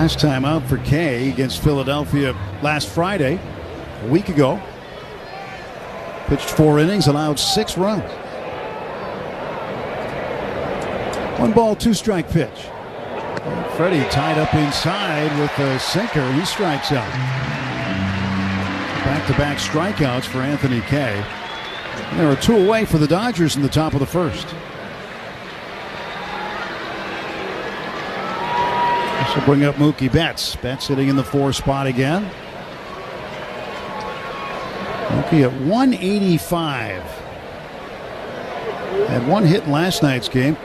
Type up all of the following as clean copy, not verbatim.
Last time out for Kay against Philadelphia last Friday, a week ago. Pitched 4 innings, allowed 6 runs. 1 ball, 2 strike pitch. And Freddie tied up inside with a sinker. He strikes out. Back-to-back strikeouts for Anthony Kay. And there are 2 away for the Dodgers in the top of the first. This will bring up Mookie Betts. Betts sitting in the 4 spot again. Mookie at 185. Had 1 hit in last night's game.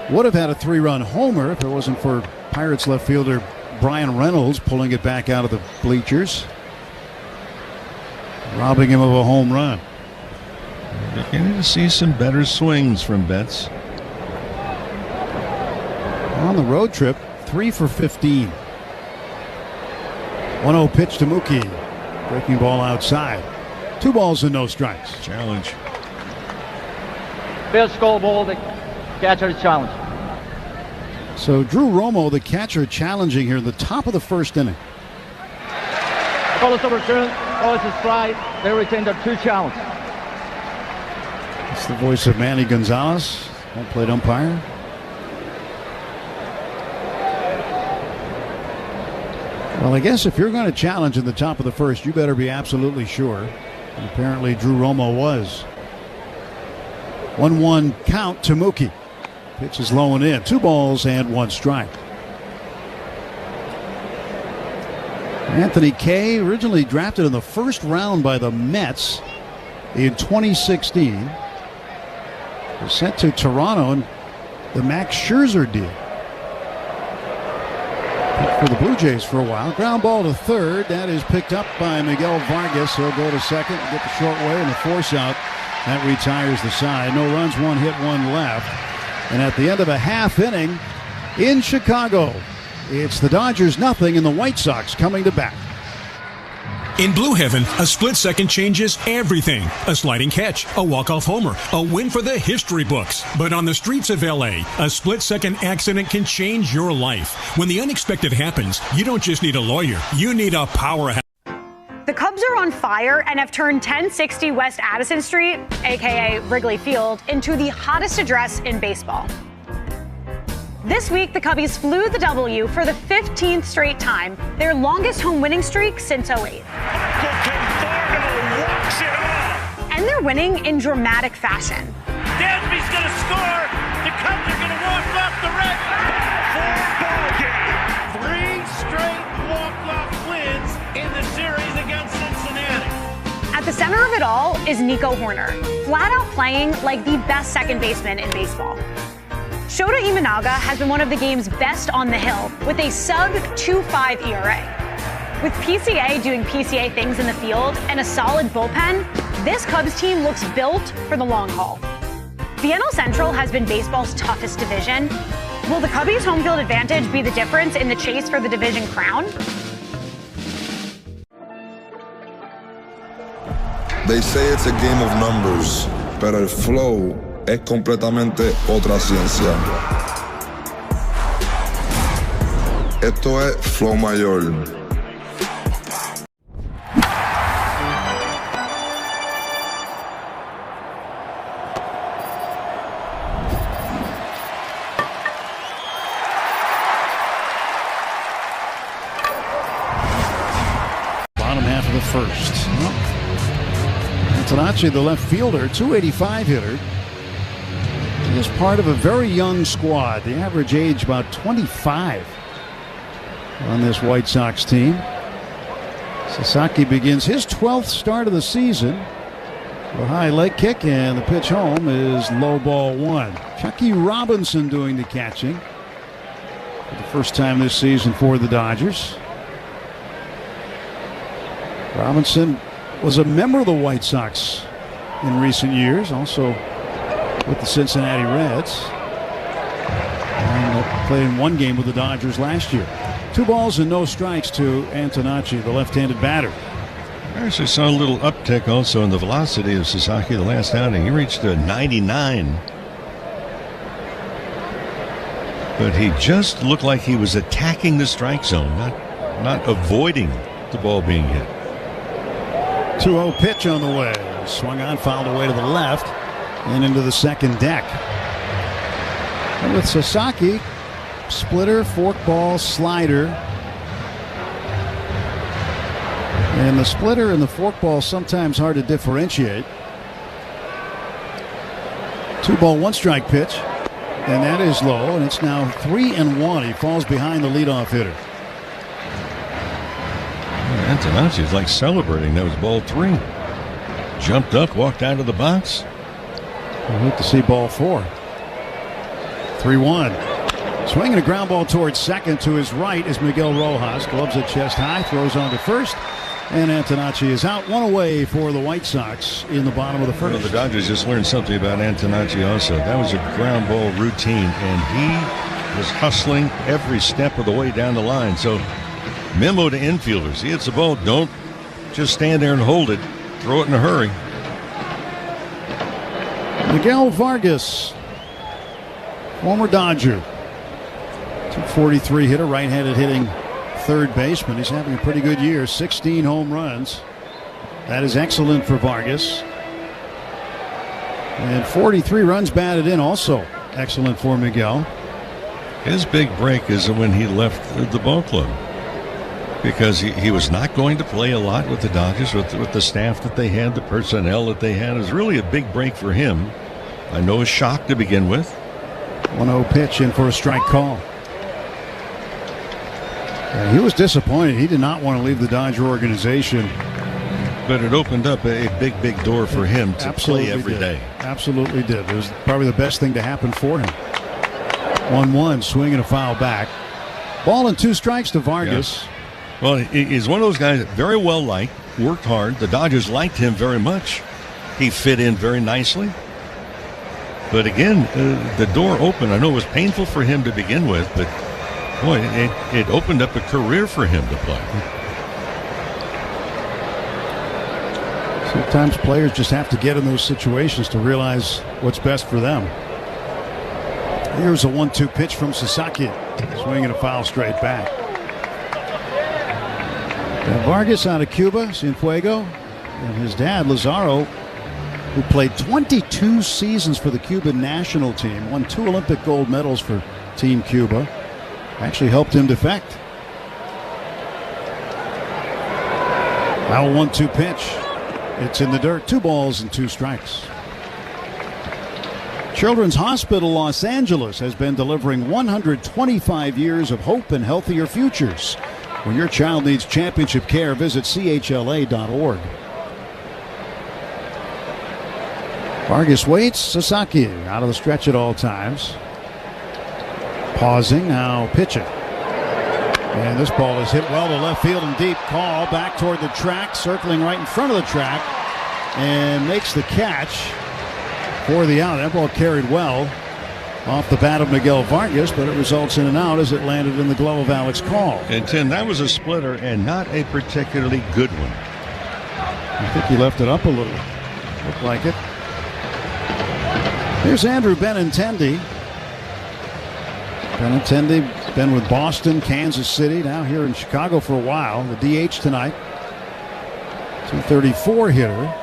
Would have had a 3-run homer if it wasn't for Pirates left fielder Brian Reynolds pulling it back out of the bleachers, robbing him of a home run. Beginning to see some better swings from Betts. On the road trip, 3 for 15. 1-0 pitch to Mookie. Breaking ball outside. 2 balls and no strikes. Challenge. Field scoreboard, the catcher is challenged. So Drew Romo, the catcher, challenging here in the top of the first inning. The ball is overturned. Ball is a strike. They retain their 2 challenges. It's the voice of Manny Gonzalez, home plate umpire. Well, I guess if you're going to challenge in the top of the first, you better be absolutely sure. And apparently Drew Romo was. 1-1 count to Mookie. Pitch is low and in. 2 balls and 1 strike. Anthony Kay, originally drafted in the first round by the Mets in 2016. Was sent to Toronto in the Max Scherzer deal. For the Blue Jays for a while. Ground ball to third. That is picked up by Miguel Vargas. He'll go to second and get the short way and the force out. That retires the side. No runs, 1 hit, 1 left. And at the end of a half inning in Chicago, it's the Dodgers 0 and the White Sox coming to bat. In Blue Heaven, a split second changes everything. A sliding catch, a walk-off homer, a win for the history books. But on the streets of L.A., a split second accident can change your life. When the unexpected happens, you don't just need a lawyer, you need a powerhouse. The Cubs are on fire and have turned 1060 West Addison Street, aka Wrigley Field, into the hottest address in baseball. This week, the Cubbies flew the W for the 15th straight time, their longest home winning streak since '08. And they're winning in dramatic fashion. Dansby's going to score. The Cubs are going to walk off the Reds. 4 ball game. 3 straight walk-off wins in the series against Cincinnati. At the center of it all is Nico Horner, flat out playing like the best second baseman in baseball. Shota Imanaga has been one of the game's best on the hill with a sub-2.5 ERA. With PCA doing PCA things in the field and a solid bullpen, this Cubs team looks built for the long haul. The NL Central has been baseball's toughest division. Will the Cubbies' home field advantage be the difference in the chase for the division crown? They say it's a game of numbers, but el flow es completamente otra ciencia. Esto es flow mayor. Bottom half of the first. Antonacci, the left fielder, 285 hitter. He is part of a very young squad. The average age about 25 on this White Sox team. Sasaki begins his 12th start of the season. A high leg kick, and the pitch home is low ball 1. Chucky Robinson doing the catching for the first time this season for the Dodgers. Robinson was a member of the White Sox in recent years, also with the Cincinnati Reds, and played in 1 game with the Dodgers last year. 2 balls and no strikes to Antonacci, the left-handed batter. I actually saw a little uptick also in the velocity of Sasaki the last outing. He reached a 99. But he just looked like he was attacking the strike zone, not avoiding the ball being hit. 2-0 pitch on the way. Swung on, fouled away to the left and into the second deck. And with Sasaki, splitter, forkball, slider. And the splitter and the forkball sometimes hard to differentiate. 2-ball, 1-strike pitch. And that is low, and it's now 3-1. He falls behind the leadoff hitter. Antonacci's like celebrating. That was ball 3. Jumped up, walked out of the box. We'll hope to see ball 4. 3-1. Swinging a ground ball towards second. To his right is Miguel Rojas. Gloves at chest high, throws on to first. And Antonacci is out, one away for the White Sox in the bottom of the first. Well, the Dodgers just learned something about Antonacci also. That was a ground ball routine, and he was hustling every step of the way down the line. So, memo to infielders. He hits the ball, don't just stand there and hold it. Throw it in a hurry. Miguel Vargas, former Dodger. 243 hitter, right-handed hitting third baseman. He's having a pretty good year. 16 home runs. That is excellent for Vargas. And 43 runs batted in, also excellent for Miguel. His big break is when he left the ball club, because he was not going to play a lot with the Dodgers, with the staff that they had, the personnel that they had. It was really a big break for him. I know a shock to begin with. 1-0 pitch in for a strike call. Yeah, he was disappointed. He did not want to leave the Dodger organization. But it opened up a big door for him to play every day. Absolutely did. It was probably the best thing to happen for him. 1-1, swing and a foul back. Ball and 2 strikes to Vargas. Yeah. Well, he's one of those guys that very well liked, worked hard. The Dodgers liked him very much. He fit in very nicely. But again, the door opened. I know it was painful for him to begin with, but boy, it opened up a career for him to play. Sometimes players just have to get in those situations to realize what's best for them. Here's a 1-2 pitch from Sasaki. Swinging a foul straight back. Vargas out of Cuba, Cienfuegos, and his dad, Lazaro, who played 22 seasons for the Cuban national team, won 2 Olympic gold medals for Team Cuba, actually helped him defect. Now a 1-2 pitch. It's in the dirt. 2 balls and 2 strikes. Children's Hospital Los Angeles has been delivering 125 years of hope and healthier futures. When your child needs championship care, visit chla.org. Vargas waits. Sasaki out of the stretch at all times. Pausing, now pitching. And this ball is hit well to left field and deep. Call back toward the track, circling right in front of the track, and makes the catch for the out. That ball carried well off the bat of Miguel Vargas, but it results in an out as it landed in the glove of Alex Call. And Tim, that was a splitter and not a particularly good one. I think he left it up a little. Looked like it. Here's Andrew Benintendi. Benintendi been with Boston, Kansas City, now here in Chicago for a while. The DH tonight. 234 hitter.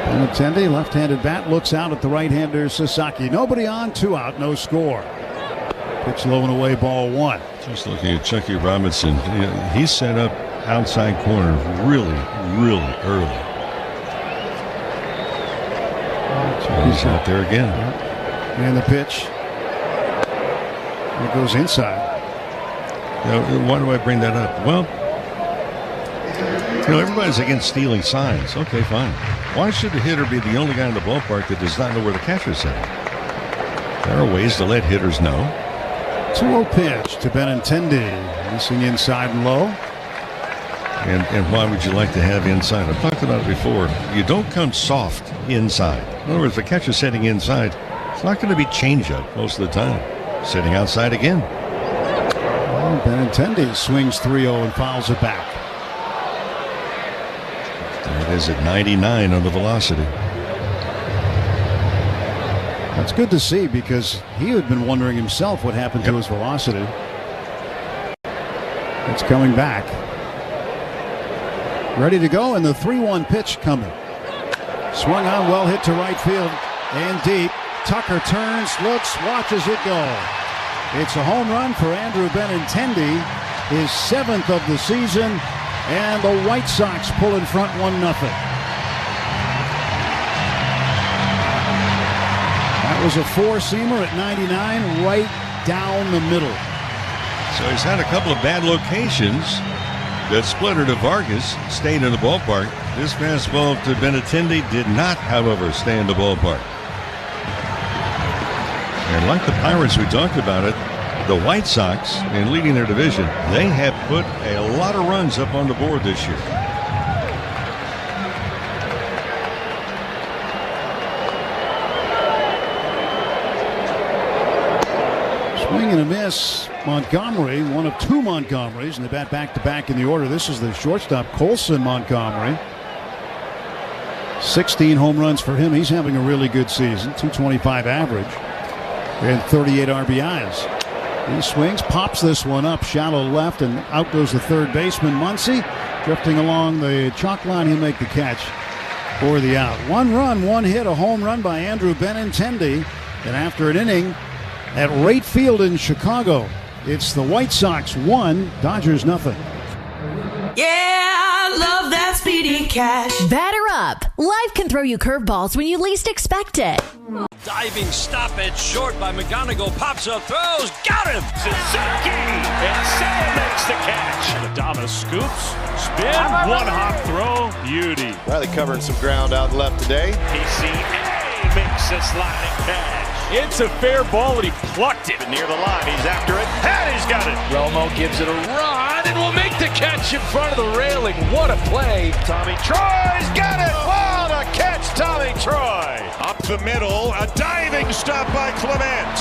Benintendi, left-handed bat, looks out at the right-hander Sasaki. Nobody on, 2 out, no score. Pitch low and away, ball 1. Just looking at Chucky Robinson, he set up outside corner really early. He's out there again. And the pitch. It goes inside. Now, why do I bring that up? Well, everybody's against stealing signs. Okay, fine. Why should the hitter be the only guy in the ballpark that does not know where the catcher's at? There are ways to let hitters know. 2-0 pitch to Benintendi. Missing inside and low. And why would you like to have inside? I've talked about it before. You don't come soft inside. In other words, the catcher's sitting inside. It's not going to be changeup most of the time. Sitting outside again. Well, Benintendi swings 3-0 and fouls it back. That is at 99 on the velocity. That's good to see because he had been wondering himself what happened to his velocity. It's coming back. Ready to go, and the 3-1 pitch coming. Swung on, well hit to right field and deep. Tucker turns, looks, watches it go. It's a home run for Andrew Benintendi, his 7th of the season, and the White Sox pull in front 1-0. That was a 4-seamer at 99, right down the middle. So he's had a couple of bad locations. That splitter to Vargas stayed in the ballpark. This fastball to Benintendi did not, however, stay in the ballpark. And like the Pirates, we talked about it, the White Sox, in leading their division, they have put a lot of runs up on the board this year. Swing and a miss. Montgomery, one of 2 Montgomerys, and they bat back-to-back in the order. This is the shortstop, Colson Montgomery. 16 home runs for him. He's having a really good season. 225 average and 38 RBIs. He swings, pops this one up, shallow left, and out goes the third baseman, Muncy. Drifting along the chalk line, he'll make the catch for the out. 1 run, 1 hit, a home run by Andrew Benintendi. And after an inning at right field in Chicago, it's the White Sox 1, Dodgers nothing. Yeah, I love that speedy cash. Batter up. Life can throw you curveballs when you least expect it. Diving stop at short by McGonigal. Pops up, throws, got him! Suzuki! And Sam makes the catch. Adames scoops, spin, 1-hop throw, beauty. Riley covering some ground out left today. PCA makes a sliding catch. It's a fair ball, and he plucked it near the line. He's after it, and he's got it. Romo gives it a run and will make the catch in front of the railing. What a play. Tommy Troy's got it. What a catch, Tommy Troy. Up the middle, a diving stop by Clement.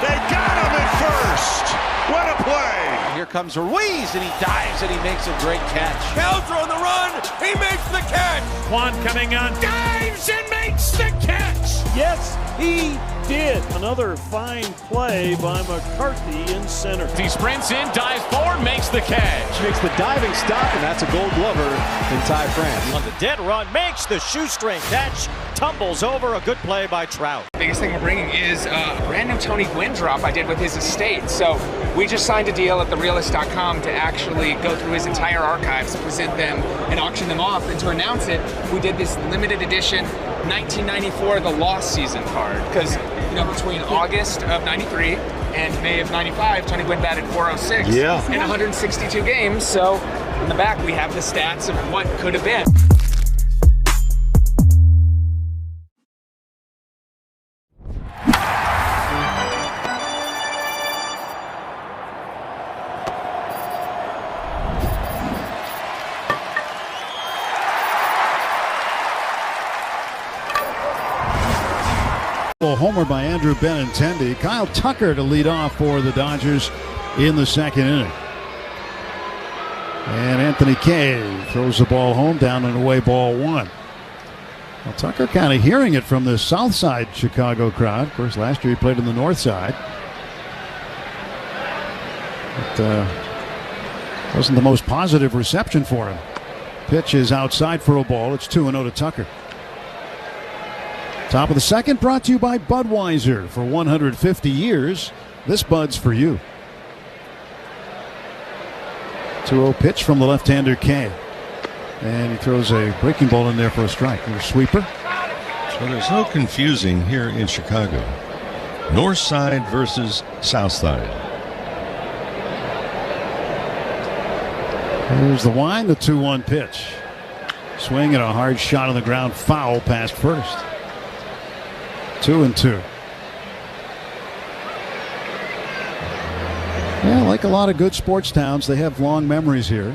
They got him at first. What a play. Here comes Ruiz, and he dives, and he makes a great catch. Caldro on the run. He makes the catch. Juan coming on, dives and makes the catch. Yes, he did. Another fine play by McCarthy in center. He sprints in, dives forward, makes the catch. Makes the diving stop, and that's a Gold Glover in Ty France. On the dead run, makes the shoestring catch, tumbles over. A good play by Trout. The biggest thing we're bringing is a brand new Tony Gwynn drop I did with his estate. So we just signed a deal at therealist.com to actually go through his entire archives, present them, and auction them off. And to announce it, we did this limited edition 1994 The Lost Season card. Because, you know, between August of 93 and May of 95, Tony Gwynn batted .406 in 162 games. So in the back, we have the stats of what could have been. Homer by Andrew Benintendi. Kyle Tucker to lead off for the Dodgers in the second inning. And Anthony Kay throws the ball home, down and away, ball 1. Well, Tucker kind of hearing it from the south side Chicago crowd. Of course, last year he played on the north side. But wasn't the most positive reception for him. Pitch is outside for a ball. It's 2-0 to Tucker. Top of the second, brought to you by Budweiser. For 150 years, this Bud's for you. 2-0 pitch from the left-hander Kay. And he throws a breaking ball in there for a strike. A sweeper. So there's no confusing here in Chicago. North side versus south side. Here's the wind, the 2-1 pitch. Swing and a hard shot on the ground, foul past first. 2-2. Yeah, like a lot of good sports towns, they have long memories here.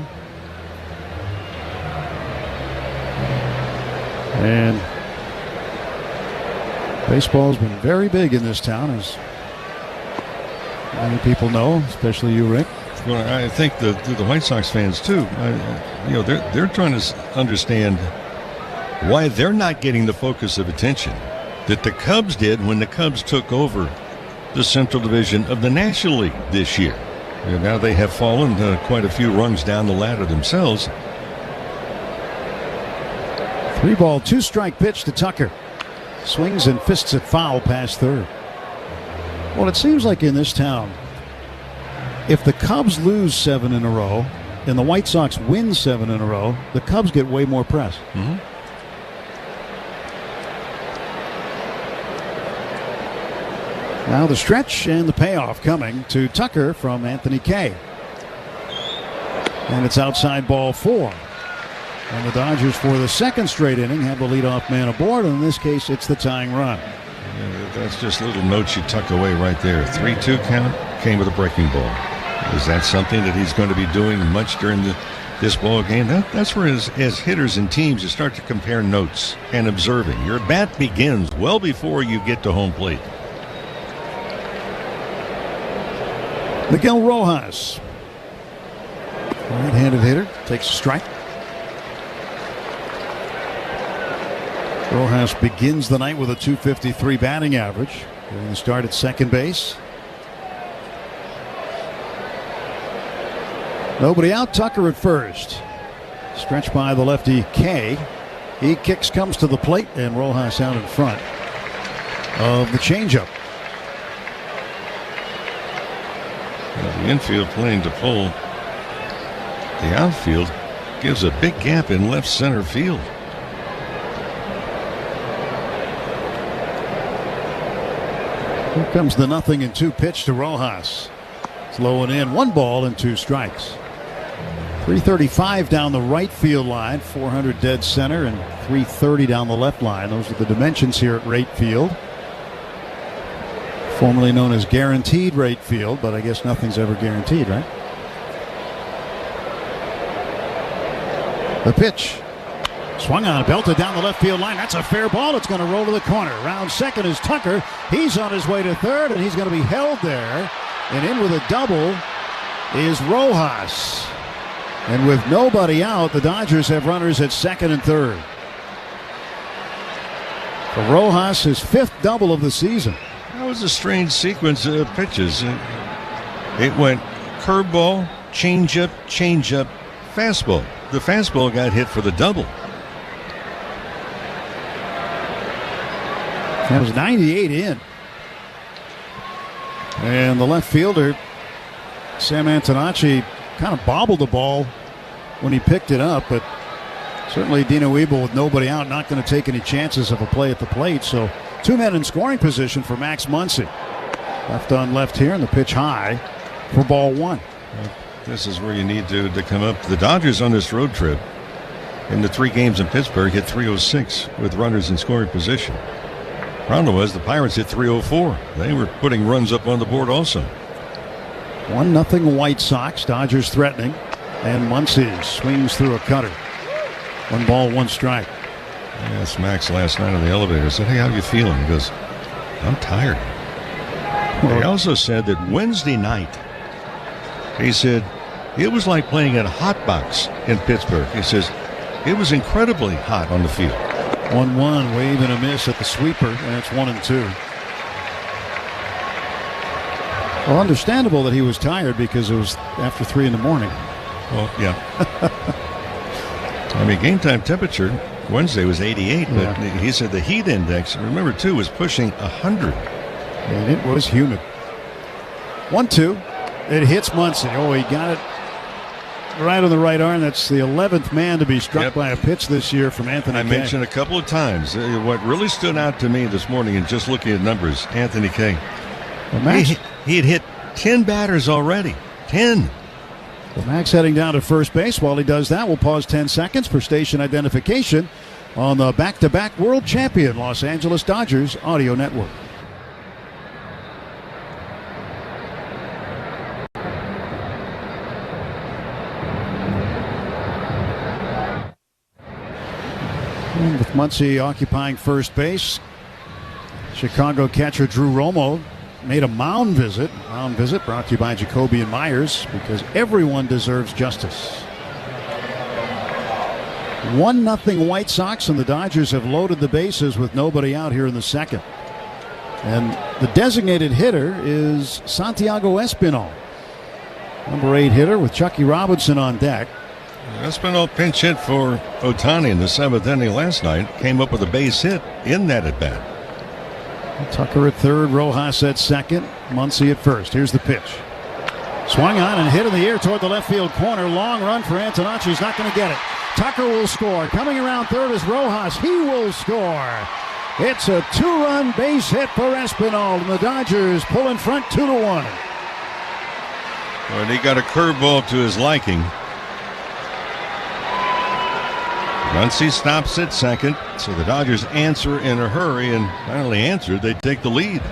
And baseball's been very big in this town, as many people know, especially you, Rick. Well, I think the White Sox fans too. You know, they're trying to understand why they're not getting the focus of attention that the Cubs did when the Cubs took over the Central Division of the National League this year. And now they have fallen quite a few rungs down the ladder themselves. 3-ball, 2-strike pitch to Tucker. Swings and fists it foul past third. Well, it seems like in this town, if the Cubs lose 7 in a row and the White Sox win 7 in a row, the Cubs get way more press. Mm-hmm. Now the stretch and the payoff coming to Tucker from Anthony Kay. And it's outside ball 4. And the Dodgers, for the second straight inning, have the leadoff man aboard. And in this case, it's the tying run. Yeah, that's just little notes you tuck away right there. 3-2 count came with a breaking ball. Is that something that he's going to be doing much during this ball game? That's where, as hitters and teams, you start to compare notes and observing. Your bat begins well before you get to home plate. Miguel Rojas, right-handed hitter, takes a strike. Rojas begins the night with a .253 batting average. Going to start at second base. Nobody out. Tucker at first. Stretched by the lefty Kay. He kicks, comes to the plate, and Rojas out in front of the changeup. The infield playing to pull. The outfield gives a big gap in left center field. Here comes the 0-2 pitch to Rojas. It's low and in. 1 ball and 2 strikes. 335 down the right field line, 400 dead center, and 330 down the left line. Those are the dimensions here at Rate Field. Formerly known as Guaranteed Rate Field, but I guess nothing's ever guaranteed, right? The pitch. Swung on, belted down the left field line. That's a fair ball. It's going to roll to the corner. Round second is Tucker. He's on his way to third, and he's going to be held there. And in with a double is Rojas. And with nobody out, the Dodgers have runners at second and third. For Rojas, his 5th double of the season. That was a strange sequence of pitches. It went curveball, changeup, fastball. The fastball got hit for the double. That was 98 in. And the left fielder, Sam Antonacci, kind of bobbled the ball when he picked it up, but certainly Dino Ebel with nobody out, not going to take any chances of a play at the plate. So 2 men in scoring position for Max Muncy. Left on left here, and the pitch high for ball 1. This is where you need to come up. The Dodgers on this road trip in the 3 games in Pittsburgh hit .306 with runners in scoring position. Problem was the Pirates hit .304. They were putting runs up on the board also. 1-0 White Sox. Dodgers threatening. And Muncy swings through a cutter. 1 ball, 1 strike. I asked Max last night on the elevator. I said, "Hey, how you feeling?" He goes, "I'm tired." He also said that Wednesday night, he said, it was like playing at a hot box in Pittsburgh. He says, it was incredibly hot on the field. 1-1, wave and a miss at the sweeper, and it's 1-2. Well, understandable that he was tired because it was after 3 in the morning. Well, yeah. I mean, game time temperature Wednesday was 88, but he said the heat index, remember too, was pushing 100. And it was humid. 1-2. It hits Muncy. Oh, he got it right on the right arm. That's the 11th man to be struck by a pitch this year from Anthony Kay. I mentioned a couple of times what really stood out to me this morning in just looking at numbers, Anthony Kay. He had hit 10 batters already. 10. Well, Max heading down to first base. While he does that, we'll pause 10 seconds for station identification on the back-to-back world champion Los Angeles Dodgers audio network. And with Muncy occupying first base, Chicago catcher Drew Romo made a mound visit. Mound visit brought to you by Jacoby and Myers, because everyone deserves justice. 1-0 White Sox, and the Dodgers have loaded the bases with nobody out here in the second. And the designated hitter is Santiago Espinal, number 8 hitter, with Chucky Robinson on deck. Espinal pinch hit for Ohtani in the 7th inning last night. Came up with a base hit in that at bat. Tucker at third, Rojas at second, Muncy at first. Here's the pitch. Swung on and hit in the air toward the left field corner. Long run for Antonacci. He's not going to get it. Tucker will score. Coming around third is Rojas. He will score. It's a 2-run base hit for Espinal, and the Dodgers pull in front 2-1. Well, he got a curveball to his liking. Muncy stops at second, so the Dodgers answer in a hurry, and not only answer, they take the lead.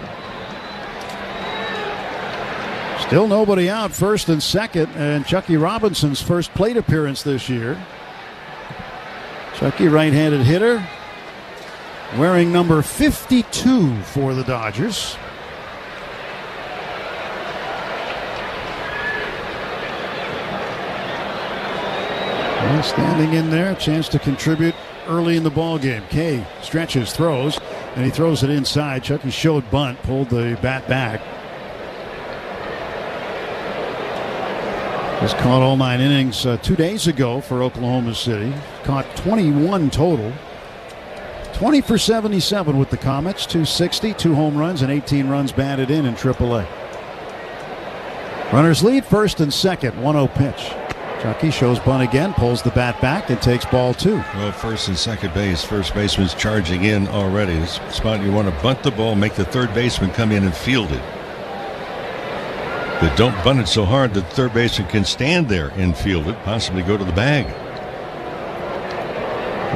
Still nobody out, first and second, and Chucky Robinson's first plate appearance this year. Chucky, right-handed hitter, wearing number 52 for the Dodgers. Well, standing in there, a chance to contribute early in the ball game. Kay stretches, throws, and he throws it inside. Chucky showed bunt, pulled the bat back. Was caught all 9 innings 2 days ago for Oklahoma City. Caught 21 total. 20 for 77 with the Comets. 260, 2 home runs, and 18 runs batted in AAA. Runners lead first and second. 1-0 pitch. Chucky shows bunt again, pulls the bat back, and takes ball 2. Well, first and second base. First baseman's charging in already. This spot you want to bunt the ball, make the third baseman come in and field it. But don't bunt it so hard that the third baseman can stand there and field it, possibly go to the bag.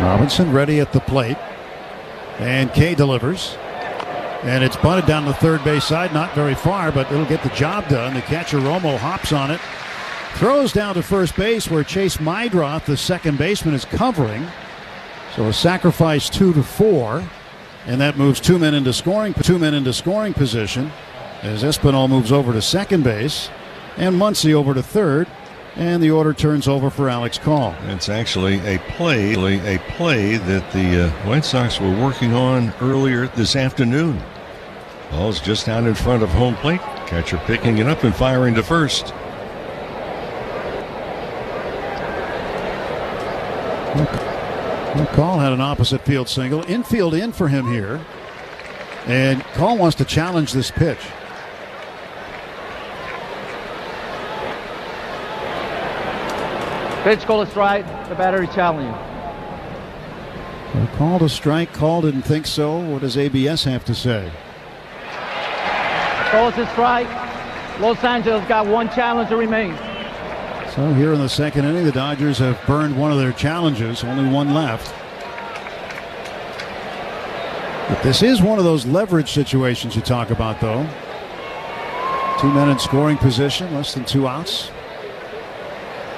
Robinson ready at the plate. And Kay delivers. And it's bunted down the third base side, not very far, but it'll get the job done. The catcher, Romo, hops on it. Throws down to first base where Chase Mydroth, the second baseman, is covering. So a sacrifice 2-4. And that moves 2 men into scoring position. As Espinal moves over to second base, and Muncy over to third, and the order turns over for Alex Call. It's actually a play that the White Sox were working on earlier this afternoon. Ball's just out in front of home plate. Catcher picking it up and firing to first. Call had an opposite field single. Infield in for him here. And Call wants to challenge this pitch. Pitch, call a strike. The batter challenging. Well, called a strike. Call didn't think so. What does ABS have to say? Calls a strike. Los Angeles got 1 challenge to remain. So here in the second inning, the Dodgers have burned one of their challenges. Only 1 left. But this is one of those leverage situations you talk about, though. 2 men in scoring position, less than 2 outs.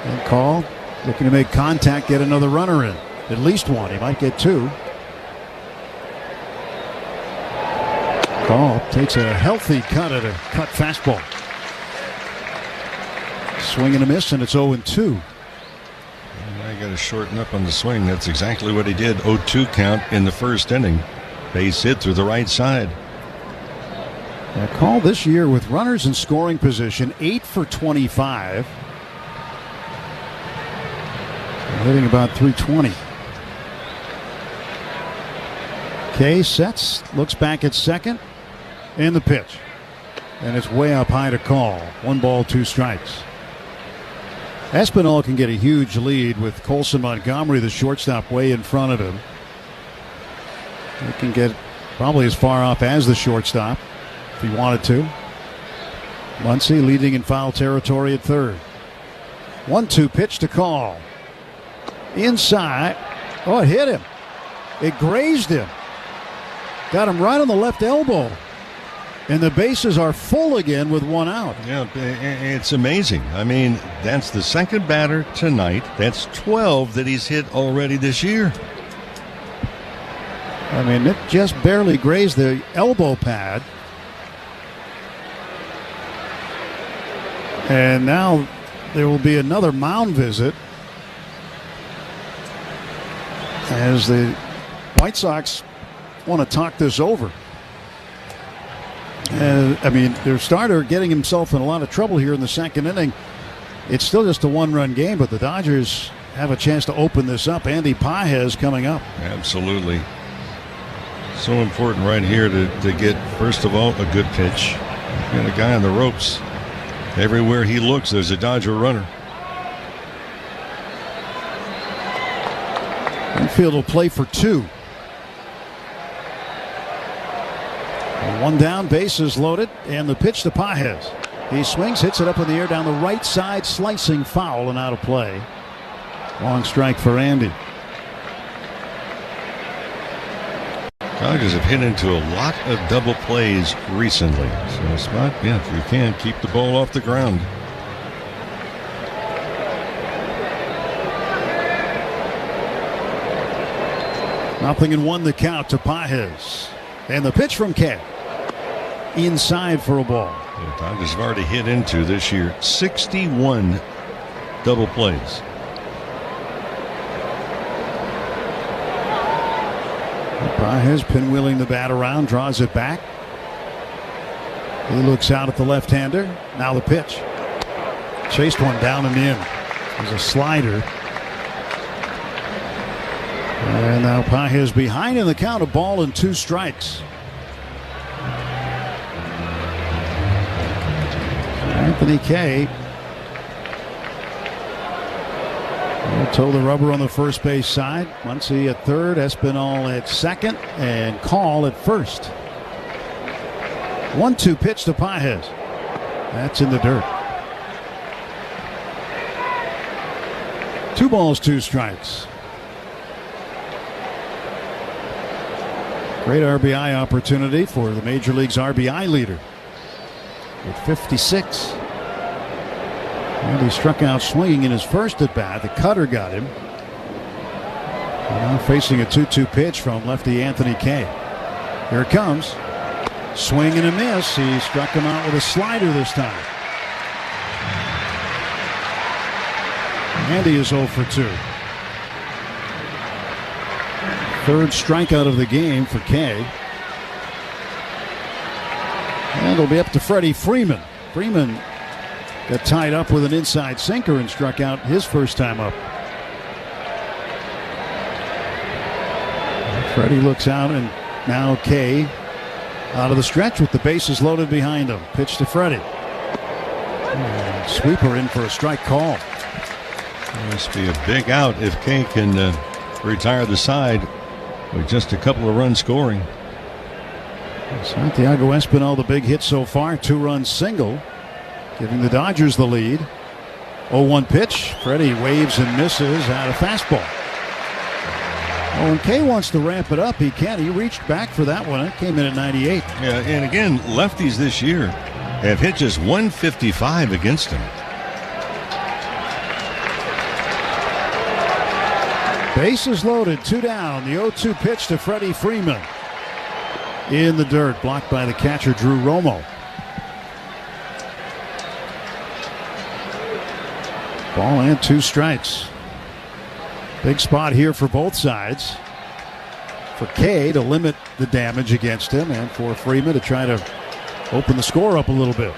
And Call looking to make contact, get another runner in. At least 1. He might get 2. Call takes a healthy cut at a cut fastball. Swing and a miss, and it's 0-2. I got to shorten up on the swing. That's exactly what he did. 0-2 count in the first inning. Base hit through the right side. Now, Call this year with runners in scoring position, 8 for 25. Hitting about 320. Kay sets, looks back at second, and the pitch. And it's way up high to Call. 1 ball, 2 strikes. Espinal can get a huge lead with Colson Montgomery, the shortstop, way in front of him. He can get probably as far off as the shortstop if he wanted to. Muncy leading in foul territory at third. 1-2 pitch to Call. Inside. Oh, it hit him. It grazed him. Got him right on the left elbow. And the bases are full again with 1 out. Yeah, it's amazing. I mean, that's the second batter tonight. That's 12 that he's hit already this year. I mean, it just barely grazed the elbow pad. And now there will be another mound visit. as the White Sox want to talk this over. I mean, their starter getting himself in a lot of trouble here in the second inning. It's still just a one-run game, but the Dodgers have a chance to open this up. Andy Pages coming up. Absolutely. So important right here to get, first of all, a good pitch. Got a guy on the ropes. Everywhere he looks, there's a Dodger runner. Infield will play for two. One down, bases loaded, and the pitch to Pages. He swings, hits it up in the air down the right side, slicing foul and out of play. Long strike for Andy. Dodgers have hit into a lot of double plays recently. So Spot, yeah, if you can, keep the ball off the ground. Nothing in one, the count to Pages. And the pitch from K. Inside for a ball. The Dodgers have already hit into this year 61 double plays. Pages pinwheeling the bat around, draws it back. He looks out at the left-hander. Now the pitch. Chased one down and in. There's a slider. And now Pages behind in the count, a ball and 2 strikes. Anthony Kay will toe the rubber on the first base side. Muncy at third, Espinal at second, and Call at first. 1-2 pitch to Pages. That's in the dirt. 2 balls, 2 strikes. Great RBI opportunity for the Major League's RBI leader with 56. And he struck out swinging in his first at bat. The cutter got him. Now facing a 2-2 pitch from lefty Anthony Kay. Here it comes. Swing and a miss. He struck him out with a slider this time. Andy is 0 for 2. Third strikeout of the game for Kay. And it'll be up to Freddie Freeman. Freeman got tied up with an inside sinker and struck out his first time up. Freddie looks out, and now Kay out of the stretch with the bases loaded behind him. Pitch to Freddie. And sweeper in for a strike call. Must be a big out if Kay can retire the side with just a couple of runs scoring. Santiago Espinal, the big hit so far, 2-run single, giving the Dodgers the lead. 0-1 pitch. Freddie waves and misses out of fastball. Oh, and Kay wants to ramp it up. He can. He reached back for that one. It came in at 98. Yeah, and again, lefties this year have hit just 155 against him. Bases loaded, 2 down. The 0-2 pitch to Freddie Freeman. In the dirt, blocked by the catcher, Drew Romo. Ball and 2 strikes. Big spot here for both sides. For Kay to limit the damage against him, and for Freeman to try to open the score up a little bit.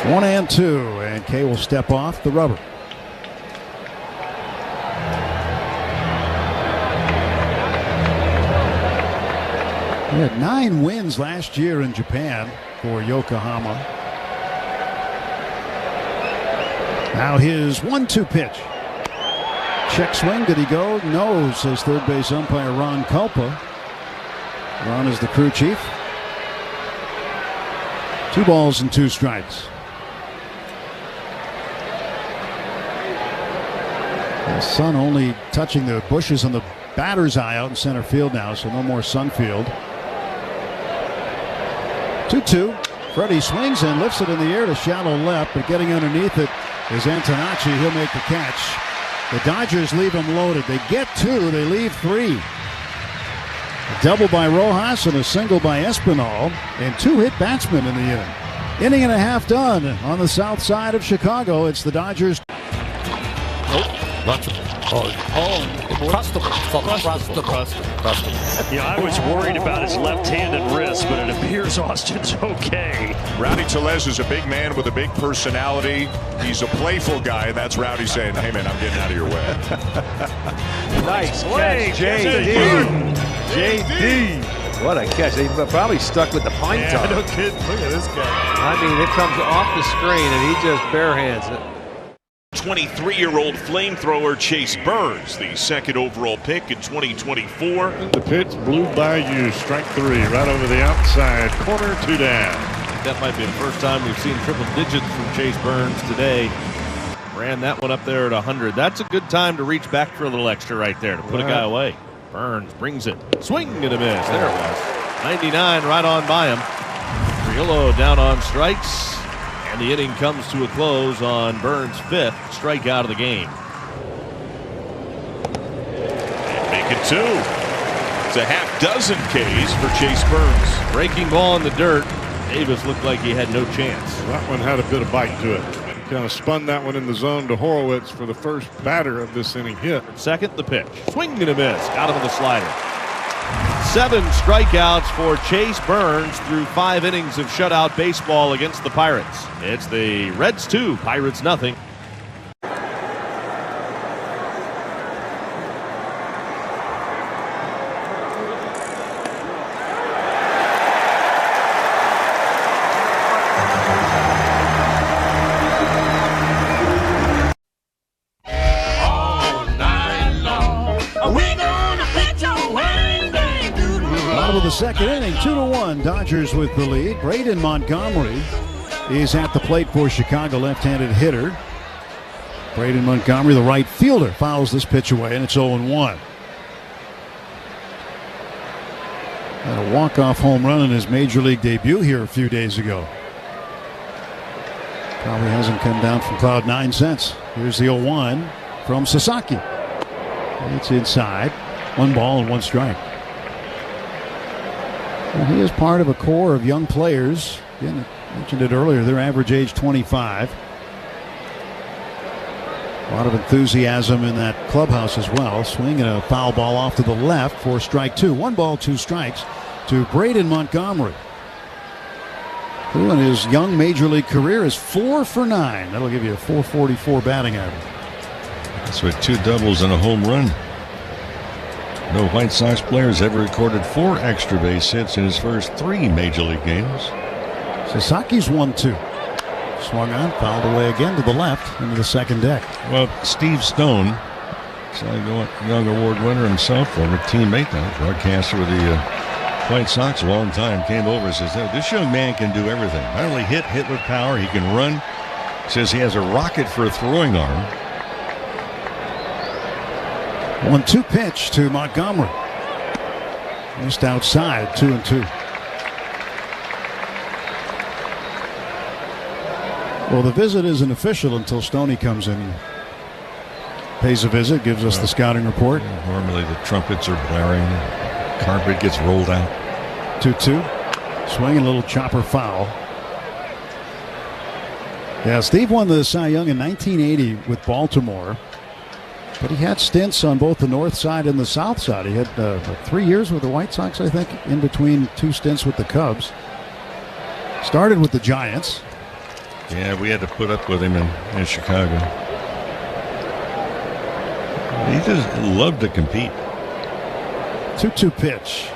1-2, and Kay will step off the rubber. He had 9 wins last year in Japan for Yokohama. Now his 1-2 pitch. Check swing. Did he go? No, says third base umpire Ron Culpa. Ron is the crew chief. 2 balls and 2 strikes. The sun only touching the bushes on the batter's eye out in center field now, so no more sun field. 2-2. Freddie swings and lifts it in the air to shallow left, but getting underneath it is Antonacci. He'll make the catch. The Dodgers leave him loaded. They get 2. They leave 3. A double by Rojas and a single by Espinal, and 2 hit batsmen in the inning. Inning and a half done on the south side of Chicago. It's the Dodgers. Nope. Yeah, I was worried about his left-handed wrist, but it appears Austin's okay. Rowdy Tellez is a big man with a big personality. He's a playful guy. That's Rowdy saying, hey, man, I'm getting out of your way. Nice catch, JD. JD. What a catch. They probably stuck with the pine tar. No kidding. Look at this guy. I mean, it comes off the screen, and he just barehands it. 23-year-old flamethrower Chase Burns, the second overall pick in 2024. The pitch blew by you. Strike 3 right over the outside corner, 2 down. That might be the first time we've seen triple digits from Chase Burns today. Ran that one up there at 100. That's a good time to reach back for a little extra right there to put a guy away. Burns brings it. Swing and a miss. There it was. 99 right on by him. Triolo down on strikes. And the inning comes to a close on Burns' 5th strikeout of the game. And make it 2. It's a half dozen Ks for Chase Burns. Breaking ball in the dirt. Davis looked like he had no chance. That one had a bit of bite to it. Kind of spun that one in the zone to Horowitz for the first batter of this inning hit. Second, the pitch. Swing and a miss. Got him with a slider. 7 strikeouts for Chase Burns through 5 innings of shutout baseball against the Pirates. It's the Reds 2, Pirates nothing. Of the second inning, 2-1. Dodgers with the lead. Braden Montgomery is at the plate for Chicago, left-handed hitter. Braden Montgomery, the right fielder, fouls this pitch away, and it's 0-1. Had a walk-off home run in his major league debut here a few days ago. Probably hasn't come down from cloud 9 since. Here's the 0-1 from Sasaki. It's inside. 1 ball and 1 strike. Well, he is part of a core of young players. Again, I mentioned it earlier, their average age 25. A lot of enthusiasm in that clubhouse as well. Swinging a foul ball off to the left for strike 2. 1 ball, 2 strikes to Braden Montgomery, who in his young major league career is 4 for 9. That'll give you a .444 batting average. That's with 2 doubles and a home run. No White Sox players ever recorded 4 extra base hits in his first 3 major league games. Sasaki's 1-2. Swung on, fouled away again to the left into the second deck. Well, Steve Stone, Young Award winner himself, former teammate, broadcaster with the White Sox a long time, came over and says, this young man can do everything. Not only hit with power, he can run. Says he has a rocket for a throwing arm. 1-2 pitch to Montgomery. Just outside, 2-2. Well, the visit isn't official until Stoney comes in. Pays a visit, gives us the scouting report. Normally the trumpets are blaring. Carpet gets rolled out. 2-2. Swinging a little chopper foul. Yeah, Steve won the Cy Young in 1980 with Baltimore. But he had stints on both the north side and the south side. He had 3 years with the White Sox, I think, in between 2 stints with the Cubs. Started with the Giants. Yeah, we had to put up with him in Chicago. He just loved to compete. 2-2 pitch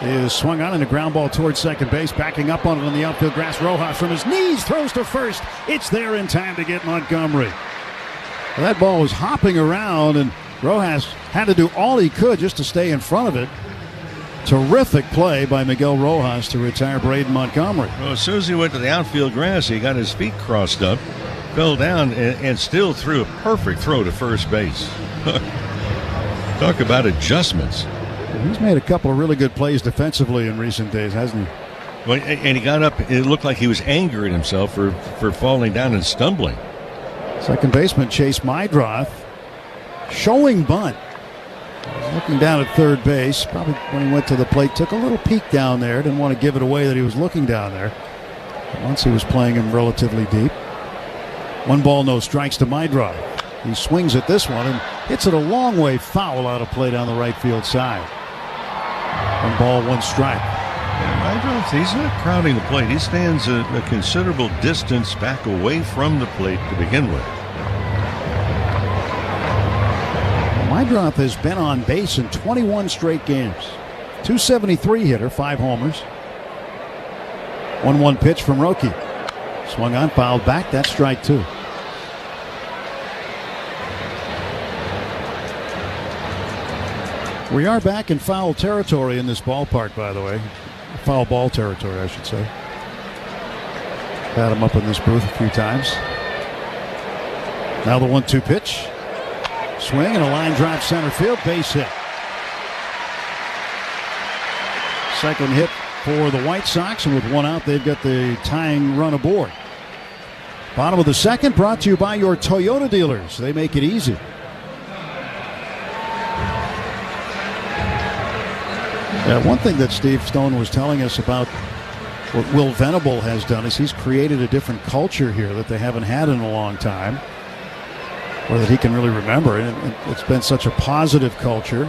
is swung on and a ground ball towards second base. Backing up on it on the outfield grass. Rojas from his knees throws to first. It's there in time to get Montgomery. Well, that ball was hopping around, and Rojas had to do all he could just to stay in front of it. Terrific play by Miguel Rojas to retire Braden Montgomery. Well, as soon as he went to the outfield grass, he got his feet crossed up, fell down, and still threw a perfect throw to first base. Talk about adjustments. He's made a couple of really good plays defensively in recent days, hasn't he? Well, and he got up, it looked like he was angry at himself for falling down and stumbling. Second baseman Chase Mydroth showing bunt. Looking down at third base, probably when he went to the plate, took a little peek down there. Didn't want to give it away that he was looking down there. But once he was playing him relatively deep. 1 ball, no strikes to Mydroth. He swings at this one and hits it a long way foul out of play down the right field side. 1 ball, 1 strike. He's not crowding the plate. He stands a considerable distance back away from the plate to begin with. Meidroth has been on base in 21 straight games. .273 hitter, 5 homers. 1-1 pitch from Roki. Swung on, fouled back. That's strike 2. We are back in foul territory in this ballpark, by the way. Foul ball territory, I should say. Had him up in this booth a few times. Now the 1-2 pitch. Swing and a line drive center field, base hit. Second hit for the White Sox, and with 1 out, they've got the tying run aboard. Bottom of the second, brought to you by your Toyota dealers. They make it easy. One thing that Steve Stone was telling us about what Will Venable has done is he's created a different culture here that they haven't had in a long time, or that he can really remember. And it's been such a positive culture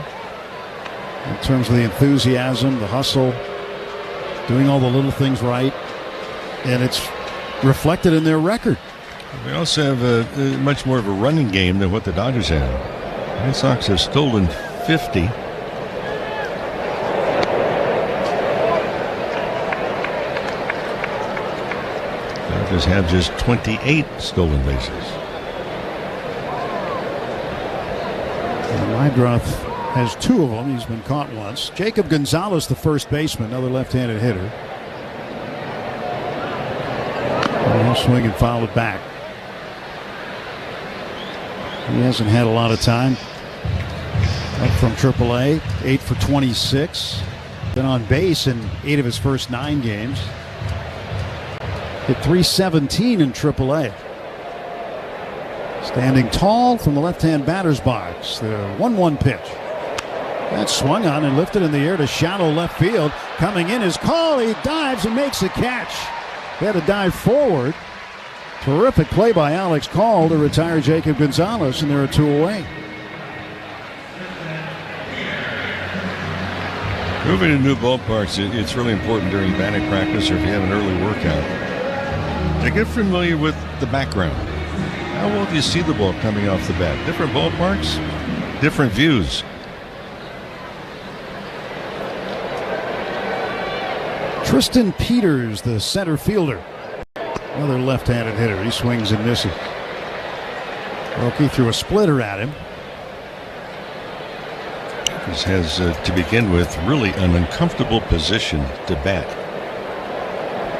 in terms of the enthusiasm, the hustle, doing all the little things right, and it's reflected in their record. We also have much more of a running game than what the Dodgers have. The White Sox have stolen 50. Dodgers have just 28 stolen bases. Meidroth has 2 of them. He's been caught once. Jacob Gonzalez, the first baseman, another left-handed hitter. He'll swing and foul it back. He hasn't had a lot of time. Up from AAA, 8 for 26. Been on base in 8 of his first 9 games. Hit .317 in AAA. Standing tall from the left-hand batter's box. The 1-1 pitch. That's swung on and lifted in the air to shallow left field. Coming in is Call. He dives and makes the catch. He had to dive forward. Terrific play by Alex Call to retire Jacob Gonzalez, and there are 2 away. Moving to new ballparks, it's really important during batting practice or if you have an early workout to get familiar with the background. How well do you see the ball coming off the bat? Different ballparks, different views. Tristan Peters, the center fielder. Another left-handed hitter. He swings and misses. Roki threw a splitter at him. This has, to begin with, really an uncomfortable position to bat.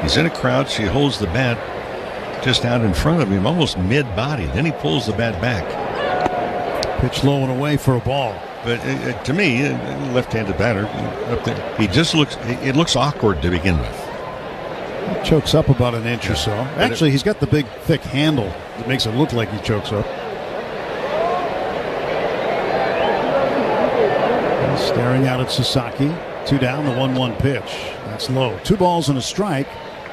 He's in a crouch. He holds the bat just out in front of him, almost mid-body. Then he pulls the bat back. Pitch low and away for a ball. But to me, left-handed batter up there, he just looks. It looks awkward to begin with. He chokes up about an inch or so. Actually, he's got the big, thick handle that makes it look like he chokes up. He's staring out at Sasaki. 2 down, the 1-1 pitch. That's low. 2 balls and a strike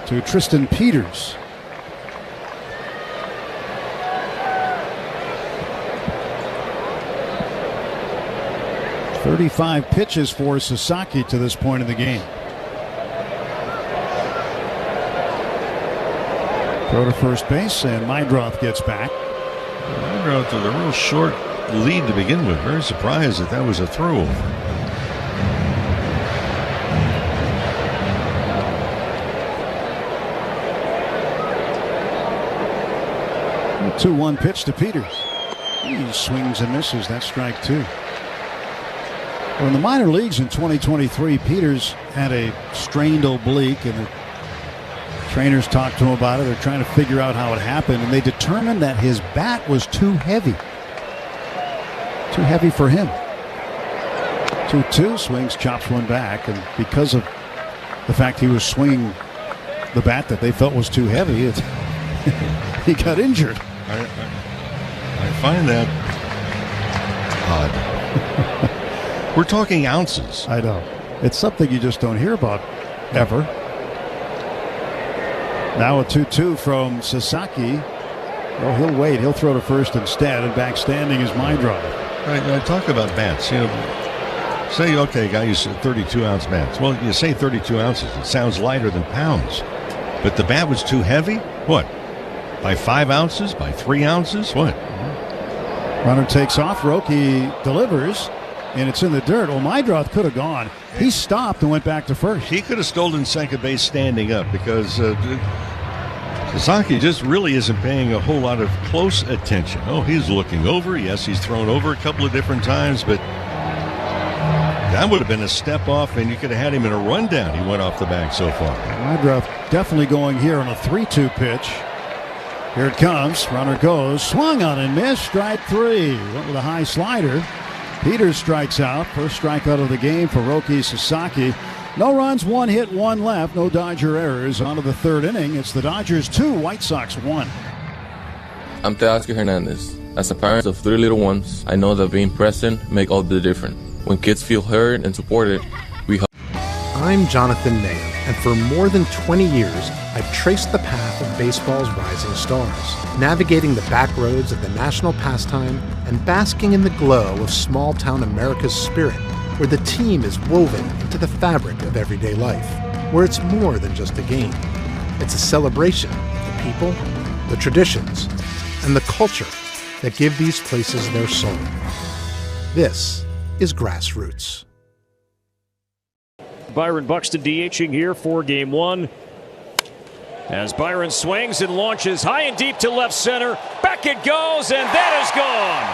to Tristan Peters. .35 pitches for Sasaki to this point in the game. Throw to first base, and Meidroth gets back. Meidroth with a real short lead to begin with. Very surprised that was a throw. 2-1 pitch to Peters. He swings and misses. That's strike 2. Well, in the minor leagues in 2023, Peters had a strained oblique, and the trainers talked to him about it. They're trying to figure out how it happened, and they determined that his bat was too heavy. Too heavy for him. 2-2, swings, chops one back, and because of the fact he was swinging the bat that they felt was too heavy, he got injured. I find that odd. We're talking ounces. I know. It's something you just don't hear about ever. Now a 2-2 from Sasaki. Well, he'll wait. He'll throw to first instead, and back standing is Meindroff. I talk about bats. You know, say, okay, guy, you said 32-ounce bats. Well, you say 32 ounces. It sounds lighter than pounds. But the bat was too heavy? What? By 5 ounces? By 3 ounces? What? Runner takes off. Roki delivers, and it's in the dirt. Well, Meindroff could have gone. He stopped and went back to first. He could have stolen second base standing up because Sasaki just really isn't paying a whole lot of close attention. Oh, he's looking over. Yes, he's thrown over a couple of different times, but that would have been a step off, and you could have had him in a rundown. He went off the bag so far. Meindroff definitely going here on a 3-2 pitch. Here it comes. Runner goes. Swung on and missed. Strike 3. Went with a high slider. Peters strikes out. First strikeout of the game for Roki Sasaki. No runs, 1 hit, 1 left. No Dodger errors. On to the third inning. It's the Dodgers 2, White Sox 1. I'm Teoscar Hernandez. As a parent of 3 little ones, I know that being present makes all the difference. When kids feel heard and supported, we help. I'm Jonathan Mayer, and for more than 20 years, I've traced the path of baseball's rising stars, navigating the back roads of the national pastime and basking in the glow of small-town America's spirit, where the team is woven into the fabric of everyday life, where it's more than just a game. It's a celebration of the people, the traditions, and the culture that give these places their soul. This is Grassroots. Byron Buxton DHing here for Game 1. As Byron swings and launches high and deep to left center. Back it goes, and that is gone.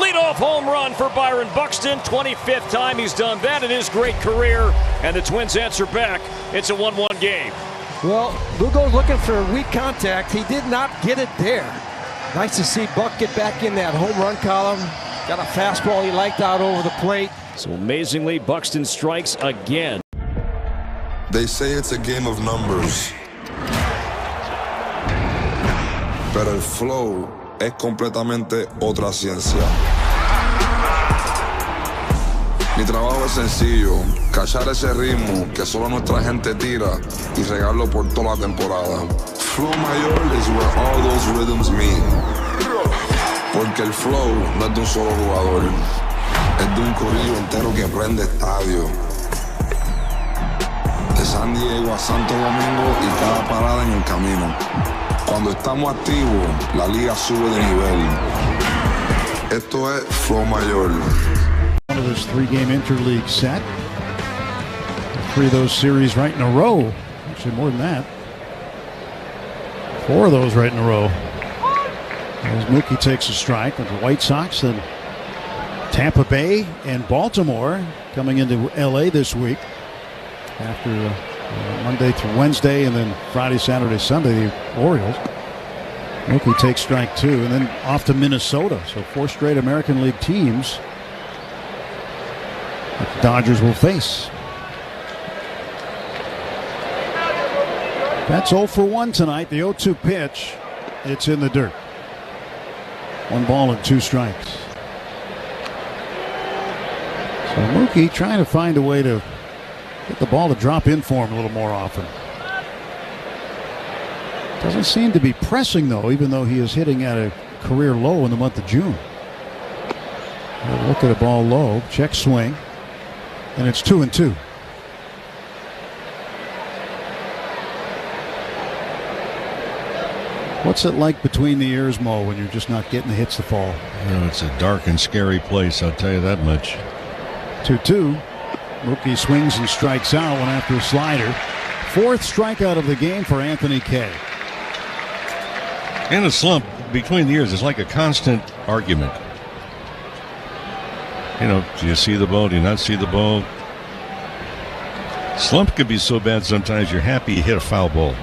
Leadoff home run for Byron Buxton. 25th time he's done that in his great career. And the Twins answer back. It's a 1-1 game. Well, Lugo's looking for weak contact. He did not get it there. Nice to see Buck get back in that home run column. Got a fastball he liked out over the plate. So amazingly, Buxton strikes again. They say it's a game of numbers, pero el flow es completamente otra ciencia. Mi trabajo es sencillo, cachar ese ritmo que solo nuestra gente tira y regarlo por toda la temporada. Flow mayor is where all those rhythms meet. Porque el flow no es de un solo jugador, es de un corillo entero que prende estadio. De San Diego a Santo Domingo y cada parada en el camino. Cuando estamos activos, la liga sube de nivel. Esto es Flow Mayor. One of this 3-game interleague set. 3 of those series right in a row. Actually, more than that. 4 of those right in a row. As Mookie takes a strike with the White Sox, and Tampa Bay and Baltimore coming into L.A. this week after Monday through Wednesday, and then Friday, Saturday, Sunday, the Orioles. Mookie takes strike 2, and then off to Minnesota. So 4 straight American League teams that the Dodgers will face. That's 0 for 1 tonight. The 0-2 pitch. It's in the dirt. 1 ball and 2 strikes. So Mookie trying to find a way to get the ball to drop in for him a little more often. Doesn't seem to be pressing, though, even though he is hitting at a career low in the month of June. Look at a ball low. Check swing. And it's 2-2. What's it like between the ears, Mo, when you're just not getting the hits to fall? You know, it's a dark and scary place, I'll tell you that much. 2-2. Mookie swings and strikes out, one after a slider. 4th strikeout of the game for Anthony Kay. In a slump between the ears, it's like a constant argument. You know, do you see the ball? Do you not see the ball? Slump could be so bad sometimes you're happy you hit a foul ball.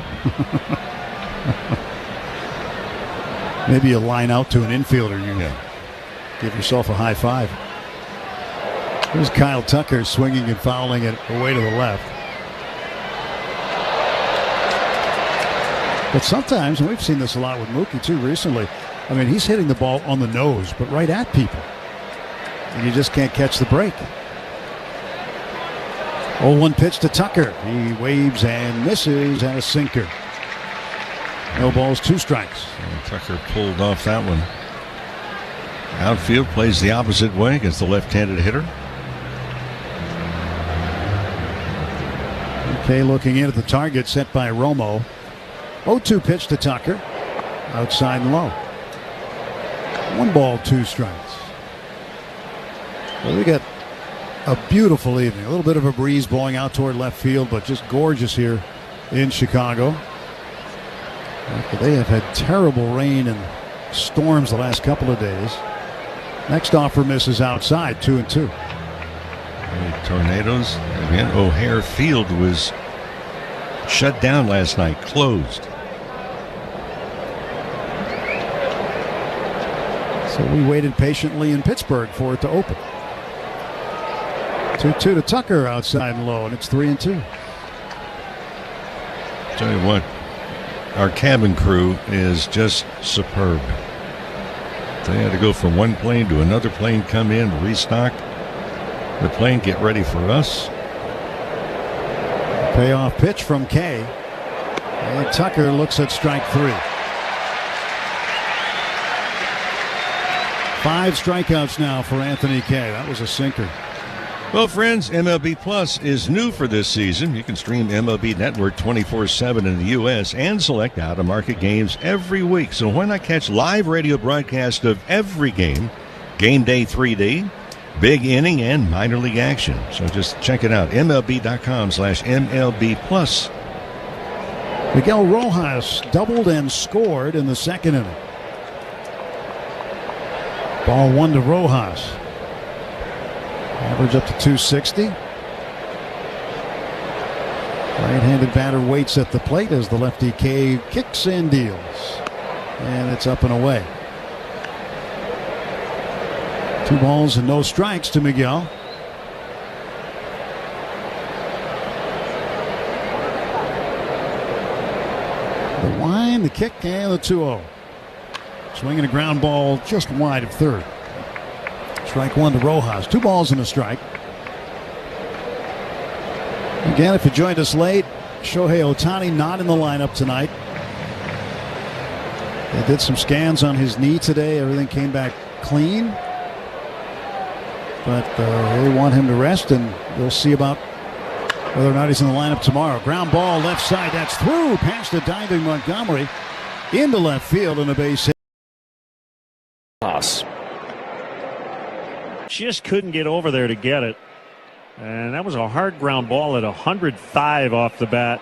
Maybe you line out to an infielder. You give yourself a high five. Here's Kyle Tucker swinging and fouling it away to the left. But sometimes, and we've seen this a lot with Mookie too recently, I mean, he's hitting the ball on the nose, but right at people. And you just can't catch the break. 0-1 pitch to Tucker. He waves and misses, and a sinker. No balls, 2 strikes. And Tucker pulled off that one. Outfield plays the opposite way against the left-handed hitter. Okay, looking in at the target set by Romo. 0-2 pitch to Tucker. Outside and low. 1 ball, 2 strikes. Well, we got a beautiful evening. A little bit of a breeze blowing out toward left field, but just gorgeous here in Chicago. After they have had terrible rain and storms the last couple of days. Next offer misses outside, 2-2. Tornadoes. Again, O'Hare Field was shut down last night, closed. So we waited patiently in Pittsburgh for it to open. 2-2 to Tucker outside and low, and it's 3-2. Tell you what, our cabin crew is just superb. They had to go from one plane to another plane, come in, restock the plane, get ready for us. Payoff pitch from Kay. And Tucker looks at strike 3. 5 strikeouts now for Anthony Kay. That was a sinker. Well, friends, MLB Plus is new for this season. You can stream MLB Network 24/7 in the U.S. and select out-of-market games every week. So why not catch live radio broadcast of every game, Game Day 3D, big inning, and minor league action. So just check it out, MLB.com/MLB Plus. Miguel Rojas doubled and scored in the 2nd inning. Ball 1 to Rojas. Average up to 260. Right-handed batter waits at the plate as the lefty K kicks and deals. And it's up and away. 2 balls and no strikes to Miguel. The line, the kick, and the 2-0. Swinging a ground ball just wide of third. Strike 1 to Rojas. 2 balls and a strike. Again, if you joined us late, Shohei Ohtani not in the lineup tonight. They did some scans on his knee today. Everything came back clean. But they want him to rest, and we'll see about whether or not he's in the lineup tomorrow. Ground ball left side. That's through past the diving Montgomery into left field and a base hit. Just couldn't get over there to get it. And that was a hard ground ball at 105 off the bat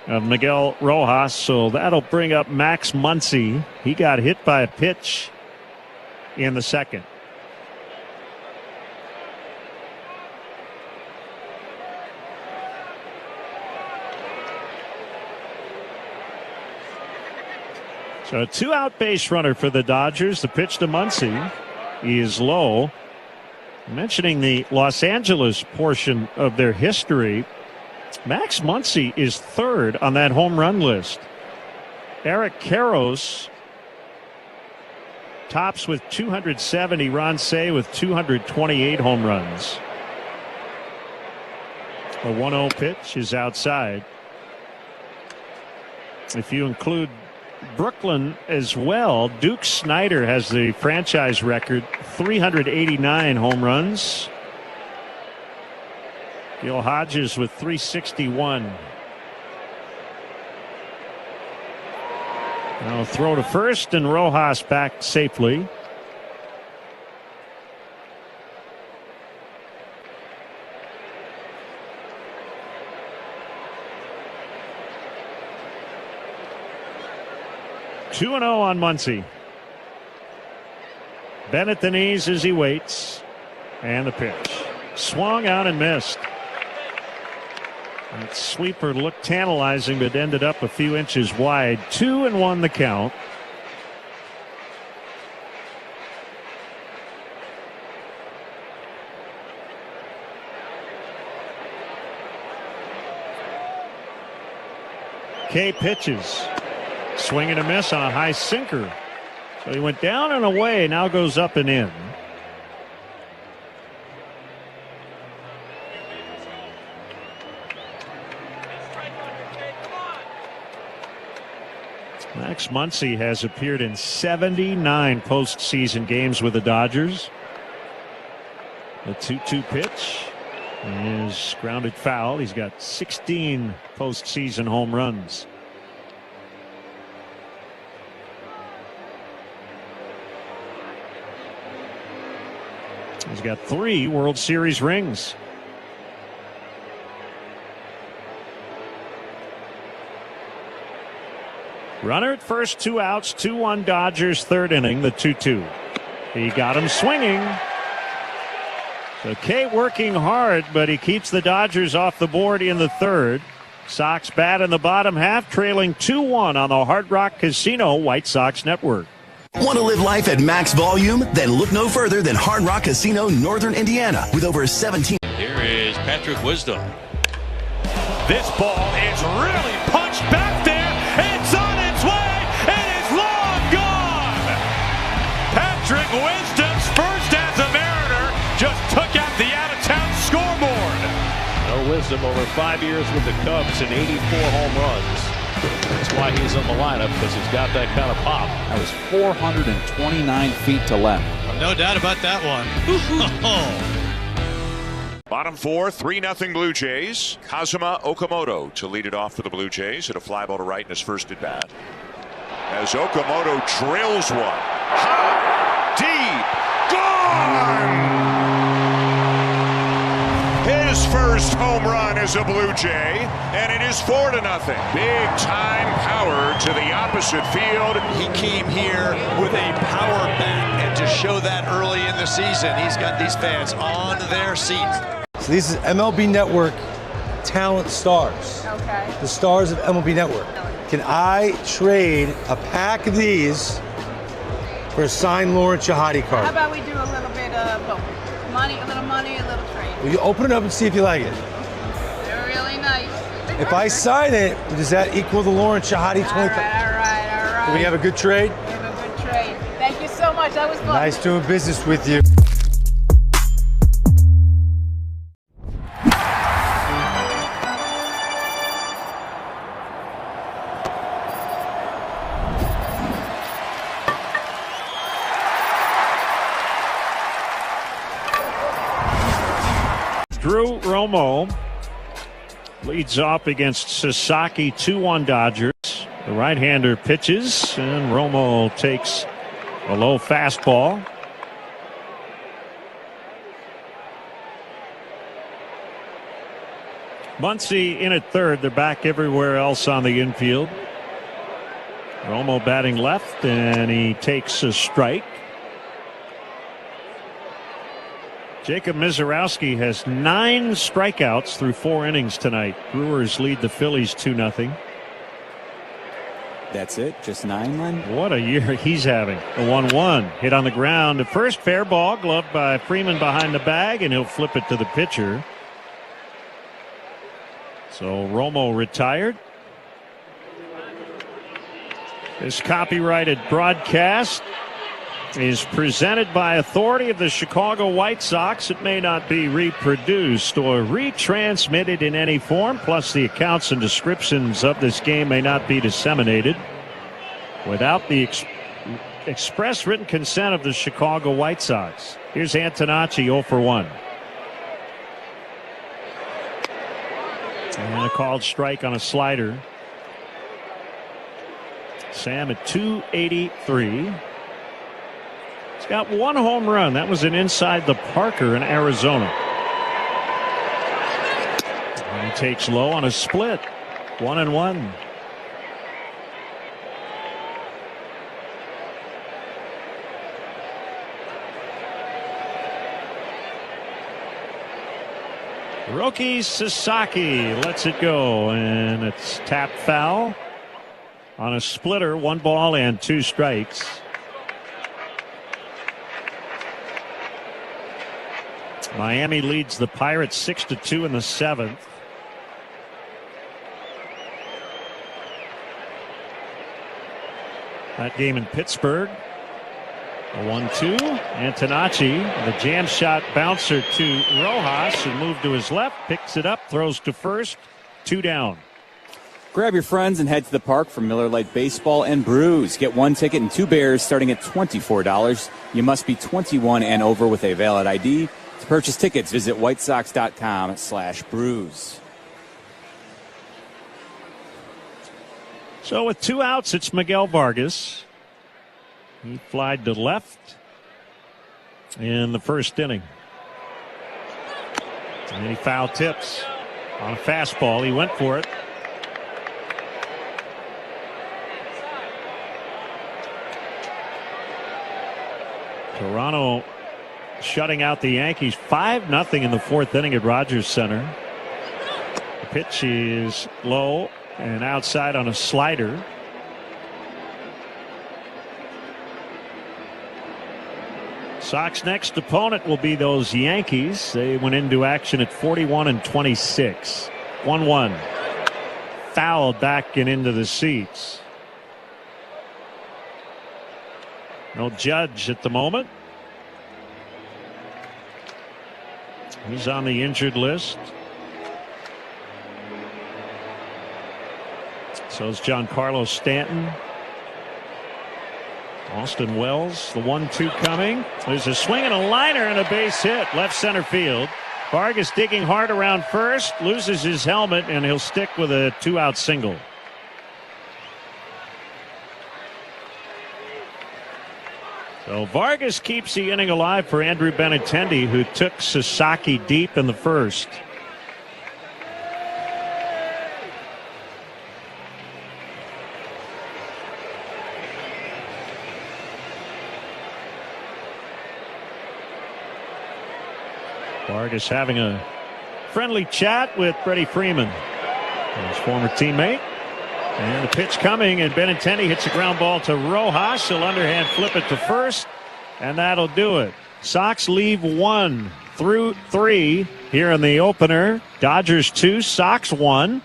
of Miguel Rojas. So that'll bring up Max Muncy. He got hit by a pitch in the 2nd. So a 2-out base runner for the Dodgers. The pitch to Muncy is low. Mentioning the Los Angeles portion of their history, Max Muncy is 3rd on that home run list. Eric Karros tops with 270. Ron Cey with 228 home runs. A 1-0 pitch is outside. If you include Brooklyn as well, Duke Snider has the franchise record, 389 home runs. Gil Hodges with 361. Now throw to first, and Rojas back safely. Two 2-0 on Muncy. Bennett the knees as he waits. And the pitch. Swung out and missed. That sweeper looked tantalizing, but ended up a few inches wide. 2-1 the count. Kay pitches. Swing and a miss on a high sinker. So he went down and away, now goes up and in. Max Muncy has appeared in 79 postseason games with the Dodgers. The 2-2 pitch is grounded foul. He's got 16 postseason home runs. He's got 3 World Series rings. Runner at first, 2 outs, 2-1 Dodgers, 3rd inning, the 2-2. He got him swinging. So Kay working hard, but he keeps the Dodgers off the board in the 3rd. Sox bat in the bottom half, trailing 2-1 on the Hard Rock Casino White Sox Network. Want to live life at max volume? Then look no further than Hard Rock Casino, Northern Indiana, with over 17. Here is Patrick Wisdom. This ball is really punched back there. It's on its way. It is long gone. Patrick Wisdom's first as a Mariner just took out the out-of-town scoreboard. No Wisdom over 5 years with the Cubs and 84 home runs. That's why he's on the lineup, because he's got that kind of pop. That was 429 feet to left. No doubt about that one. Bottom 4, 3-0 Blue Jays. Kazuma Okamoto to lead it off for the Blue Jays. Hit a fly ball to right in his first at bat. As Okamoto drills one. High, deep, gone! His first home run as a Blue Jay, and it is 4-0. Big time power to the opposite field. He came here with a power bat, and to show that early in the season, he's got these fans on their seats. So this is MLB Network Talent Stars. Okay. The stars of MLB Network. Can I trade a pack of these for a signed Lawrence Shahadi card? How about we do a little bit of both? Money, a little trade. Will you open it up and see if you like it? They're really nice. If I sign it, does that equal the Lawrence Shahadi 20? All right. Do we have a good trade? We have a good trade. Thank you so much. That was fun. Nice doing business with you. Drew Romo leads off against Sasaki, 2-1 Dodgers. The right-hander pitches, and Romo takes a low fastball. Muncy in at 3rd. They're back everywhere else on the infield. Romo batting left, and he takes a strike. Jacob Mizorowski has 9 strikeouts through 4 innings tonight. Brewers lead the Phillies 2-0. That's it? Just 9, Len? What a year he's having. A 1-1 hit on the ground. The first fair ball, gloved by Freeman behind the bag, and he'll flip it to the pitcher. So Romo retired. This copyrighted broadcast is presented by authority of the Chicago White Sox. It may not be reproduced or retransmitted in any form, plus the accounts and descriptions of this game may not be disseminated without the express written consent of the Chicago White Sox. Here's Antonacci 0 for 1. And a called strike on a slider. Sam at 283. He's got 1 home run. That was an inside the Parker in Arizona. And he takes low on a split. 1-1. Roki Sasaki lets it go, and it's tapped foul on a splitter. 1 ball and 2 strikes. Miami leads the Pirates 6-2 in the 7th. That game in Pittsburgh. A 1-2. Antonacci, the jam shot bouncer to Rojas, who moved to his left, picks it up, throws to first, 2 down. Grab your friends and head to the park for Miller Lite Baseball and Brews. Get one ticket and 2 beers starting at $24. You must be 21 and over with a valid ID. To purchase tickets, visit whitesox.com/brews. So with 2 outs, it's Miguel Vargas. He flied to left in the first inning. And he foul tips on a fastball. He went for it. Toronto shutting out the Yankees 5-0 in the 4th inning at Rogers Center. The pitch is low and outside on a slider. Sox next opponent will be those Yankees. They went into action at 41-26. 1-1. Fouled back and into the seats. No Judge at the moment. He's on the injured list. So is Giancarlo Stanton. Austin Wells, the 1-2 coming. There's a swing and a liner and a base hit. Left center field. Vargas digging hard around first. Loses his helmet and he'll stick with a 2-out single. So Vargas keeps the inning alive for Andrew Benintendi, who took Sasaki deep in the first. Vargas having a friendly chat with Freddie Freeman, his former teammate. And the pitch coming, and Benintendi hits a ground ball to Rojas. He'll underhand flip it to first, and that'll do it. Sox leave 1 through 3 here in the opener. Dodgers 2, Sox 1.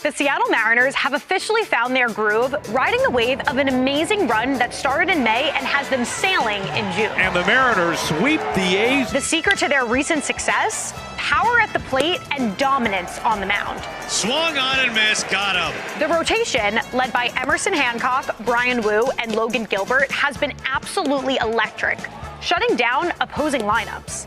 The Seattle Mariners have officially found their groove, riding the wave of an amazing run that started in May and has them sailing in June. And the Mariners sweep the A's. The secret to their recent success? Power at the plate and dominance on the mound. Swung on and missed, got him. The rotation, led by Emerson Hancock, Brian Wu, and Logan Gilbert, has been absolutely electric, shutting down opposing lineups.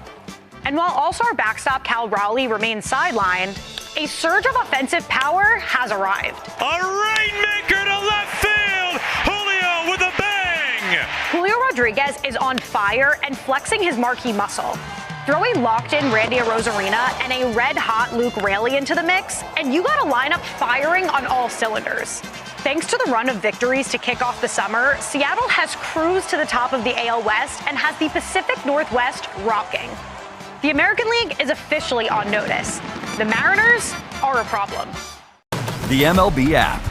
And while all-star backstop Cal Raleigh remains sidelined, a surge of offensive power has arrived. A rainmaker to left field. Julio with a bang. Julio Rodriguez is on fire and flexing his marquee muscle. Throw a locked-in Randy Arozarena and a red-hot Luke Raley into the mix, and you got a lineup firing on all cylinders. Thanks to the run of victories to kick off the summer, Seattle has cruised to the top of the AL West and has the Pacific Northwest rocking. The American League is officially on notice. The Mariners are a problem. The MLB app.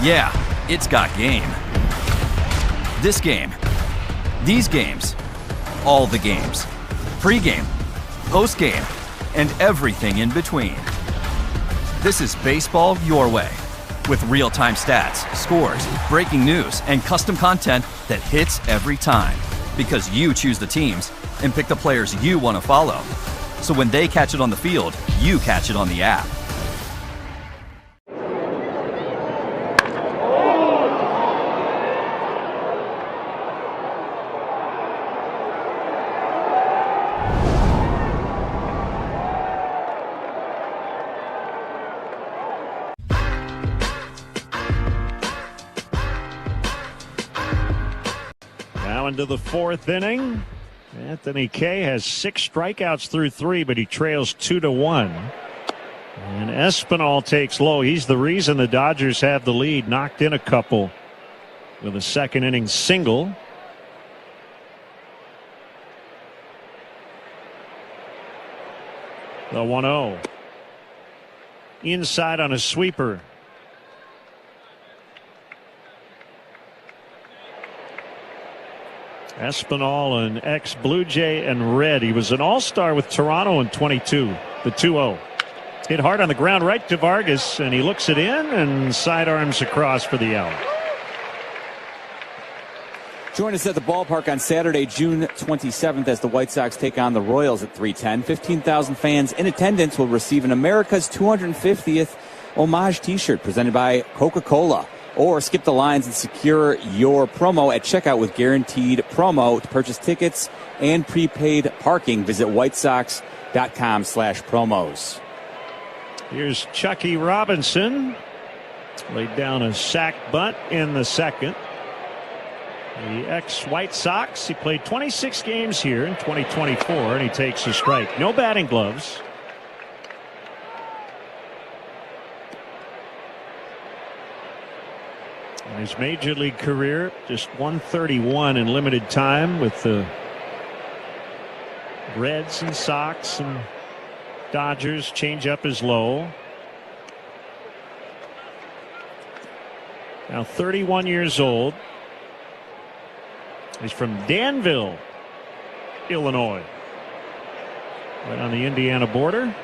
Yeah, it's got game. This game. These games. All the games. Pre-game, post-game, and everything in between. This is baseball your way. With real-time stats, scores, breaking news, and custom content that hits every time. Because you choose the teams and pick the players you want to follow. So when they catch it on the field, you catch it on the app. Now into the 4th inning. Anthony Kay has 6 strikeouts through 3, but he trails 2-1. And Espinal takes low. He's the reason the Dodgers have the lead. Knocked in a couple with a 2nd inning single. The 1-0. Inside on a sweeper. Espinal, an ex-Blue Jay and Red. He was an all-star with Toronto in 22. The 2-0. Hit hard on the ground right to Vargas, and he looks it in and sidearms across for the out. Join us at the ballpark on Saturday, June 27th, as the White Sox take on the Royals at 3:10. 15,000 fans in attendance will receive an America's 250th homage t-shirt presented by Coca-Cola. Or skip the lines and secure your promo at checkout with guaranteed promo. To purchase tickets and prepaid parking, visit whitesox.com/promos. Here's Chucky Robinson. Laid down a sac bunt in the second. The ex-White Sox. He played 26 games here in 2024, and he takes a strike. No batting gloves. In his major league career, just 131 in limited time with the Reds and Sox and Dodgers. Changeup is low. Now 31 years old. He's from Danville, Illinois. Right on the Indiana border.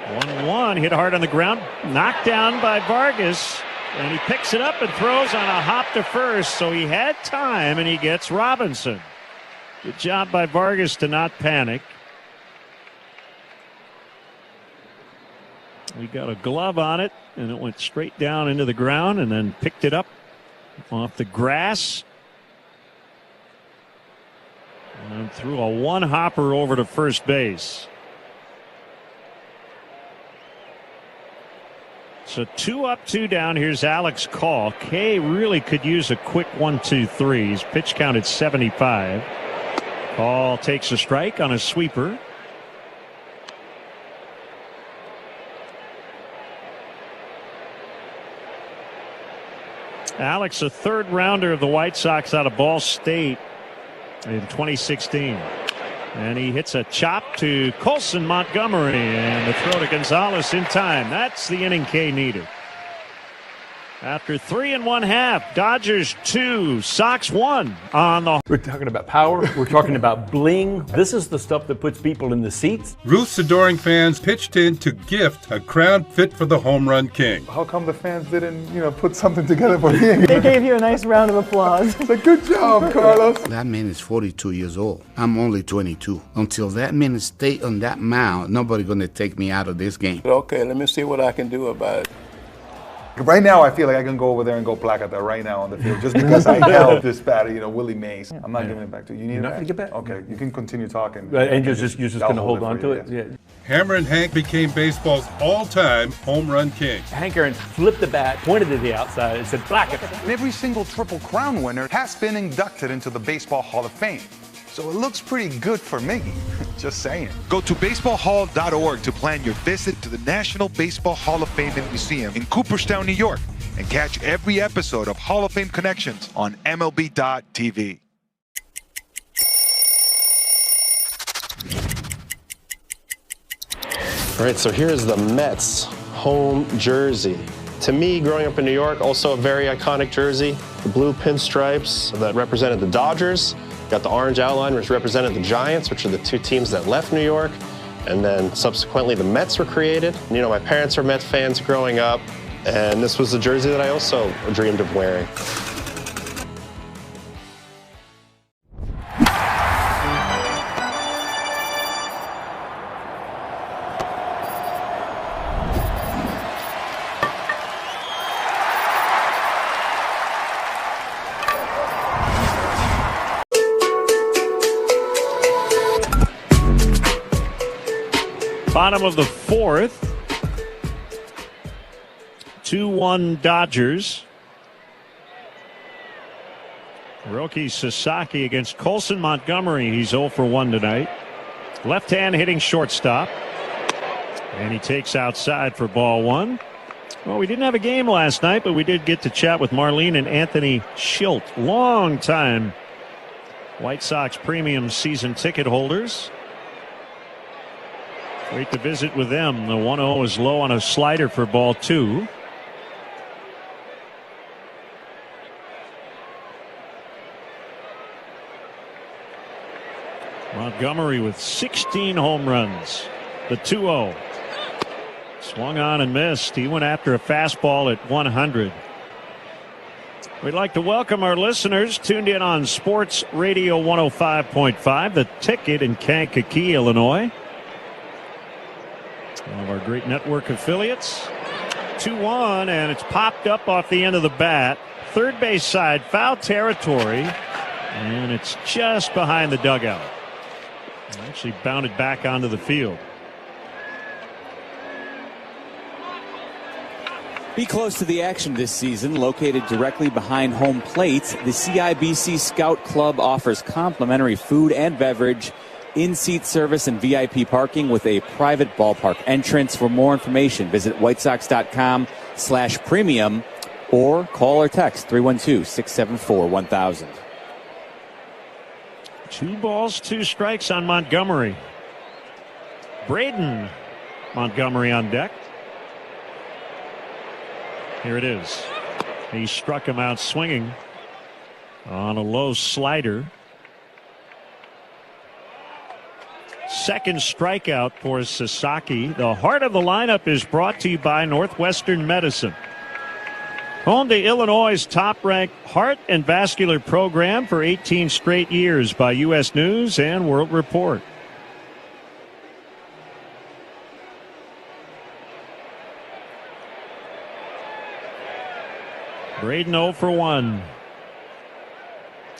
1-1, hit hard on the ground. Knocked down by Vargas. And he picks it up and throws on a hop to first. So he had time, and he gets Robinson. Good job by Vargas to not panic. We got a glove on it, and it went straight down into the ground and then picked it up off the grass. And threw a one-hopper over to first base. So 2 up, 2 down. Here's Alex Call. Kay really could use a quick 1-2-3. His pitch count at 75. Call takes a strike on a sweeper. Alex, a third rounder of the White Sox out of Ball State in 2016. And he hits a chop to Colson Montgomery, and the throw to Gonzalez in time. That's the inning Kay needed. After 3 1/2, Dodgers 2, Sox 1 on the. We're talking about power. We're talking about bling. This is the stuff that puts people in the seats. Ruth's adoring fans pitched in to gift a crown fit for the home run king. How come the fans didn't, put something together for me? They gave you a nice round of applause. Good job, Carlos. That man is 42 years old. I'm only 22. Until that man stay on that mound, nobody gonna take me out of this game. Okay, let me see what I can do about it. Right now, I feel like I can go over there and go placata right now on the field just because I held this batter, Willie Mays. I'm not giving it back to you. You need You're it not back? going to get back? Okay, you can continue talking. And you're just going to hold on to it? Yeah. Hammer and Hank became baseball's all-time home run king. Hank Aaron flipped the bat, pointed to the outside, and said, "Black." Every single Triple Crown winner has been inducted into the Baseball Hall of Fame. So it looks pretty good for me. Just saying. Go to baseballhall.org to plan your visit to the National Baseball Hall of Fame and Museum in Cooperstown, New York, and catch every episode of Hall of Fame Connections on MLB.tv. All right, so here's the Mets home jersey. To me, growing up in New York, also a very iconic jersey. The blue pinstripes that represented the Dodgers. Got the orange outline, which represented the Giants, which are the two teams that left New York. And then subsequently, the Mets were created. My parents were Mets fans growing up. And this was the jersey that I also dreamed of wearing. Bottom of the fourth. 2-1 Dodgers. Hiroki Sasaki against Colson Montgomery. He's 0 for 1 tonight. Left hand hitting shortstop. And he takes outside for ball 1. Well, we didn't have a game last night, but we did get to chat with Marlene and Anthony Schilt. Long time White Sox premium season ticket holders. Great to visit with them. The 1-0 is low on a slider for ball 2. Montgomery with 16 home runs. The 2-0. Swung on and missed. He went after a fastball at 100. We'd like to welcome our listeners tuned in on Sports Radio 105.5, The Ticket in Kankakee, Illinois. One of our great network affiliates. 2-1, and it's popped up off the end of the bat. Third base side, foul territory, and it's just behind the dugout. Actually bounded back onto the field. Be close to the action this season. Located directly behind home plate, the CIBC Scout Club offers complimentary food and beverage, in-seat service, and VIP parking with a private ballpark entrance. For more information, visit whitesox.com/premium or call or text 312-674-1000. 2 balls, 2 strikes on Montgomery. Braden Montgomery on deck. Here it is. He struck him out swinging on a low slider. Second strikeout for Sasaki. The heart of the lineup is brought to you by Northwestern Medicine. Home to Illinois' top-ranked heart and vascular program for 18 straight years by U.S. News and World Report. Braden 0 for 1.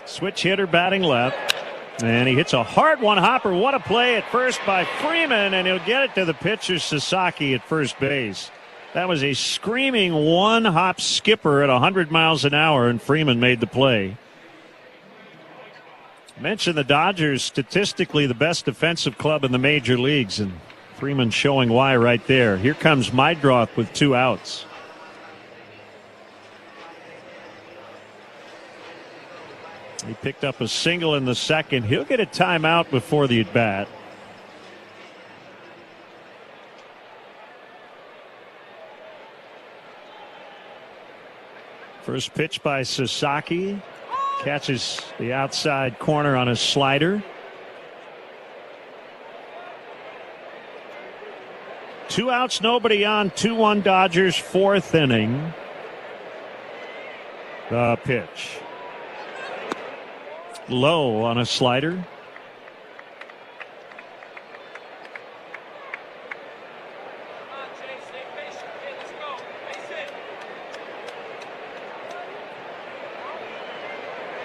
Switch hitter batting left. And he hits a hard one hopper. What a play at first by Freeman, and he'll get it to the pitcher Sasaki at first base. That was a screaming one-hop skipper at 100 miles an hour, and Freeman made the play. Mentioned the Dodgers, statistically the best defensive club in the major leagues, and Freeman showing why right there. Here comes Mydroth with 2 outs. He picked up a single in the second. He'll get a timeout before the at-bat. First pitch by Sasaki. Catches the outside corner on a slider. 2 outs, nobody on. 2-1 Dodgers, 4th inning. The pitch. Low on a slider.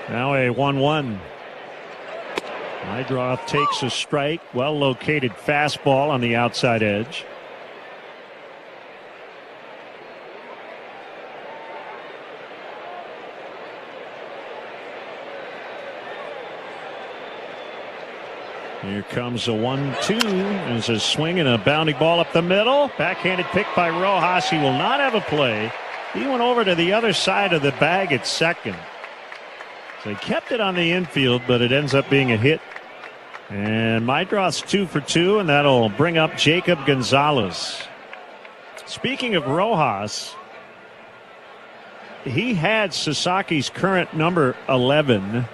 Now a 1-1. Mydroth takes a strike. Well located fastball on the outside edge. Here comes a 1-2. There's a swing and a bounding ball up the middle. Backhanded pick by Rojas. He will not have a play. He went over to the other side of the bag at second. So he kept it on the infield, but it ends up being a hit. And Mydroth's 2 for 2, and that'll bring up Jacob Gonzalez. Speaking of Rojas, he had Sasaki's current number 11,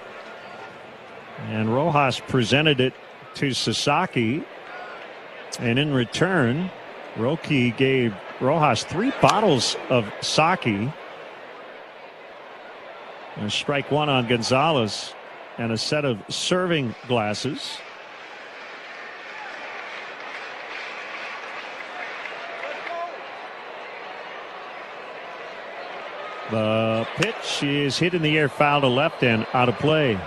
and Rojas presented it to Sasaki, and in return Roki gave Rojas 3 bottles of sake, and strike 1 on Gonzalez, and a set of serving glasses. The pitch is hit in the air, foul to left and out of play.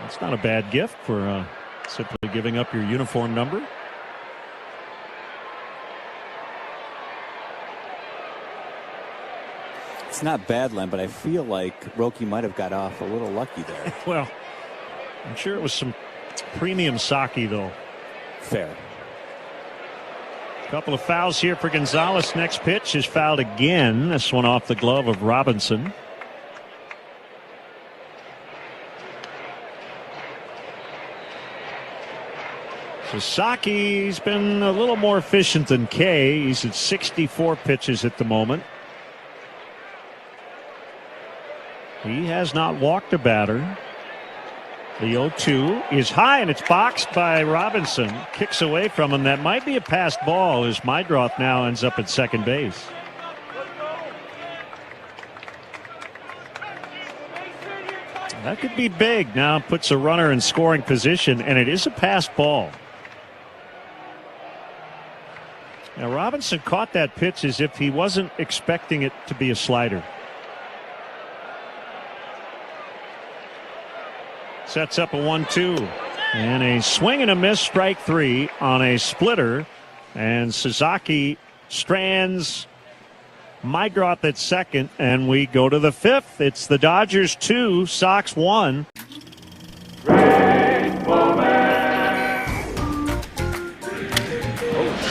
That's not a bad gift for simply giving up your uniform number. It's not bad, Len, but I feel like Roki might have got off a little lucky there. Well, I'm sure it was some premium sake, though. Fair. Couple of fouls here for Gonzalez. Next pitch is fouled again. This one off the glove of Robinson. Sasaki's been a little more efficient than Kay. He's at 64 pitches at the moment. He has not walked a batter. The 0-2 is high, and it's boxed by Robinson. Kicks away from him. That might be a passed ball, as Mydroth now ends up at second base. That could be big. Now puts a runner in scoring position, and it is a passed ball. Now Robinson caught that pitch as if he wasn't expecting it to be a slider. Sets up a 1-2. And a swing and a miss, strike 3 on a splitter. And Sasaki strands Mydroth at second, and we go to the 5th. It's the Dodgers 2, Sox 1.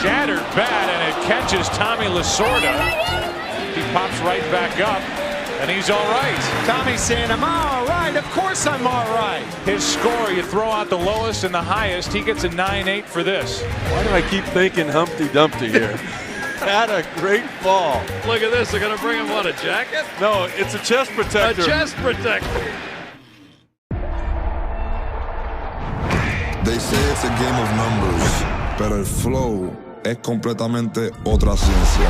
Shattered bat, and it catches Tommy Lasorda. He pops right back up, and he's all right. Tommy saying, I'm all right. Of course I'm all right. His score, you throw out the lowest and the highest, he gets a 9-8 for this. Why do I keep thinking Humpty Dumpty here? Had a great fall. Look at this. They're going to bring him, what, a jacket? No, it's a chest protector. A chest protector. They say it's a game of numbers, pero el flow es completamente otra ciencia.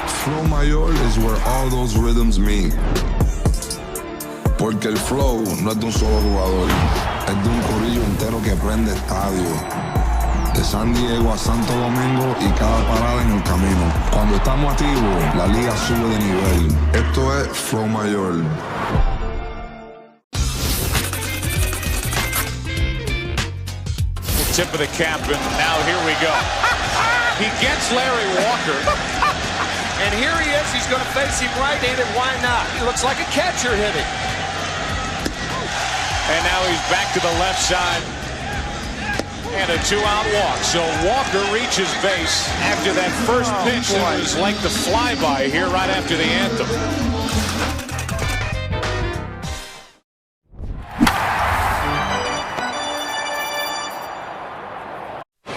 Flow mayor is where all those rhythms meet. Porque el flow no es de un solo jugador, es de un corillo entero que prende estadio. De San Diego a Santo Domingo y cada parada en el camino. Cuando estamos activos, la liga sube de nivel. Esto es Flow Mayor. Tip of the cap, and now here we go. He gets Larry Walker. And here he is. He's going to face him right-handed. Why not? He looks like a catcher hitting. And now he's back to the left side. And a 2-out walk. So Walker reaches base after that first pitch that was like the flyby here right after the anthem.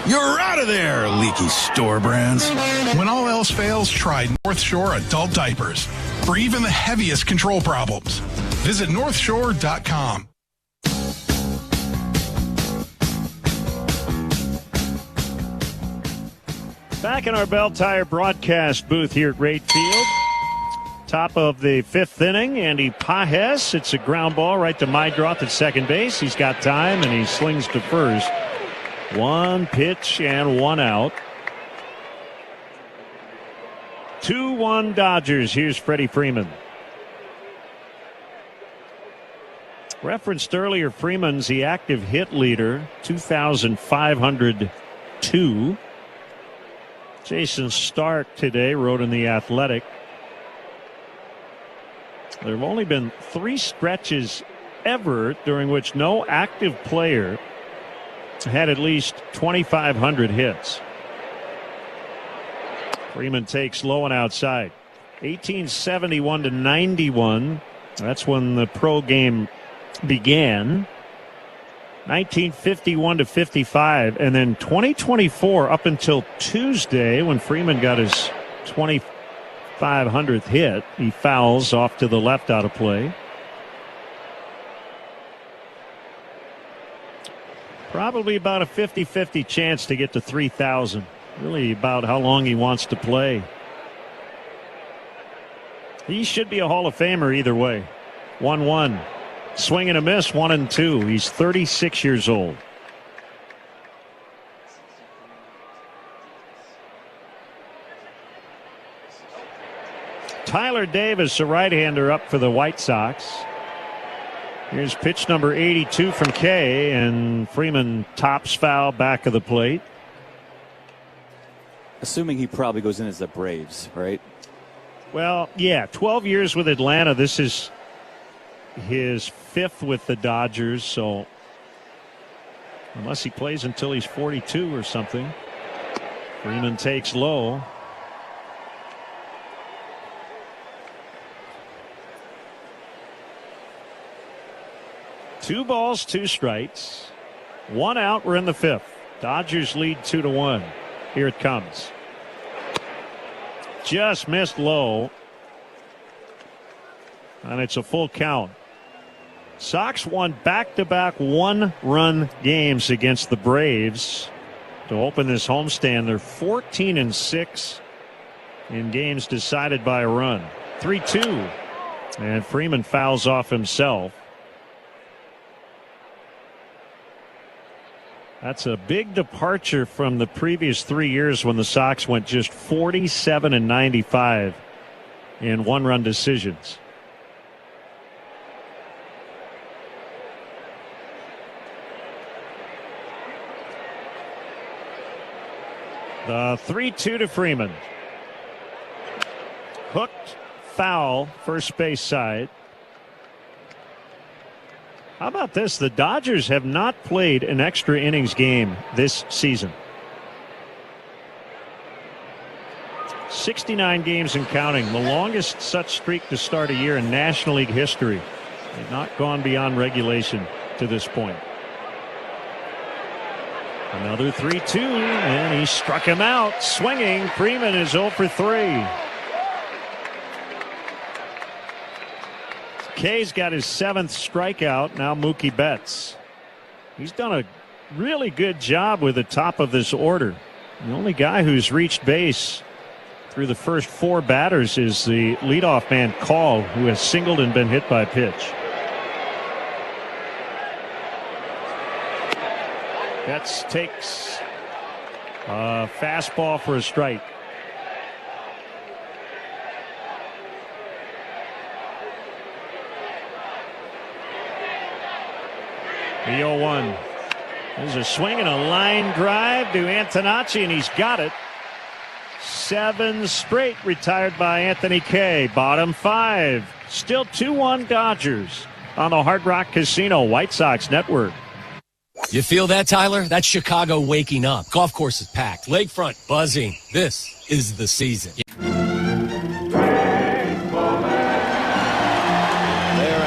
You're out of there, leaky store brands. When all else fails, try North Shore Adult Diapers for even the heaviest control problems. Visit northshore.com. Back in our Bell Tire broadcast booth here at Wright Field. Top of the 5th inning, Andy Pages. It's a ground ball right to Mydroth at second base. He's got time, and he slings to first. 1 pitch and 1 out. 2-1 Dodgers. Here's Freddie Freeman. Referenced earlier, Freeman's the active hit leader, 2,502. Jason Stark today wrote in The Athletic, there have only been 3 stretches ever during which no active player had at least 2,500 hits. Freeman takes low and outside. 1871 to 91. That's when the pro game began. 1951 to 55, and then 2024 up until Tuesday when Freeman got his 2,500th hit. He fouls off to the left out of play. Probably about a 50-50 chance to get to 3,000. Really about how long he wants to play. He should be a Hall of Famer either way. 1-1. Swing and a miss, 1-2. He's 36 years old. Tyler Davis, a right-hander, up for the White Sox. Here's pitch number 82 from Kay, and Freeman tops foul back of the plate. Assuming he probably goes in as the Braves, right? Well, yeah, 12 years with Atlanta. This is his 5th with the Dodgers, so unless he plays until he's 42 or something. Freeman takes low. Two balls, 2 strikes. 1 out. We're in the 5th. Dodgers lead 2-1. Here it comes. Just missed low. And it's a full count. Sox won back-to-back 1-run games against the Braves to open this homestand. They're 14-6 in games decided by a run. 3-2. And Freeman fouls off himself. That's a big departure from the previous 3 years when the Sox went just 47-95 in one-run decisions. The 3-2 to Freeman. Hooked, foul, first base side. How about this? The Dodgers have not played an extra innings game this season. 69 games and counting, the longest such streak to start a year in National League history. They've not gone beyond regulation to this point. Another 3-2, and he struck him out. Swinging, Freeman is 0 for 3. Kay's got his 7th strikeout. Now Mookie Betts. He's done a really good job with the top of this order. The only guy who's reached base through the first 4 batters is the leadoff man Call, who has singled and been hit by a pitch. Betts takes a fastball for a strike. The 0-1. There's a swing and a line drive to Antonacci, and he's got it. 7 straight retired by Anthony Kay. Bottom 5. Still 2-1 Dodgers on the Hard Rock Casino White Sox Network. You feel that, Tyler? That's Chicago waking up. Golf course is packed. Lakefront buzzing. This is the season. They're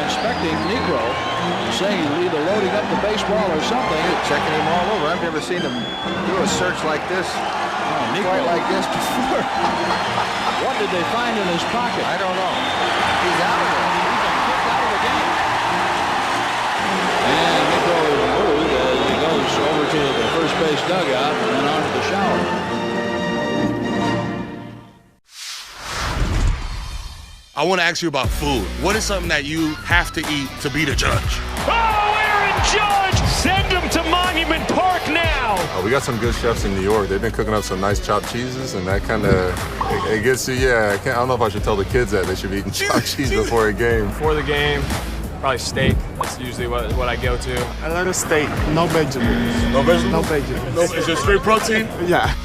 inspecting Negro, saying he's either loading up the baseball or something. Checking him all over. I've never seen him do a search like this. Quite like this before. What did they find in his pocket? I don't know. He's out of there. He's been kicked out of the game. And Negro is moved as he goes over to the first base dugout and then on to the shower. I want to ask you about food. What is something that you have to eat to be the judge? Oh, Aaron Judge! Send him to Monument Park now! We got some good chefs in New York. They've been cooking up some nice chopped cheeses, and that kind of, it gets you, yeah. I don't know if I should tell the kids that they should be eating chopped cheese before a game. Before the game, probably steak. That's usually what I go to. I like a steak, no vegetables. No vegetables? No vegetables. No, is it straight protein? Yeah.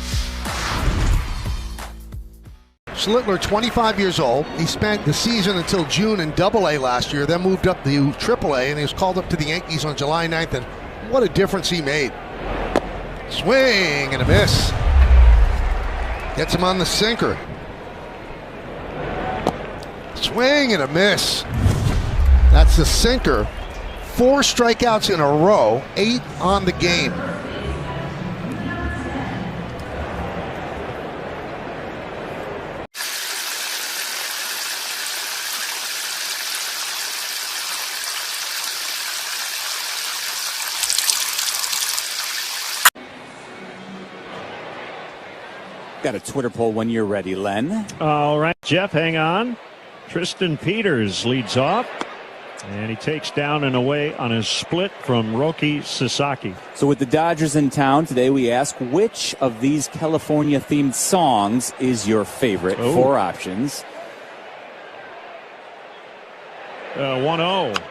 Schlittler, 25 years old. He spent the season until June in Double-A last year, then moved up to Triple-A, and he was called up to the Yankees on July 9th, and what a difference he made. Swing and a miss. Gets him on the sinker. Swing and a miss. That's the sinker. 4 strikeouts in a row, 8 on the game. Got a Twitter poll when you're ready, Len. All right, Jeff, hang on. Tristan Peters leads off, and he takes down and away on his split from Roki Sasaki. So with the Dodgers in town today, we ask which of these California-themed songs is your favorite? 4 options. 1-0.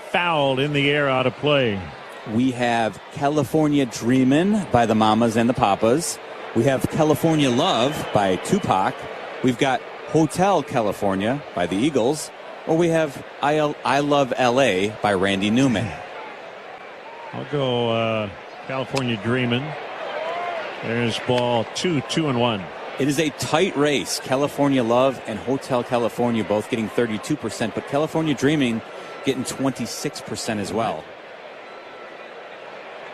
Fouled in the air, out of play. We have California Dreamin' by the Mamas and the Papas. We have California Love by Tupac. We've got Hotel California by the Eagles. Or we have I Love L.A. by Randy Newman. I'll go California Dreamin'. There's ball 2, 2-1. It is a tight race. California Love and Hotel California both getting 32%, but California Dreaming getting 26% as well.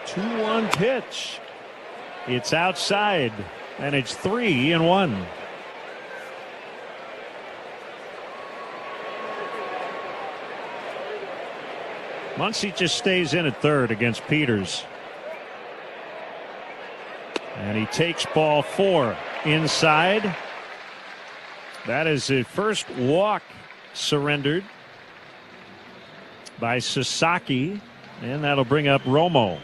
2-1 pitch. It's outside, and it's 3-1. Muncy just stays in at third against Peters. And he takes ball 4 inside. That is the first walk surrendered by Sasaki, and that'll bring up Romo.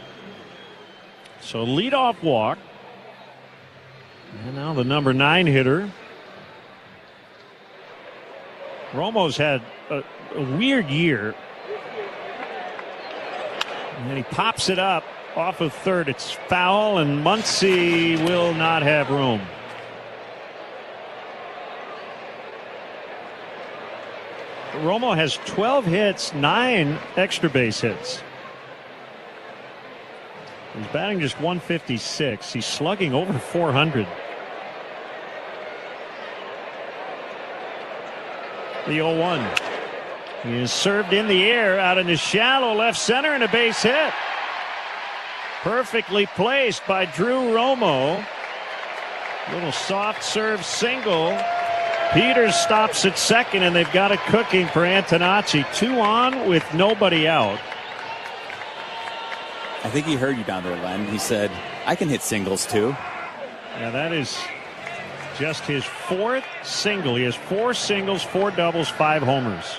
So leadoff walk. And now the number 9 hitter. Romo's had a weird year. And then he pops it up off of third. It's foul, and Muncy will not have room. Romo has 12 hits, 9 extra base hits. He's batting just 156. He's slugging over 400. The 0-1. He is served in the air out into shallow left center and a base hit. Perfectly placed by Drew Romo. Little soft serve single. Peters stops at second, and they've got it cooking for Antonacci. 2 on with nobody out. I think he heard you down there, Len. He said, I can hit singles too. Yeah, that is just his 4th single. He has 4 singles, 4 doubles, 5 homers.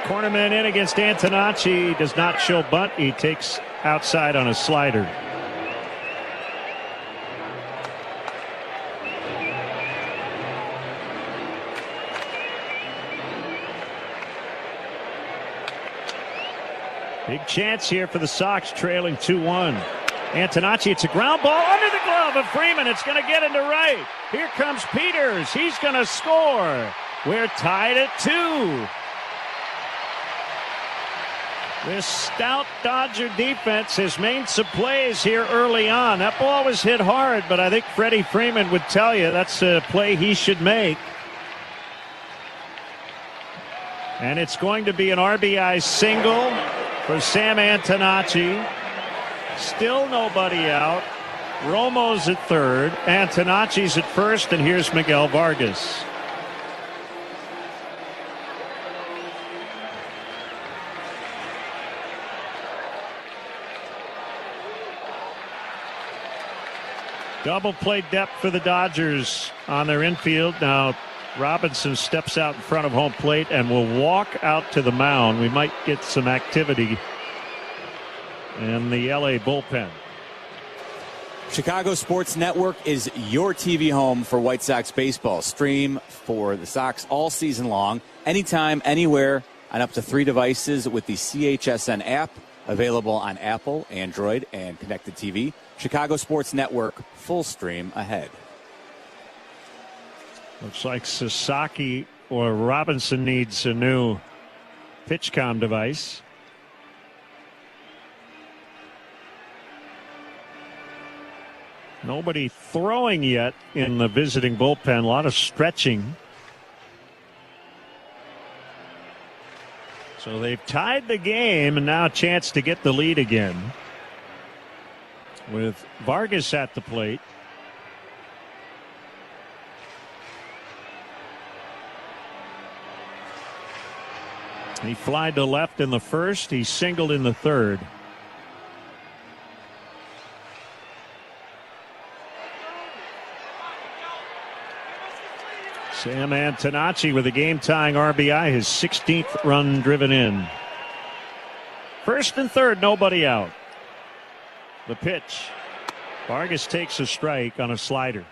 Cornerman in against Antonacci. Does not show bunt. He takes outside on a slider. Big chance here for the Sox, trailing 2-1. Antonacci, it's a ground ball under the glove of Freeman. It's going to get into right. Here comes Peters. He's going to score. We're tied at 2. This stout Dodger defense has made some plays here early on. That ball was hit hard, but I think Freddie Freeman would tell you that's a play he should make. And it's going to be an RBI single for Sam Antonacci. Still nobody out. Romo's at third. Antonacci's at first, and here's Miguel Vargas. Double play depth for the Dodgers on their infield. Now Robinson steps out in front of home plate and will walk out to the mound. We might get some activity in the LA bullpen. Chicago Sports Network is your TV home for White Sox baseball. Stream for the Sox all season long, anytime, anywhere, on up to 3 devices with the CHSN app, available on Apple, Android, and connected TV. Chicago Sports Network, full stream ahead. Looks like Sasaki or Robinson needs a new PitchCom device. Nobody throwing yet in the visiting bullpen. A lot of stretching. So they've tied the game, and now a chance to get the lead again, with Vargas at the plate. He flied to left in the first. He singled in the third. Sam Antonacci with a game-tying RBI, his 16th run driven in. First and third, nobody out. The pitch. Vargas takes a strike on a slider.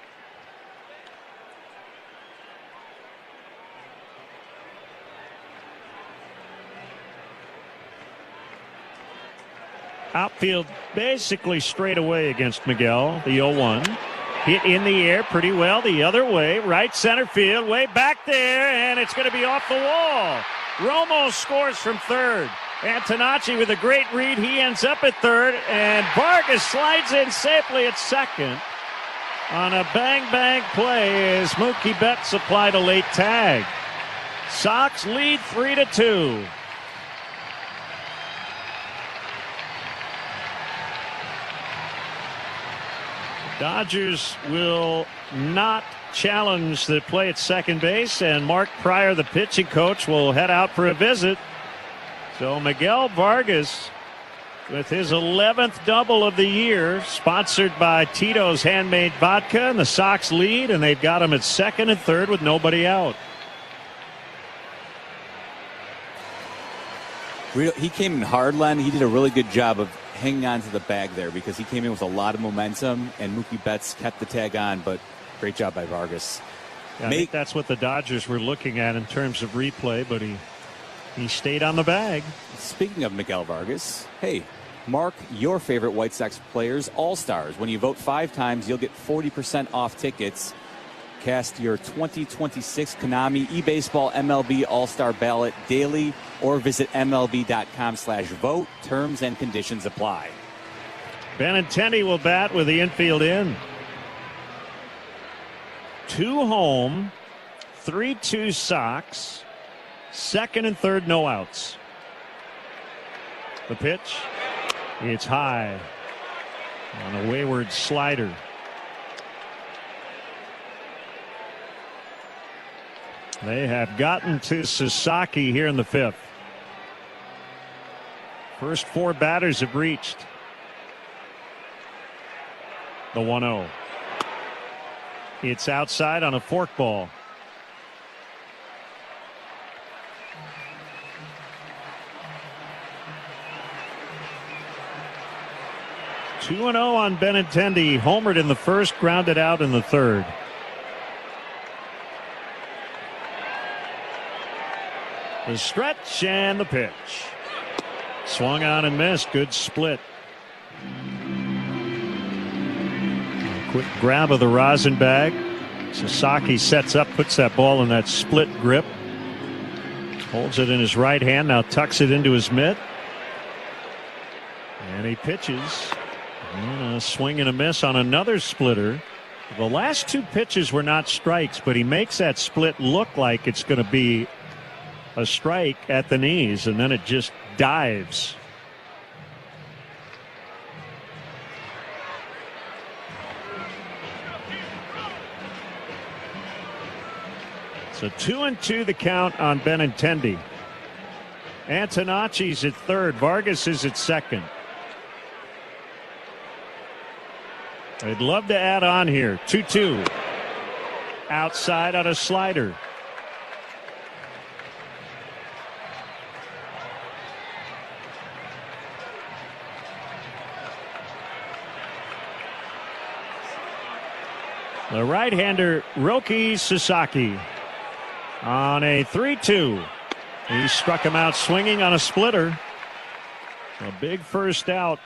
Outfield basically straight away against Miguel. The 0-1. Hit in the air pretty well the other way. Right center field, way back there, and it's going to be off the wall. Romo scores from third. Antonacci with a great read. He ends up at third, and Vargas slides in safely at second on a bang-bang play as Mookie Betts applied a late tag. Sox lead 3-2. Dodgers will not challenge the play at second base, and Mark Pryor, the pitching coach, will head out for a visit. So Miguel Vargas with his 11th double of the year, sponsored by Tito's Handmade Vodka, and the Sox lead, and they've got him at second and third with nobody out. He came in hard, Len. He did a really good job of hanging on to the bag there because he came in with a lot of momentum, and Mookie Betts kept the tag on, but great job by Vargas. Yeah, I think that's what the Dodgers were looking at in terms of replay, but he stayed on the bag. Speaking of Miguel Vargas, hey, mark your favorite White Sox players All-Stars. When you vote 5 times, you'll get 40% off tickets. Cast your 2026 Konami eBaseball MLB All-Star ballot daily or visit MLB.com/vote. Terms and conditions apply. Benintendi will bat with the infield in. 2 home, 3-2 Sox. Second and third, no outs. The pitch, it's high on a wayward slider. They have gotten to Sasaki here in the 5th. First 4 batters have reached. The 1-0. It's outside on a forkball. Two 2-0 on Benintendi. Homered in the first, grounded out in the third. The stretch and the pitch. Swung on and missed. Good split. A quick grab of the rosin bag. Sasaki sets up, puts that ball in that split grip. Holds it in his right hand, now tucks it into his mitt. And he pitches. And a swing and a miss on another splitter. The last 2 pitches were not strikes, but he makes that split look like it's going to be a strike at the knees, and then it just dives. So 2-2 the count on Benintendi. Antonacci's at third. Vargas is at second. I'd love to add on here. 2-2. Outside on a slider. The right-hander Roki Sasaki on a 3-2. He struck him out swinging on a splitter. A big first out.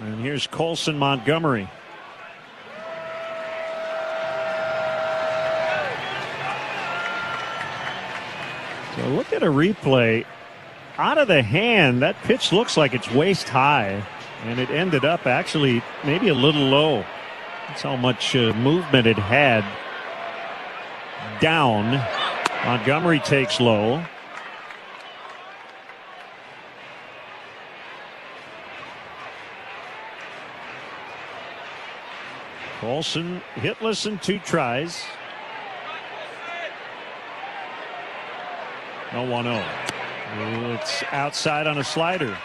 And here's Colson Montgomery. So look at a replay. Out of the hand, that pitch looks like it's waist high. And it ended up actually maybe a little low. That's how much movement it had. Down. Montgomery takes low. Colson hitless in 2 tries. No 1-0. It's outside on a slider.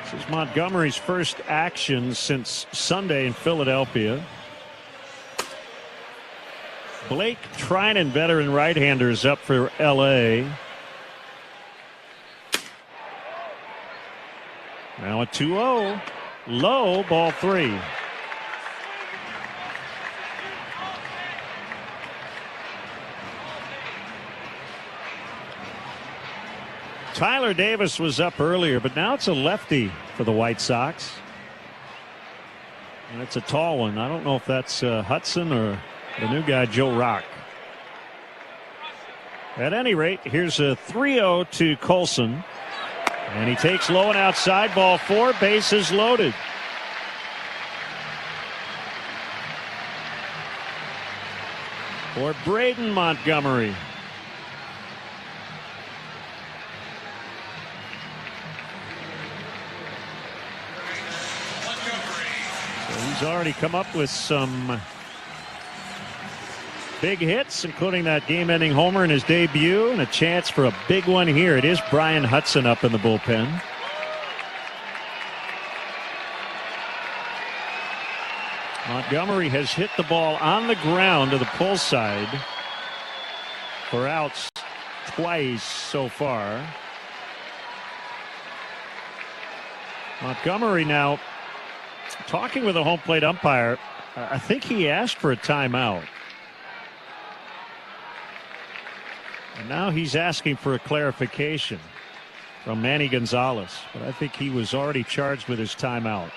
This is Montgomery's first action since Sunday in Philadelphia. Blake Trinan, veteran right-hander, is up for L.A. Now a 2-0. Low, ball 3. Tyler Davis was up earlier, but now it's a lefty for the White Sox. And it's a tall one. I don't know if that's Hudson or the new guy, Joe Rock. At any rate, here's a 3-0 to Colson. And he takes low and outside, ball 4, bases loaded. For Braden Montgomery. He's already come up with some big hits, including that game-ending homer in his debut, and a chance for a big one here. It is Brian Hudson up in the bullpen. Montgomery has hit the ball on the ground to the pull side for outs twice so far. Montgomery now talking with a home plate umpire. I think he asked for a timeout. And now he's asking for a clarification from Manny Gonzalez. But I think he was already charged with his timeout.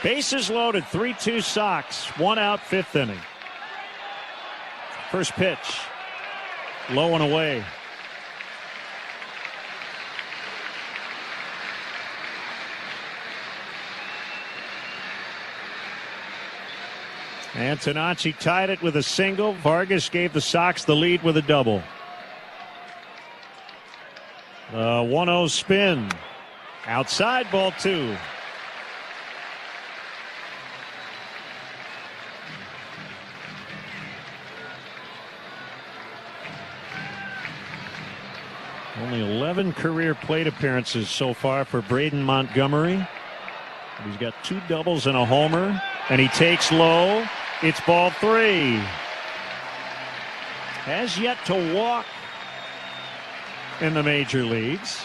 Bases loaded, 3-2 Sox. 1 out, 5th inning. First pitch. Low and away. Antonacci tied it with a single. Vargas gave the Sox the lead with a double. 1-0 spin. Outside, ball 2. Only 11 career plate appearances so far for Braden Montgomery. He's got 2 doubles and a homer, and he takes low. It's ball 3. Has yet to walk in the major leagues.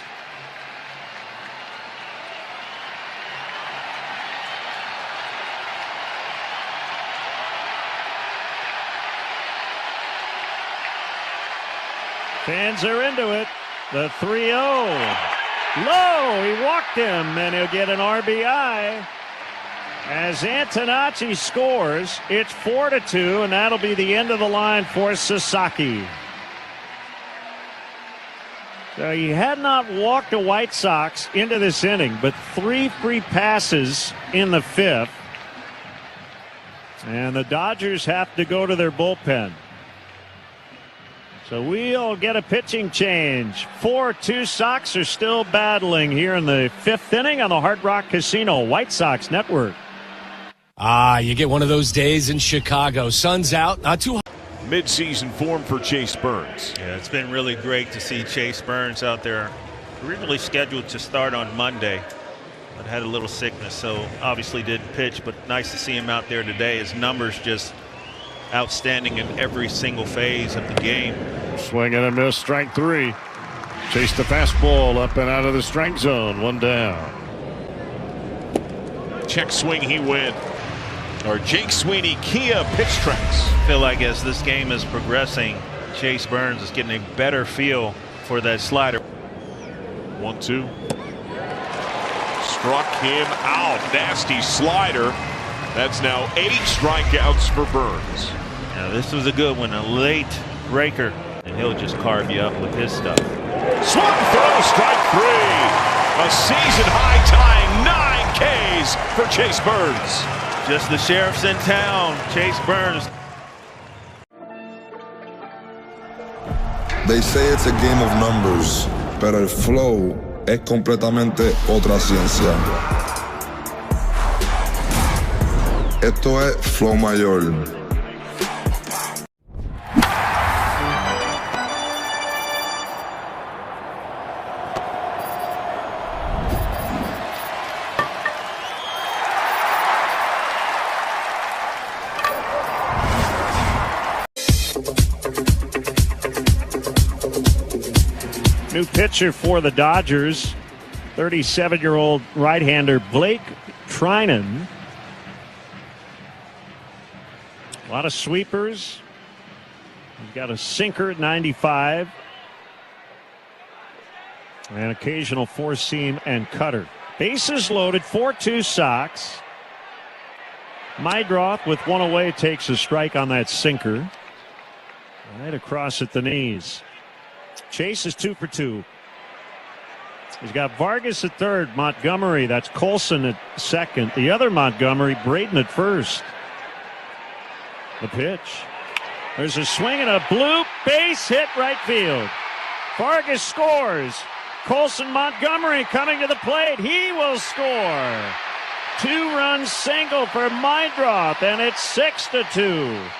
Fans are into it. The 3-0. Low. He walked him, and he'll get an RBI. As Antonacci scores, it's 4-2, and that'll be the end of the line for Sasaki. So he had not walked a White Sox into this inning, but 3 free passes in the 5th. And the Dodgers have to go to their bullpen. So we'll get a pitching change. 4-2 Sox are still battling here in the 5th inning on the Hard Rock Casino White Sox Network. You get one of those days in Chicago. Sun's out, not too hot. Mid-season form for Chase Burns. Yeah, it's been really great to see Chase Burns out there. Originally scheduled to start on Monday, but had a little sickness, so obviously didn't pitch, but nice to see him out there today. His numbers just outstanding in every single phase of the game. Swing and a miss, strike 3. Chase the fastball up and out of the strike zone, 1 down. Check swing, he went. Our Jake Sweeney Kia pitch tracks. I feel like as this game is progressing, Chase Burns is getting a better feel for that slider. 1-2. Struck him out. Nasty slider. That's now 8 strikeouts for Burns. Now this was a good one, a late breaker, and he'll just carve you up with his stuff. Swung through, strike 3. A season high tying 9 Ks for Chase Burns. Just the sheriff's in town, Chase Burns. They say it's a game of numbers, pero el flow es completamente otra ciencia. Esto es flow mayor. New pitcher for the Dodgers, 37-year-old right-hander Blake Trinan. A lot of sweepers. He's got a sinker at 95. And occasional four-seam and cutter. Bases loaded, 4-2 Sox. Mydroth with 1 away takes a strike on that sinker. Right across at the knees. Chase is 2 for 2. He's got Vargas at third, Montgomery, that's Colson at second. The other Montgomery, Braden at first. The pitch. There's a swing and a bloop, base hit right field. Vargas scores. Colson Montgomery coming to the plate. He will score. 2-run single for Mydroth, and it's 6-2.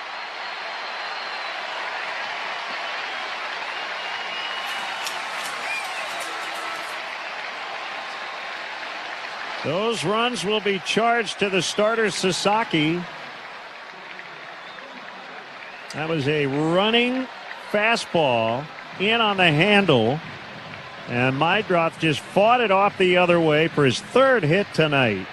Those runs will be charged to the starter Sasaki. That was a running fastball in on the handle. And Meidroth just fought it off the other way for his third hit tonight.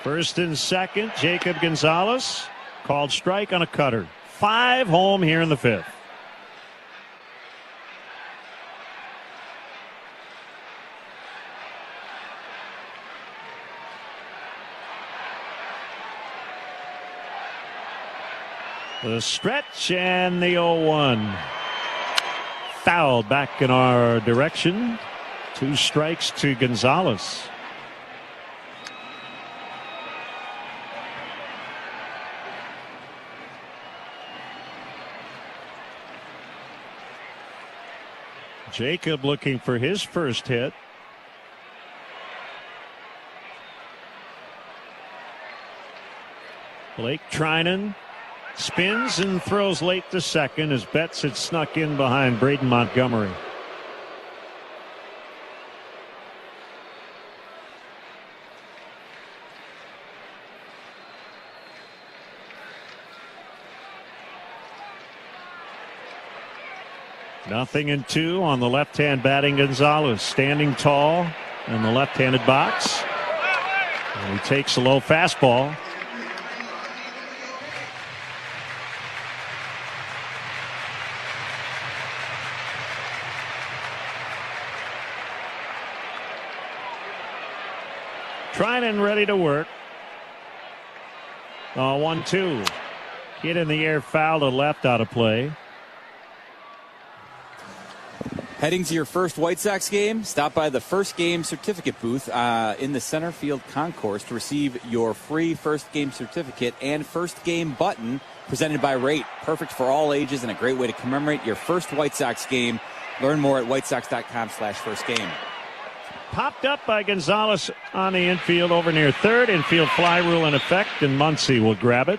First and second, Jacob Gonzalez called strike on a cutter. 5 home here in the 5th. The stretch and the 0-1. Fouled back in our direction. 2 strikes to Gonzalez. Jacob looking for his first hit. Blake Trinan spins and throws late to second as Betts had snuck in behind Braden Montgomery. Nothing in 2 on the left-hand batting Gonzalez, standing tall in the left-handed box. And he takes a low fastball. Trinan ready to work. 1-2. Hit in the air, foul to left, out of play. Heading to your first White Sox game? Stop by the first game certificate booth in the center field concourse to receive your free first game certificate and first game button presented by Rate. Perfect for all ages and a great way to commemorate your first White Sox game. Learn more at whitesox.com/firstgame. Popped up by Gonzalez on the infield over near third. Infield fly rule in effect, and Muncy will grab it.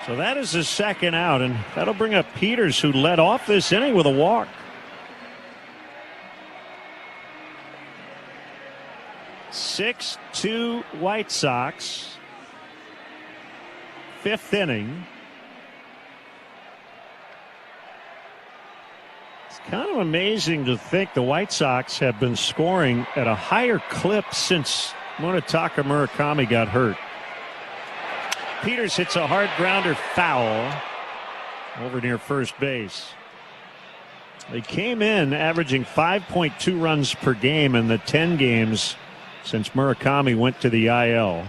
So that is his second out, and that'll bring up Peters, who led off this inning with a walk. Six 6-2 White Sox. 5th inning. Kind of amazing to think the White Sox have been scoring at a higher clip since Munetaka Murakami got hurt. Peters hits a hard grounder foul over near first base. They came in averaging 5.2 runs per game in the 10 games since Murakami went to the IL.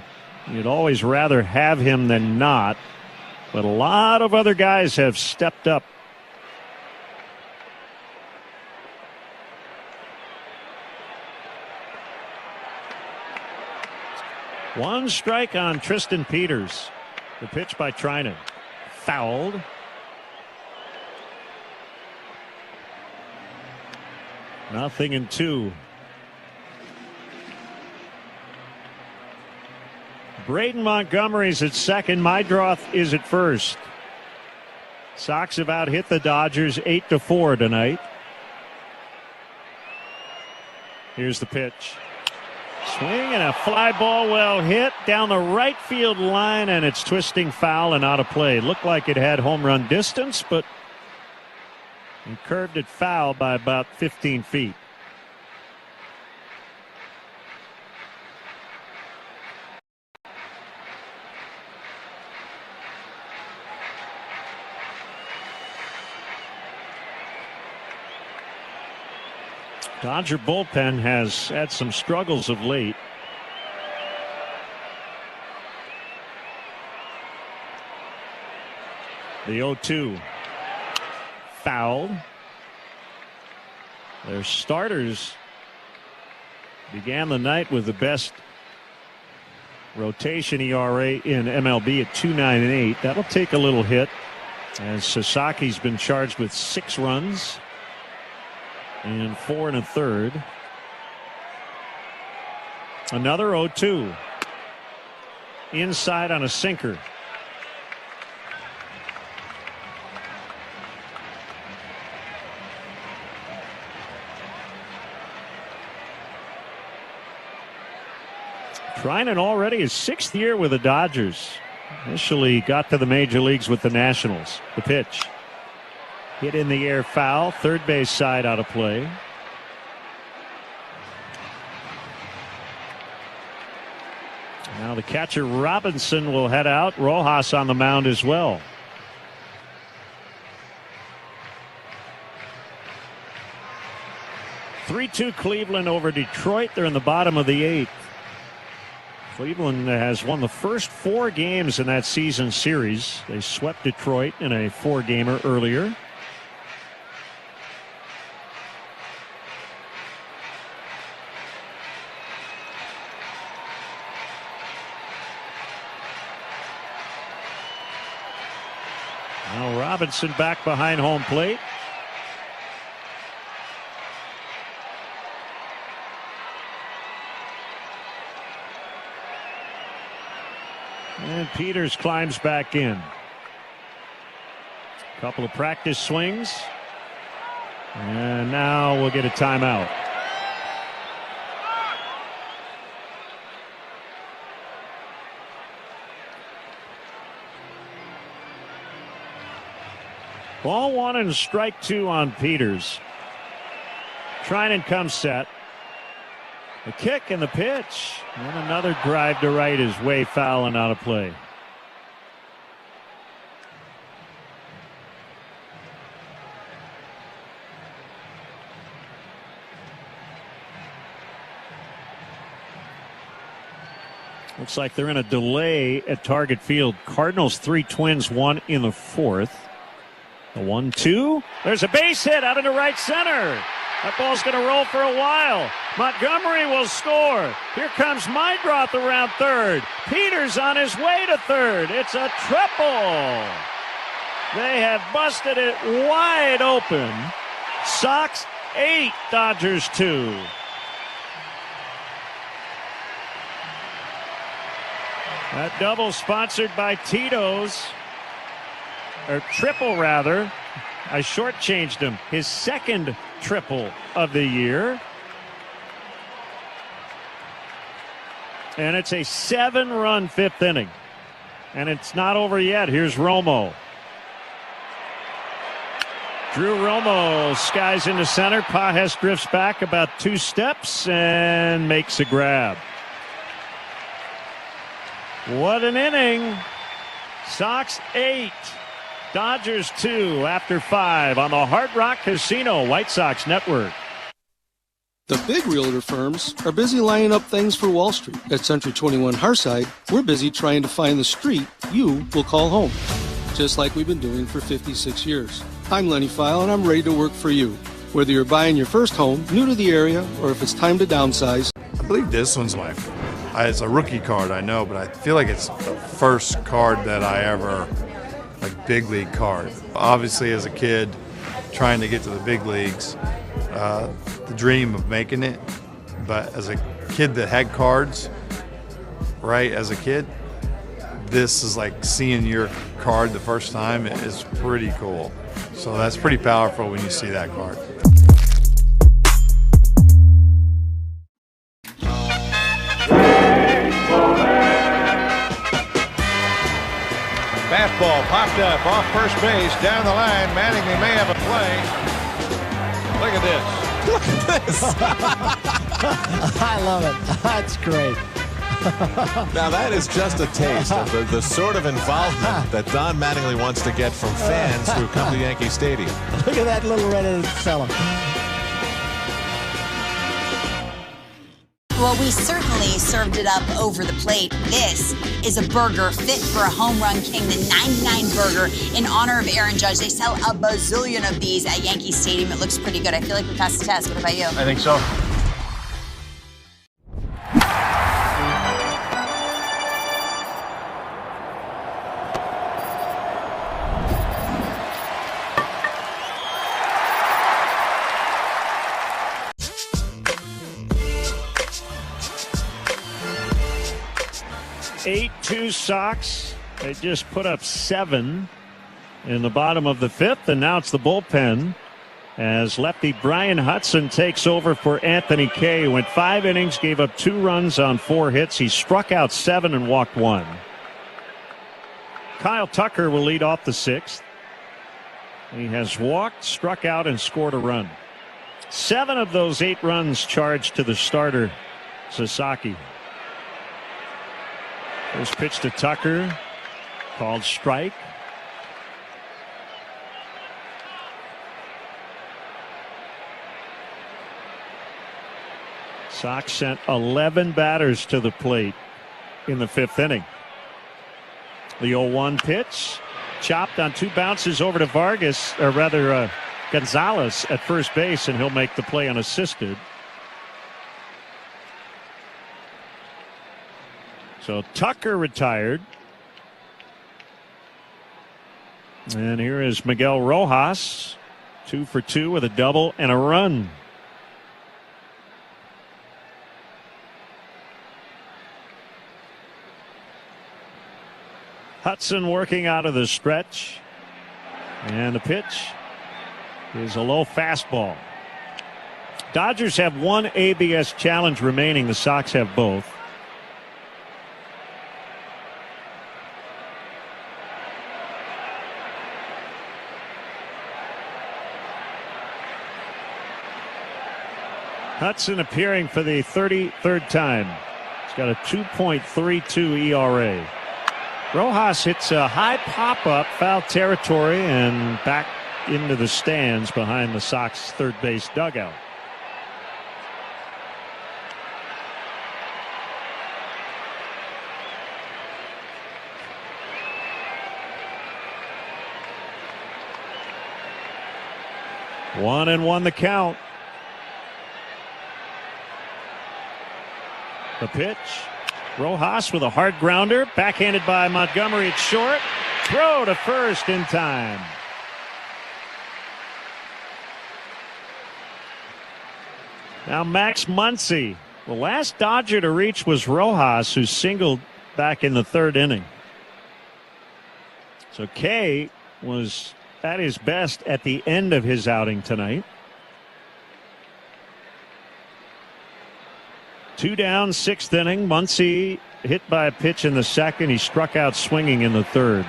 You'd always rather have him than not, but a lot of other guys have stepped up. One strike on Tristan Peters. The pitch by Trinan. Fouled. Nothing in 2. Braden Montgomery's at second. Meidroth is at first. Sox have out hit the Dodgers 8-4 tonight. Here's the pitch. Swing and a fly ball well hit down the right field line, and it's twisting foul and out of play. Looked like it had home run distance, but he curved it foul by about 15 feet. Dodger bullpen has had some struggles of late. The 0-2. Fouled. Their starters began the night with the best rotation ERA in MLB at 2.98. That'll take a little hit as Sasaki's been charged with 6 runs. And 4 1/3. Another 0-2. Inside on a sinker. Treinen already his 6th year with the Dodgers. Initially got to the major leagues with the Nationals. The pitch. Hit in the air, foul. Third base side out of play. Now the catcher Robinson will head out. Rojas on the mound as well. (3-2) Cleveland over Detroit. They're in the bottom of the 8th. Cleveland has won the first 4 games in that season series. They swept Detroit in a 4-gamer earlier. Now Robinson back behind home plate. And Peters climbs back in. Couple of practice swings. And now we'll get a timeout. Ball 1 and strike 2 on Peters. Treinen comes set. The kick and the pitch. And another drive to right is way foul and out of play. Looks like they're in a delay at Target Field. Cardinals 3, Twins 1 in the 4th. The 1-2. There's a base hit out into right center. That ball's going to roll for a while. Montgomery will score. Here comes Meidroth around third. Peters on his way to third. It's a triple. They have busted it wide open. Sox 8, Dodgers 2. That double sponsored by Tito's. Or triple, rather. I shortchanged him. His 2nd triple of the year. And it's a 7-run 5th inning. And it's not over yet. Here's Romo. Drew Romo skies into center. Pajes drifts back about 2 steps and makes a grab. What an inning. Sox 8. Dodgers 2 after 5 on the Hard Rock Casino White Sox Network. The big realtor firms are busy lining up things for Wall Street. At Century 21 Harside, we're busy trying to find the street you will call home, just like we've been doing for 56 years. I'm Lenny File, and I'm ready to work for you. Whether you're buying your first home, new to the area, or if it's time to downsize. I believe this one's it's a rookie card, I know, but I feel like it's the first card that I ever, big league card. Obviously, as a kid, trying to get to the big leagues, the dream of making it. But as a kid that had cards, right, as a kid, this is like seeing your card the first time is pretty cool. So that's pretty powerful when you see that card. Fastball popped up off first base, down the line. Mattingly may have a play. Look at this. Look at this. I love it. That's great. Now that is just a taste of the sort of involvement that Don Mattingly wants to get from fans who come to Yankee Stadium. Look at that little red-headed fella. Well, we certainly served it up over the plate. This is a burger fit for a home run king, the 99 burger in honor of Aaron Judge. They sell a bazillion of these at Yankee Stadium. It looks pretty good. I feel like we passed the test. What about you? I think so. Two Sox. They just put up 7 in the bottom of the 5th, and now it's the bullpen as lefty Brian Hudson takes over for Anthony Kay, who went 5 innings, gave up 2 runs on 4 hits. He struck out 7 and walked 1. Kyle Tucker will lead off the 6th. He has walked, struck out, and scored a run. 7 of those 8 runs charged to the starter, Sasaki. First pitch to Tucker, called strike. Sox sent 11 batters to the plate in the 5th inning. The 0-1 pitch, chopped on 2 bounces over to Vargas, or rather Gonzalez at first base, and he'll make the play unassisted. So Tucker retired. And here is Miguel Rojas, 2 for 2 with a double and a run. Hudson working out of the stretch. And the pitch is a low fastball. Dodgers have 1 ABS challenge remaining. The Sox have both. Hudson appearing for the 33rd time. He's got a 2.32 ERA. Rojas hits a high pop-up, foul territory, and back into the stands behind the Sox third base dugout. One and one the count. The pitch. Rojas with a hard grounder, backhanded by Montgomery at short. Throw to first in time. Now Max Muncy. The last Dodger to reach was Rojas, who singled back in the 3rd inning. So Kay was at his best at the end of his outing tonight. 2 down, 6th inning. Muncy hit by a pitch in the 2nd. He struck out swinging in the 3rd.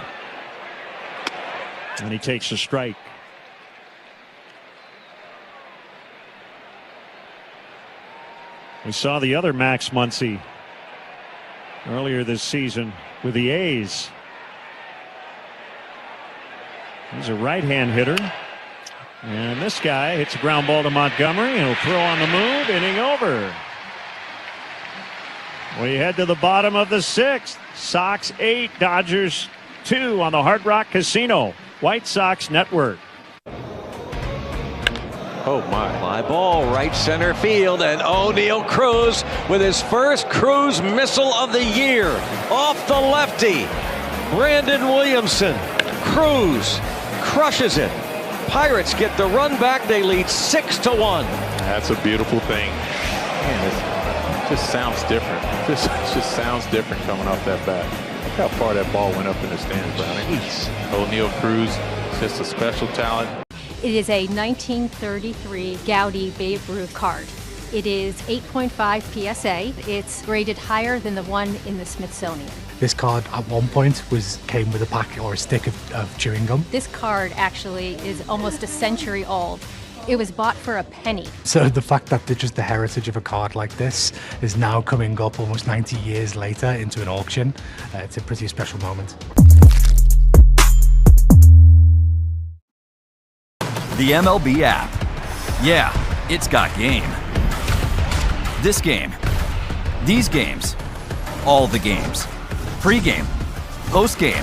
And he takes a strike. We saw the other Max Muncy earlier this season with the A's. He's a right-hand hitter. And this guy hits a ground ball to Montgomery, and he'll throw on the move. Inning over. We head to the bottom of the 6th. Sox 8, Dodgers 2 on the Hard Rock Casino White Sox Network. Oh my. Fly ball right center field, and O'Neal Cruz with his first Cruz missile of the year off the lefty. Brandon Williamson. Cruz crushes it. Pirates get the run back. They lead 6-1. That's a beautiful thing. Man, just sounds different. This just sounds different coming off that bat. Look how far that ball went up in the stands, Brownie. O'Neal Cruz, just a special talent. It is a 1933 Gaudy Babe Ruth card. It is 8.5 PSA. It's graded higher than the one in the Smithsonian. This card at one point came with a packet or a stick of chewing gum. This card actually is almost a century old. It was bought for a penny. So the fact that just the heritage of a card like this is now coming up almost 90 years later into an auction, it's a pretty special moment. The MLB app. Yeah, it's got game. This game. These games. All the games. Pre-game, post-game,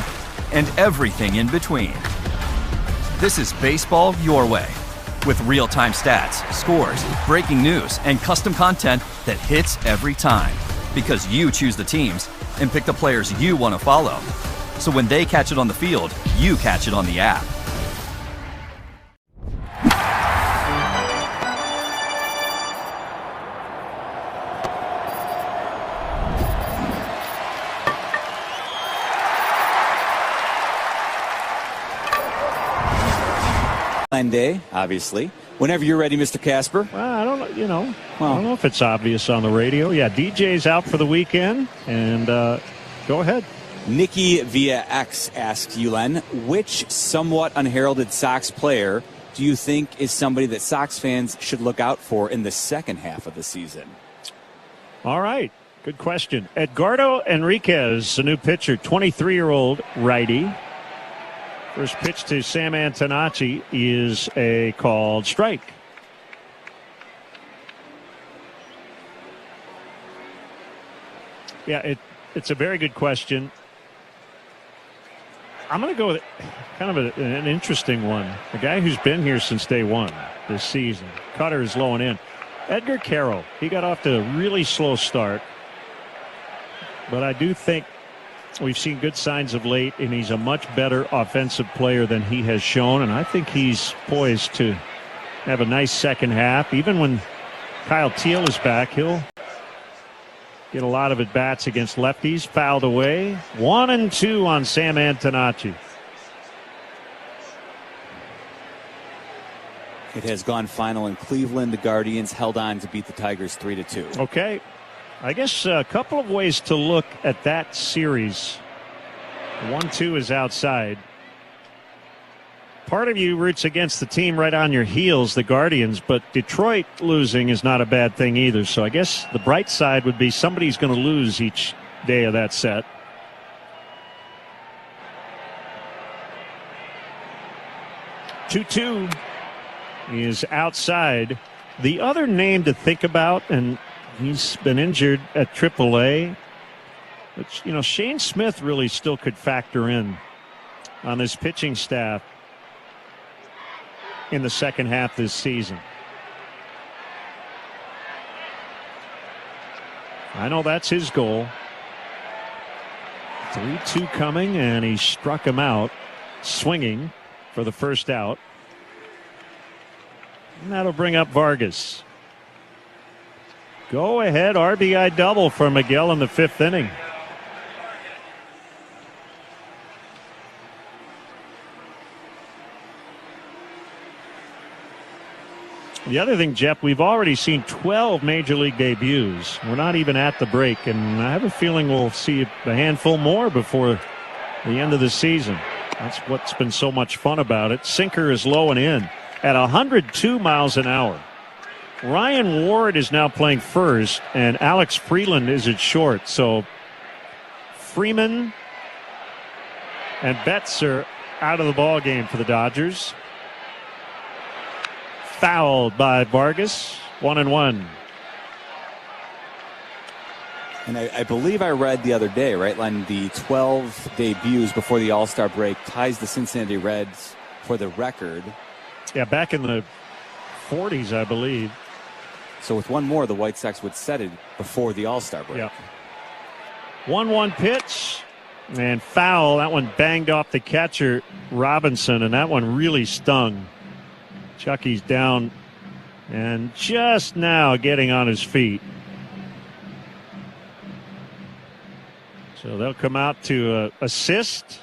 and everything in between. This is baseball your way. With real-time stats, scores, breaking news, and custom content that hits every time. Because you choose the teams and pick the players you want to follow. So when they catch it on the field, you catch it on the app. Day, obviously. Whenever you're ready, Mr. Casper. Well, I don't know. I don't know if it's obvious on the radio. Yeah, DJ's out for the weekend, and go ahead. Nikki via X asks Yulen, which somewhat unheralded Sox player do you think is somebody that Sox fans should look out for in the second half of the season? All right. Good question. Edgardo Enriquez, a new pitcher, 23-year-old righty. First pitch to Sam Antonacci is a called strike. Yeah, it's a very good question. I'm going to go with kind of an interesting one. A guy who's been here since day one this season. Cutter is low and in. Edgar Carroll. He got off to a really slow start. But I do think we've seen good signs of late, and he's a much better offensive player than he has shown. And I think he's poised to have a nice second half. Even when Kyle Teal is back, he'll get a lot of at-bats against lefties. Fouled away. 1-2 on Sam Antonacci. It has gone final in Cleveland. The Guardians held on to beat the Tigers 3-2. Okay. I guess a couple of ways to look at that series. 1-2 is outside. Part of you roots against the team right on your heels, the Guardians, but Detroit losing is not a bad thing either. So I guess the bright side would be somebody's going to lose each day of that set. Two is outside. The other name to think about, and he's been injured at AAA. But, Shane Smith really still could factor in on his pitching staff in the second half this season. I know that's his goal. 3-2 coming, and he struck him out, swinging for the first out. And that'll bring up Vargas. Go ahead RBI double for Miguel in the fifth inning. The other thing, Jeff, we've already seen 12 Major League debuts. We're not even at the break, and I have a feeling we'll see a handful more before the end of the season. That's what's been so much fun about it. Sinker is low and in at 102 miles an hour. Ryan Ward is now playing first, and Alex Freeland is at short. So Freeman and Betts are out of the ball game for the Dodgers. Fouled by Vargas. 1-1. And I believe I read the other day, right, Len, the 12 debuts before the All-Star break ties the Cincinnati Reds for the record. Yeah, back in the 40s, I believe. So with one more, the White Sox would set it before the All-Star break. Yeah. 1-1 pitch and foul. That one banged off the catcher, Robinson, and that one really stung. Chucky's down and just now getting on his feet. So they'll come out to assist.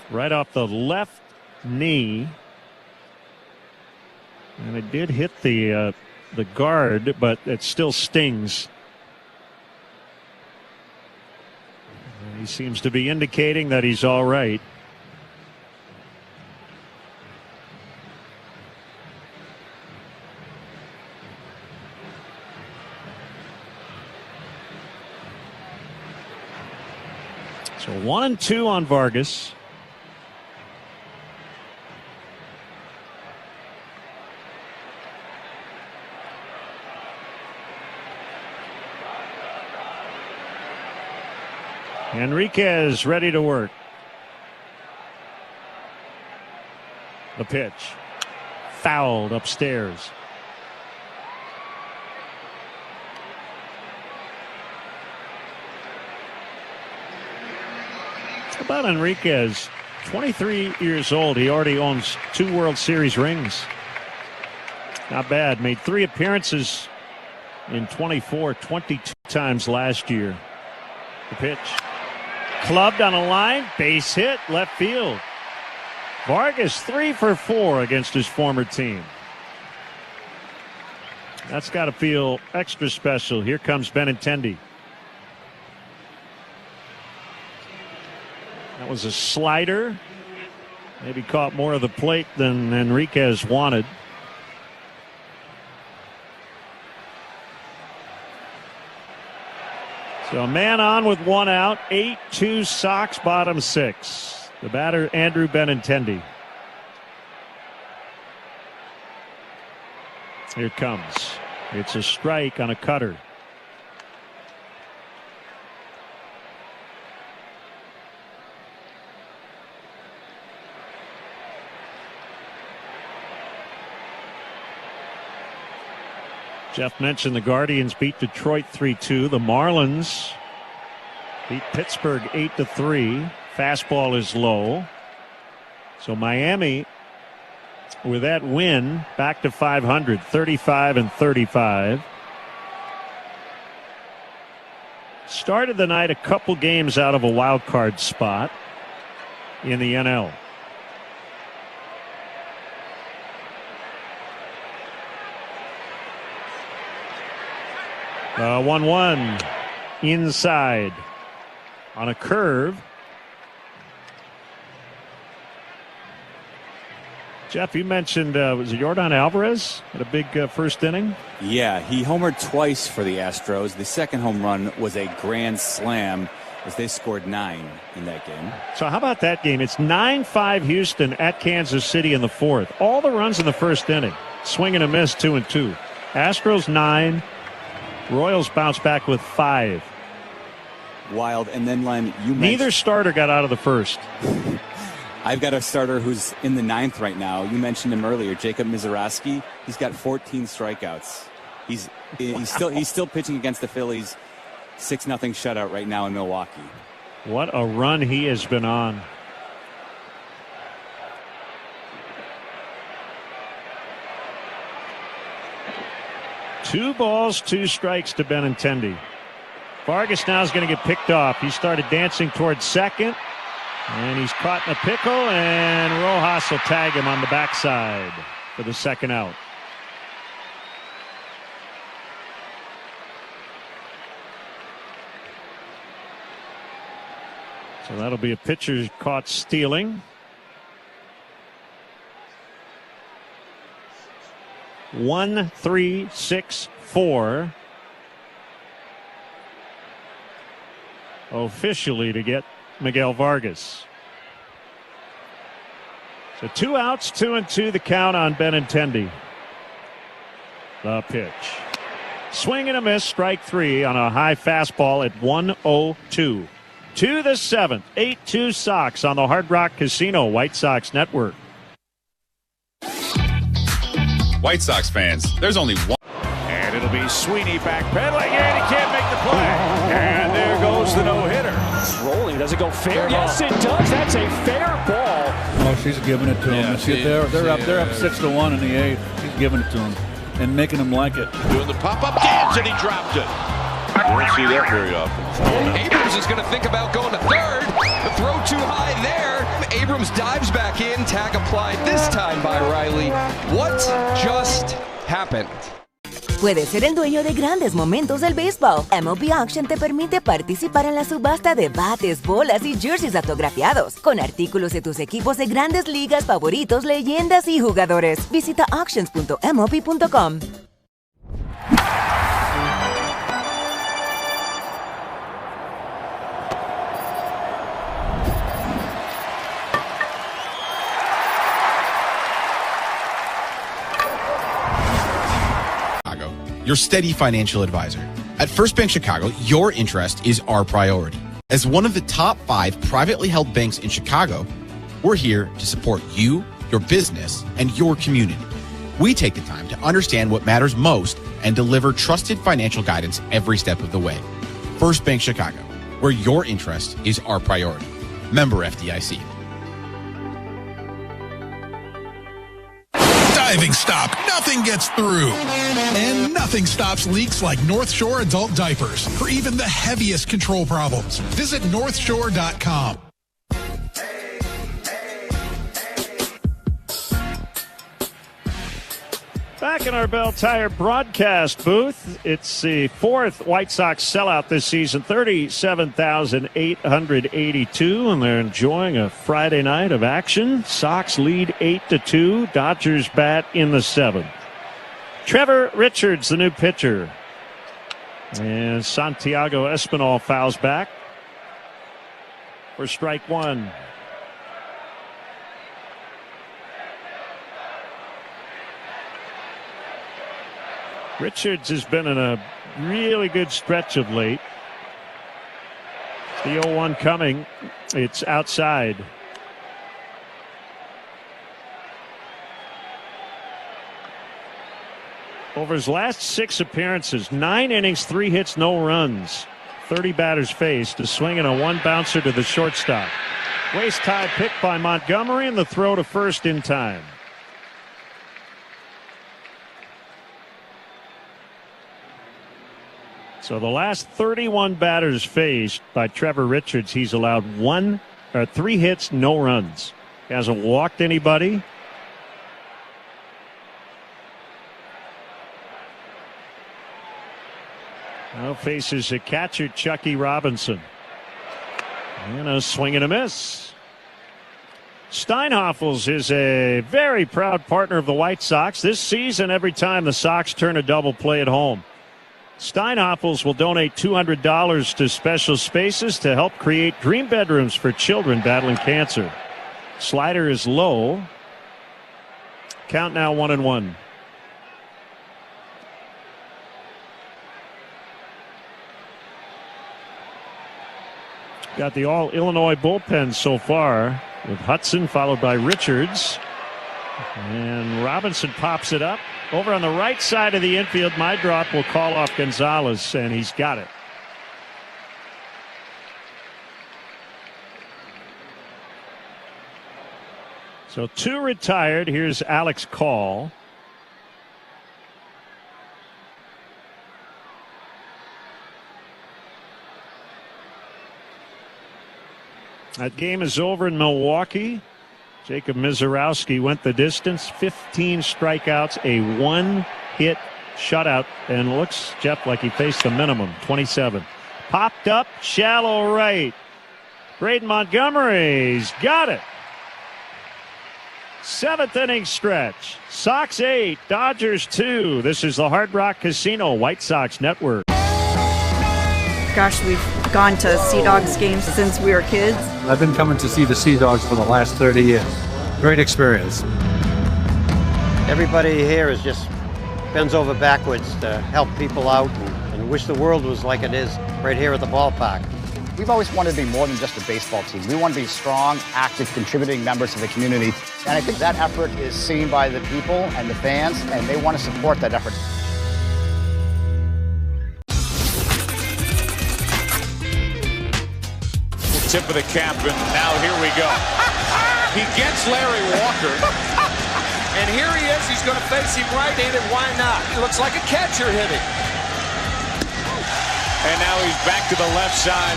Right off the left knee. And it did hit the guard, but it still stings. And he seems to be indicating that he's all right. So 1-2 on Vargas. Enriquez ready to work. The pitch. Fouled upstairs. How about Enriquez? 23 years old. He already owns 2 World Series rings. Not bad. Made 3 appearances in 22 times last year. The pitch. clubbed on a line, base hit, left field. Vargas 3 for 4 against his former team. That's got to feel extra special. Here comes Benintendi. That was a slider. Maybe caught more of the plate than Enriquez wanted. So a man on with 1 out. 8-2 Sox, bottom 6. The batter, Andrew Benintendi. Here it comes. It's a strike on a cutter. Jeff mentioned the Guardians beat Detroit 3-2. The Marlins beat Pittsburgh 8-3. Fastball is low. So Miami, with that win, back to 500, 35-35. Started the night a couple games out of a wild card spot in the NL. Uh, 1-1 inside on a curve. Jeff, you mentioned, was it Yordan Alvarez had a big first inning? Yeah, he homered twice for the Astros. The second home run was a grand slam as they scored 9 in that game. So how about that game? It's 9-5 Houston at Kansas City in the 4th. All the runs in the first inning. Swing and a miss, 2-2. Astros 9. Royals bounce back with 5. Wild. And then, Len, you neither starter got out of the first. I've got a starter who's in the 9th right now. You mentioned him earlier, Jacob Mizorowski. He's got 14 strikeouts. He's still pitching against the Phillies. 6-0 shutout right now in Milwaukee. What a run he has been on. Two balls, 2 strikes to Benintendi. Vargas now is going to get picked off. He started dancing towards second, and he's caught in a pickle, and Rojas will tag him on the backside for the second out. So that'll be a pitcher caught stealing. 1-3-6-4 officially to get Miguel Vargas. So 2 outs, 2-2 the count on Benintendi. The pitch. Swing and a miss, strike 3 on a high fastball at 1-0-2. To the 7th, 8-2 Sox on the Hard Rock Casino White Sox Network. White Sox fans, there's only one. And it'll be Sweeney backpedaling, and he can't make the play. And there goes the no-hitter. It's rolling. Does it go fair? Yes, it does. That's a fair ball. Oh, she's giving it to him. They're up 6-1 in the 8th. He's giving it to him and making him like it. Doing the pop-up dance, and he dropped it. You don't see that very often. Abrams is going to think about going to third. The throw too high there. Abrams dives back in. Tag applied this time by Riley. What just happened? Puedes ser el dueño de grandes momentos del béisbol. MLB Auction te permite participar en la subasta de bates, bolas y jerseys autografiados, con artículos de tus equipos de grandes ligas favoritos, leyendas y jugadores. Visita auctions.mlb.com. Your steady financial advisor. At First Bank Chicago, your interest is our priority. As one of the top 5 privately held banks in Chicago, we're here to support you, your business, and your community. We take the time to understand what matters most and deliver trusted financial guidance every step of the way. First Bank Chicago, where your interest is our priority. Member FDIC. driving stop. Nothing gets through. And nothing stops leaks like North Shore adult diapers for even the heaviest control problems. Visit northshore.com. Back in our Bell Tire broadcast booth, it's the fourth White Sox sellout this season, 37,882, and they're enjoying a Friday night of action. Sox lead 8-2. Dodgers bat in the seventh. Trevor Richards, the new pitcher. And Santiago Espinal fouls back for strike one. Richards has been in a really good stretch of late. The 0-1 coming. It's outside. Over his last 6 appearances, 9 innings, 3 hits, no runs. 30 batters faced. A swing and a 1 bouncer to the shortstop. Waist-high pick by Montgomery, and the throw to first in time. So the last 31 batters faced by Trevor Richards, he's allowed 3 hits, no runs. He hasn't walked anybody. Now faces a catcher, Chucky Robinson. And a swing and a miss. Steinhoffels is a very proud partner of the White Sox. This season, every time the Sox turn a double play at home, Steinhoffels will donate $200 to Special Spaces to help create dream bedrooms for children battling cancer. Slider is low. Count now 1-1. Got the all-Illinois bullpen so far with Hudson followed by Richards. And Robinson pops it up. Over on the right side of the infield, my drop will call off Gonzalez, and he's got it. So 2 retired. Here's Alex Call. That game is over in Milwaukee. Jacob Mizorowski went the distance, 15 strikeouts, a 1-hit shutout, and looks, Jeff, like he faced the minimum, 27. Popped up, shallow right. Braden Montgomery's got it. 7th inning stretch. Sox 8, Dodgers 2. This is the Hard Rock Casino White Sox Network. Gosh, we've gone to Sea Dogs games since we were kids. I've been coming to see the Sea Dogs for the last 30 years. Great experience. Everybody here is just bends over backwards to help people out and wish the world was like it is right here at the ballpark. We've always wanted to be more than just a baseball team. We want to be strong, active, contributing members of the community. And I think that effort is seen by the people and the fans, and they want to support that effort. Tip of the cap, and now here we go. He gets Larry Walker, and here he is. He's going to face him right-handed. Why not? He looks like a catcher hitting. And now he's back to the left side,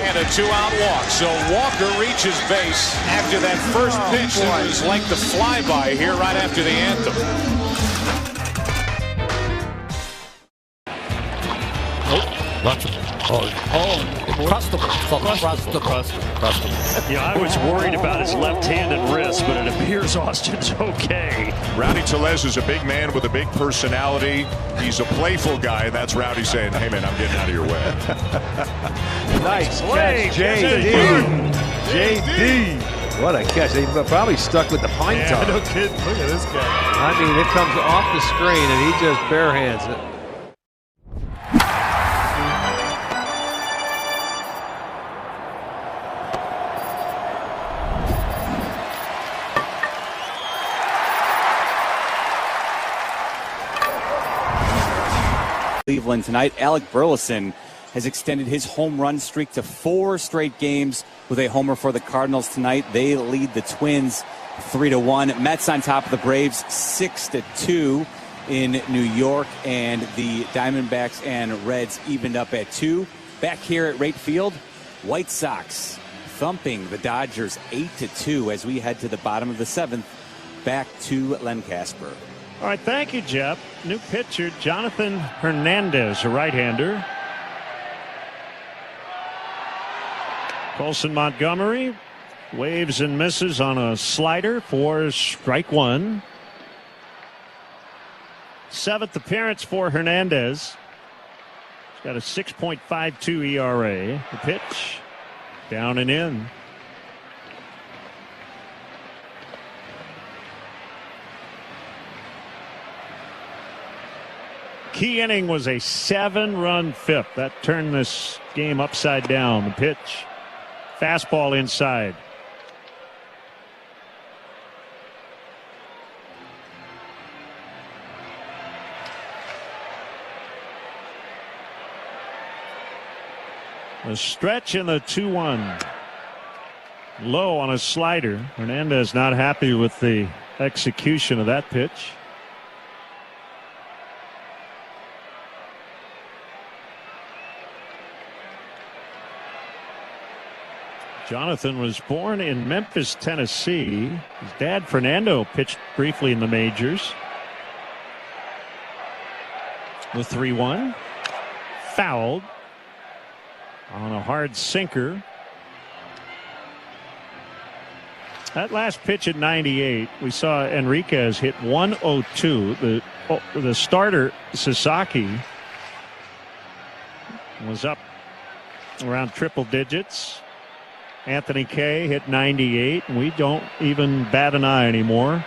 and a 2-out walk. So Walker reaches base after that first pitch that was like the flyby here right after the anthem. Yeah, I was worried about his left-handed wrist, but it appears Austin's okay. Rowdy Tellez is a big man with a big personality. He's a playful guy. That's Rowdy saying, hey, man, I'm getting out of your way. Nice catch, JD. JD. What a catch. They probably stuck with the pine tar. No kidding. Look at this guy. I mean, it comes off the screen, and he just barehands it. Cleveland tonight. Alec Burleson has extended his home run streak to 4 straight games with a homer for the Cardinals tonight. They lead the Twins 3-1. Mets on top of the Braves 6-2 in New York, and the Diamondbacks and Reds evened up at 2. Back here at Wright Field, White Sox thumping the Dodgers 8-2 as we head to the bottom of the 7th. Back to Len Casper. All right, thank you, Jeff. New pitcher, Jonathan Hernandez, a right-hander. Colson Montgomery waves and misses on a slider for strike one. 7th appearance for Hernandez. He's got a 6.52 ERA. The pitch, down and in. Key inning was a 7-run fifth. That turned this game upside down. The pitch, fastball inside. A stretch in the 2-1. Low on a slider. Hernandez not happy with the execution of that pitch. Jonathan was born in Memphis, Tennessee. His dad, Fernando, pitched briefly in the majors. The 3-1. Fouled on a hard sinker. That last pitch at 98, we saw Enriquez hit 102. The starter, Sasaki, was up around triple digits. Anthony Kay hit 98, and we don't even bat an eye anymore.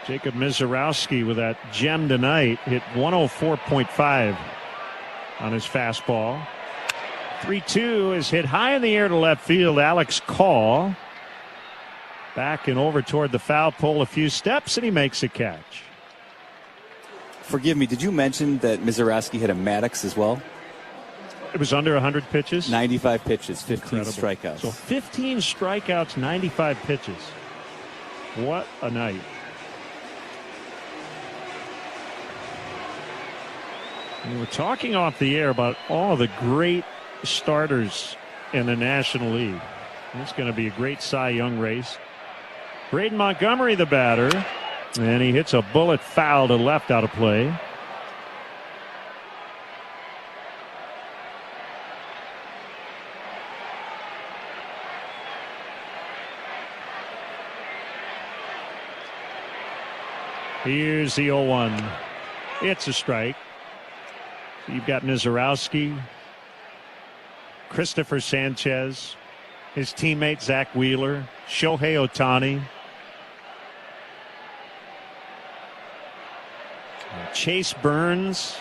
Jacob Mizorowski with that gem tonight hit 104.5 on his fastball. 3-2 is hit high in the air to left field. Alex Call back and over toward the foul pole a few steps, and he makes a catch. Forgive me, did you mention that Mizorowski hit a Maddox as well? It was under 100 pitches? 95 pitches, 15 Incredible. strikeouts. So 15 strikeouts, 95 pitches. What a night. We were talking off the air about all the great starters in the National League. It's going to be a great Cy Young race. Braden Montgomery, the batter, and he hits a bullet foul to left out of play. Here's the 0-1. It's a strike. You've got Mizorowski, Christopher Sanchez, his teammate Zach Wheeler, Shohei Ohtani, Chase Burns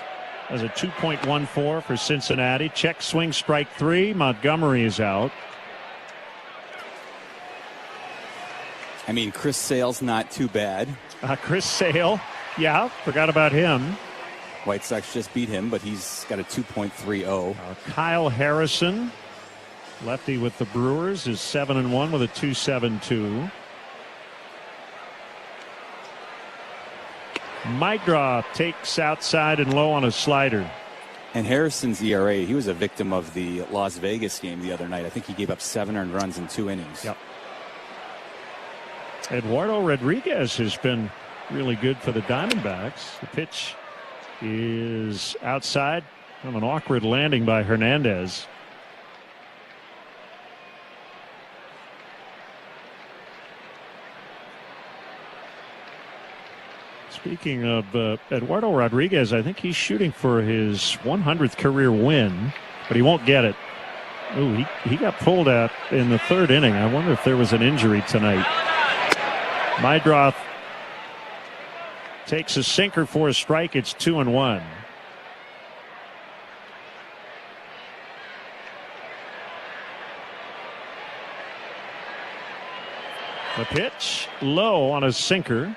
has a 2.14 for Cincinnati. Check swing, strike 3. Montgomery is out. I mean, Chris Sale's not too bad. Chris Sale, yeah, forgot about him. White Sox just beat him, but he's got a 2.30. Kyle Harrison, lefty with the Brewers, is 7-1 with a 2.72. Mydroth takes outside and low on a slider. And Harrison's ERA, he was a victim of the Las Vegas game the other night. I think he gave up 7 earned runs in 2 innings. Yep. Eduardo Rodriguez has been really good for the Diamondbacks. The pitch is outside from an awkward landing by Hernandez. Speaking of Eduardo Rodriguez, I think he's shooting for his 100th career win, but he won't get it. Ooh, he got pulled out in the 3rd inning. I wonder if there was an injury tonight. Mydroth takes a sinker for a strike. It's 2-1. The pitch low on a sinker.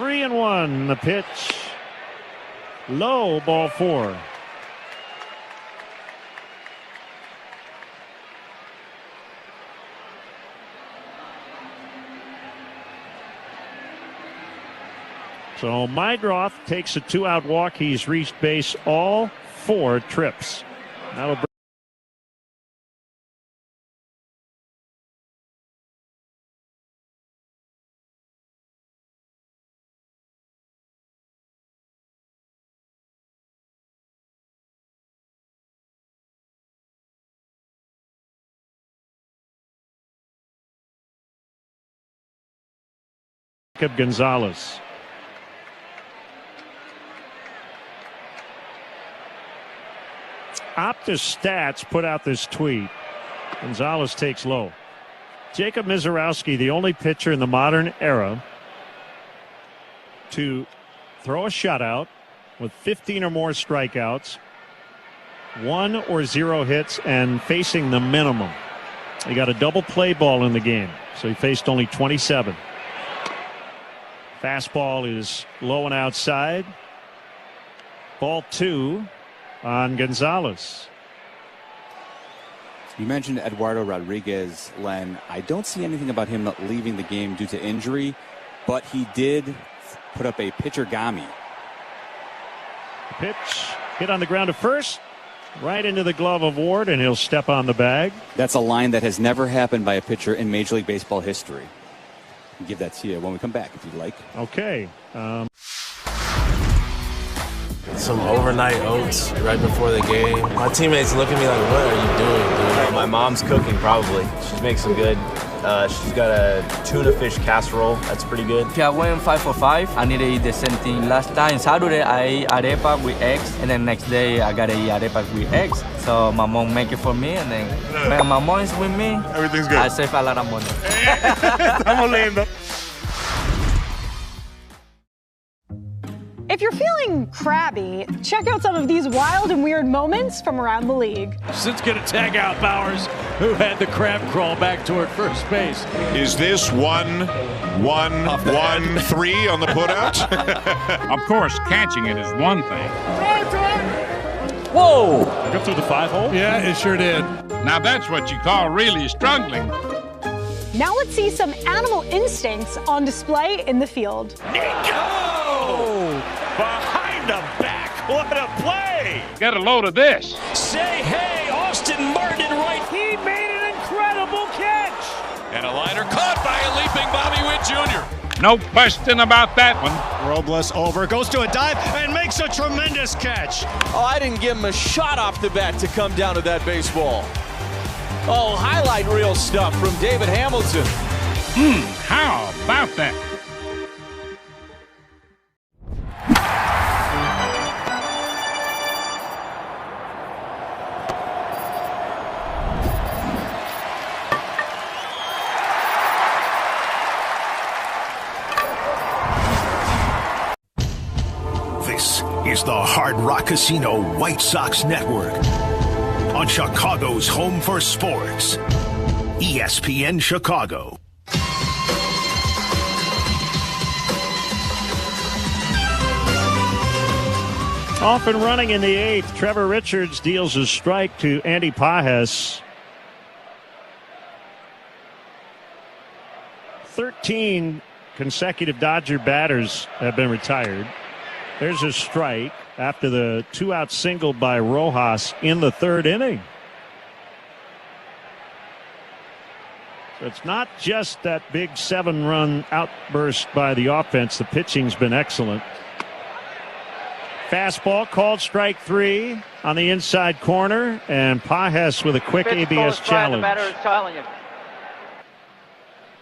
3-1. The pitch. Low, ball 4. So Mydroth takes a 2-out walk. He's reached base all 4 trips. That'll bring Jacob Gonzalez. Optus Stats put out this tweet. Gonzalez takes low. Jacob Mizorowski, the only pitcher in the modern era to throw a shutout with 15 or more strikeouts, 1 or 0 hits, and facing the minimum. He got a double play ball in the game, so he faced only 27. Fastball is low and outside. Ball 2 on Gonzalez. You mentioned Eduardo Rodriguez, Len. I don't see anything about him not leaving the game due to injury, but he did put up a pitcher-gami. Pitch hit on the ground to first, right into the glove of Ward, and he'll step on the bag. That's a line that has never happened by a pitcher in Major League Baseball history. I'll give that to you when we come back, if you'd like. Okay. Some overnight oats right before the game. My teammates look at me like, what are you doing, dude? My mom's cooking, probably. She makes some good. She's got a tuna fish casserole. That's pretty good. I went 5 for 5. I need to eat the same thing. Last time, Saturday, I ate arepa with eggs, and then next day, I got to eat arepa with eggs. So my mom make it for me, and then when my mom is with me, everything's good. I save a lot of money. Estamos lindo. If you're feeling crabby, check out some of these wild and weird moments from around the league. Since going to tag out Bowers, who had the crab crawl back toward first base. Is this 1-1-1-3 on the putout? Of course, catching it is one thing. Whoa! Go through the 5-hole? Yeah, it sure did. Now that's what you call really struggling. Now let's see some animal instincts on display in the field. Nico! Behind the back, what a play! Get a load of this. Say hey, Austin Martin right. He made an incredible catch. And a liner caught by a leaping Bobby Witt Jr. No question about that one. Robles over, goes to a dive, and makes a tremendous catch. Oh, I didn't give him a shot off the bat to come down to that baseball. Oh, highlight reel stuff from David Hamilton. How about that? This is the Hard Rock Casino White Sox Network on Chicago's home for sports, ESPN Chicago. Off and running in the 8th, Trevor Richards deals a strike to Andy Pages. 13 consecutive Dodger batters have been retired. There's a strike after the 2-out single by Rojas in the 3rd inning. So it's not just that big 7-run outburst by the offense. The pitching's been excellent. Fastball called strike 3 on the inside corner, and Pages with a quick ABS challenge.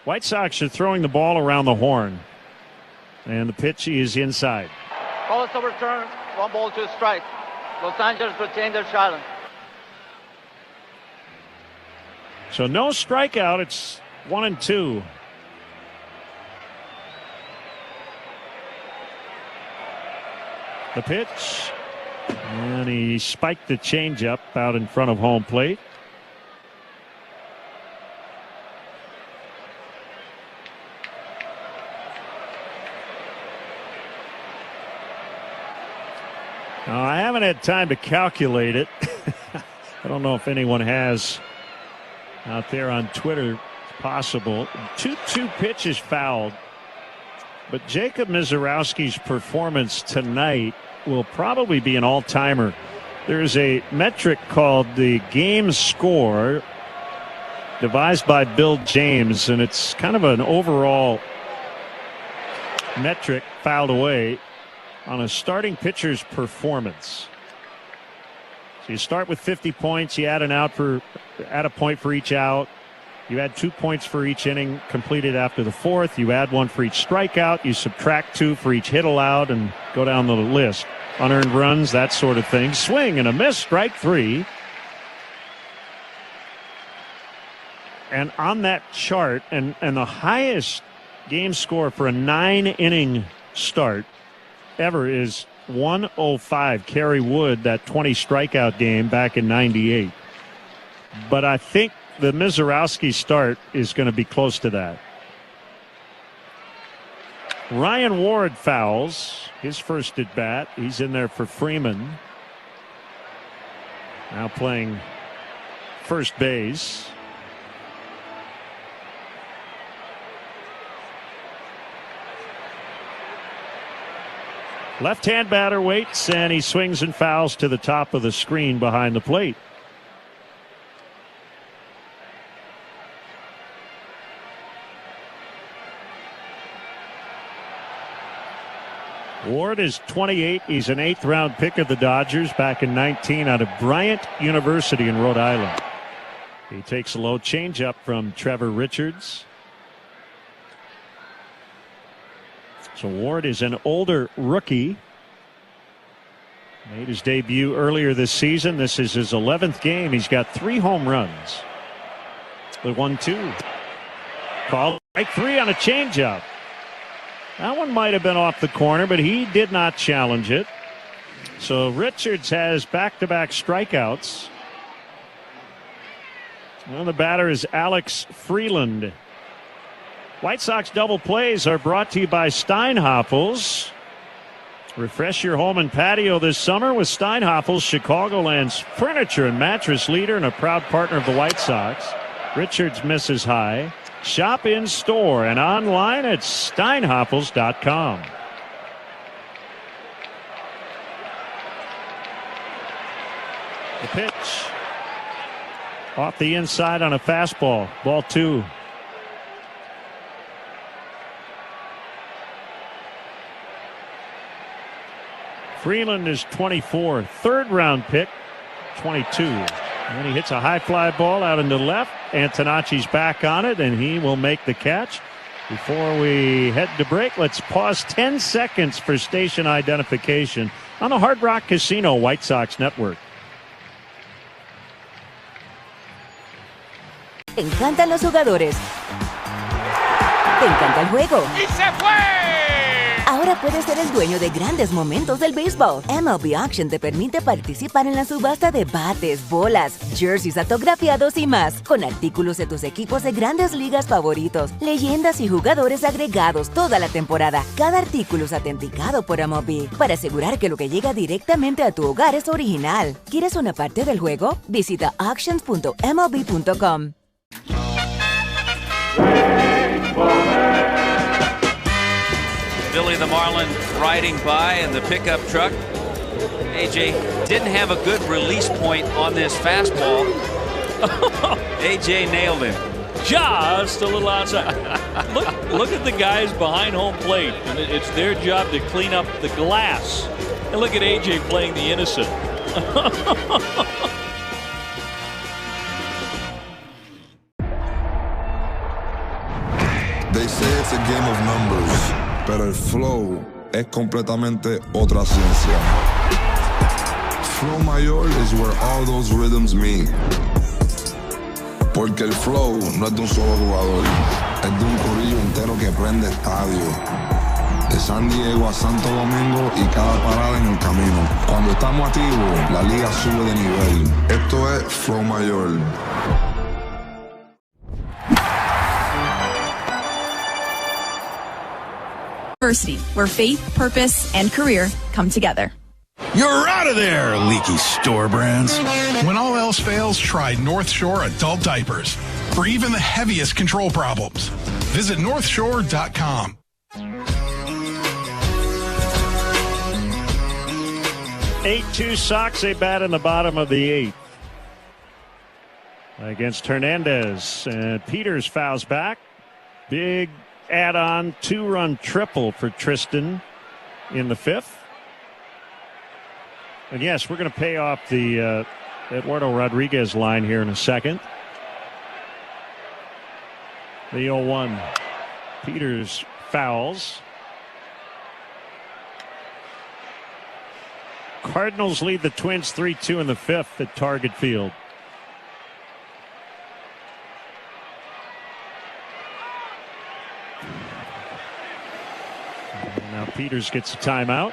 White Sox are throwing the ball around the horn, and the pitch is inside. Call is overturned. 1 ball, 2 strikes. Los Angeles retain their challenge. So no strikeout. It's 1-2. The pitch, and he spiked the changeup out in front of home plate. I haven't had time to calculate it. I don't know if anyone has out there on Twitter. It's possible. 2 pitches fouled. But Jacob Misiorowski's performance tonight will probably be an all-timer. There's a metric called the game score devised by Bill James, and it's kind of an overall metric filed away on a starting pitcher's performance. So you start with 50 points, you add a point for each out. You add 2 points for each inning completed after the 4th. You add 1 for each strikeout. You subtract 2 for each hit allowed and go down the list. Unearned runs, that sort of thing. Swing and a miss, strike 3. And on that chart, and the highest game score for a 9-inning start ever is 105. Kerry Wood, that 20 strikeout game back in '98. But I think the Misiorowski start is going to be close to that. Ryan Ward fouls his first at bat. He's in there for Freeman. Now playing first base. Left-hand batter waits, and he swings and fouls to the top of the screen behind the plate. Ward is 28. He's an 8th-round pick of the Dodgers back in 19 out of Bryant University in Rhode Island. He takes a low changeup from Trevor Richards. So Ward is an older rookie. Made his debut earlier this season. This is his 11th game. He's got 3 home runs. The 1-2. Called strike 3 on a changeup. That one might have been off the corner, but he did not challenge it. So Richards has back-to-back strikeouts. Well, the batter is Alex Freeland. White Sox double plays are brought to you by Steinhoffels. Refresh your home and patio this summer with Steinhoffels, Chicagoland's furniture and mattress leader and a proud partner of the White Sox. Richards misses high. Shop in store and online at steinhoffels.com. The pitch off the inside on a fastball. Ball 2. Freeland is 24, 3rd-round pick, 22. And he hits a high fly ball out into left. Antonacci's back on it, and he will make the catch. Before we head to break, let's pause 10 seconds for station identification on the Hard Rock Casino White Sox Network. Te encantan los jugadores. Te encanta el juego. ¡Y se fue! Ahora puedes ser el dueño de grandes momentos del béisbol. MLB Auction te permite participar en la subasta de bates, bolas, jerseys autografiados y más, con artículos de tus equipos de grandes ligas favoritos, leyendas y jugadores agregados toda la temporada. Cada artículo es autenticado por MLB para asegurar que lo que llega directamente a tu hogar es original. ¿Quieres una parte del juego? Visita auctions.mlb.com. Billy the Marlin riding by in the pickup truck. AJ didn't have a good release point on this fastball. AJ nailed him. Just a little outside. Look at the guys behind home plate. And it's their job to clean up the glass. And look at AJ playing the innocent. They say it's a game of numbers, pero el flow es completamente otra ciencia. Flow mayor is where all those rhythms meet. Porque el flow no es de un solo jugador, es de un corillo entero que prende estadio. De San Diego a Santo Domingo y cada parada en el camino. Cuando estamos activos, la liga sube de nivel. Esto es Flow Mayor. University, where faith, purpose, and career come together. You're out of there, leaky store brands. When all else fails, try North Shore adult diapers for even the heaviest control problems. Visit northshore.com. 8-2 Sox, a bat in the bottom of the 8th against Hernandez, and Peters fouls back. Big add-on 2-run triple for Tristan in the 5th. And yes, we're going to pay off the Eduardo Rodriguez line here in a second. The 0-1. Peters fouls. Cardinals lead the Twins 3-2 in the 5th at Target Field. And now Peters gets a timeout.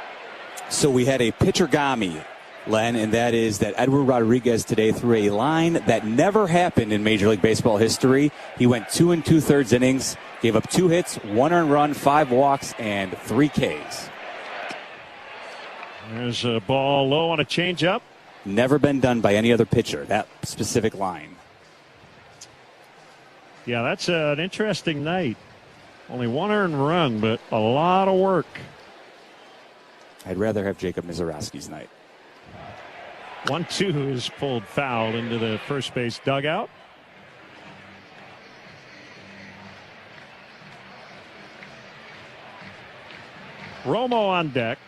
So we had a pitchergami, Len, and that is that Edward Rodriguez today threw a line that never happened in Major League Baseball history. He went 2 2/3 innings, gave up 2 hits, 1 earned run, 5 walks, and 3 Ks. There's a ball low on a changeup. Never been done by any other pitcher, that specific line. Yeah, that's an interesting night. Only 1 earned run, but a lot of work. I'd rather have Jacob Mizorowski's night. 1-2 is pulled foul into the first base dugout. Romo on deck.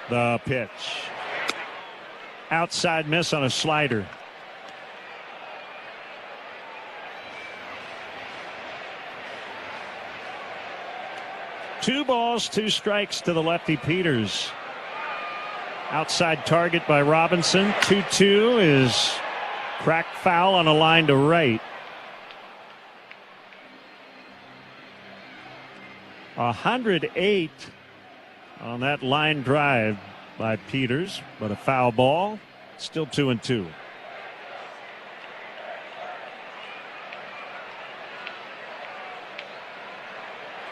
The pitch. Outside miss on a slider. Two balls, 2 strikes to the lefty Peters. Outside target by Robinson. 2-2 is cracked foul on a line to right. 108 on that line drive by Peters, but a foul ball. Still 2-2.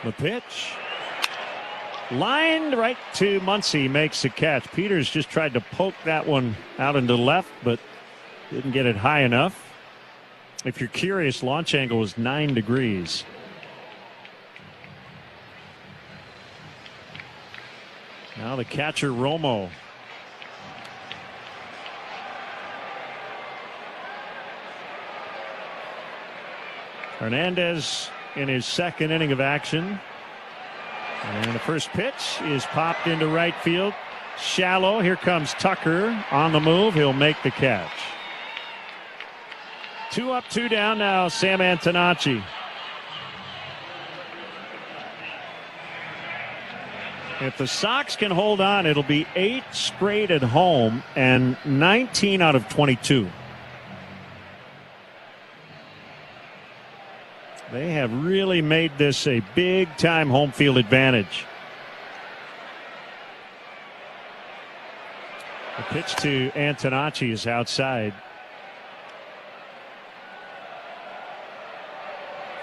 The pitch. Lined right to Muncy, makes a catch. Peters just tried to poke that one out into left, but didn't get it high enough. If you're curious, launch angle was 9 degrees. Now the catcher, Romo. Hernandez in his second inning of action. And the first pitch is popped into right field. Shallow. Here comes Tucker on the move. He'll make the catch. 2 up, 2 down now, Sam Antonacci. If the Sox can hold on, it'll be 8 straight at home and 19 out of 22. They have really made this a big-time home field advantage. The pitch to Antonacci is outside.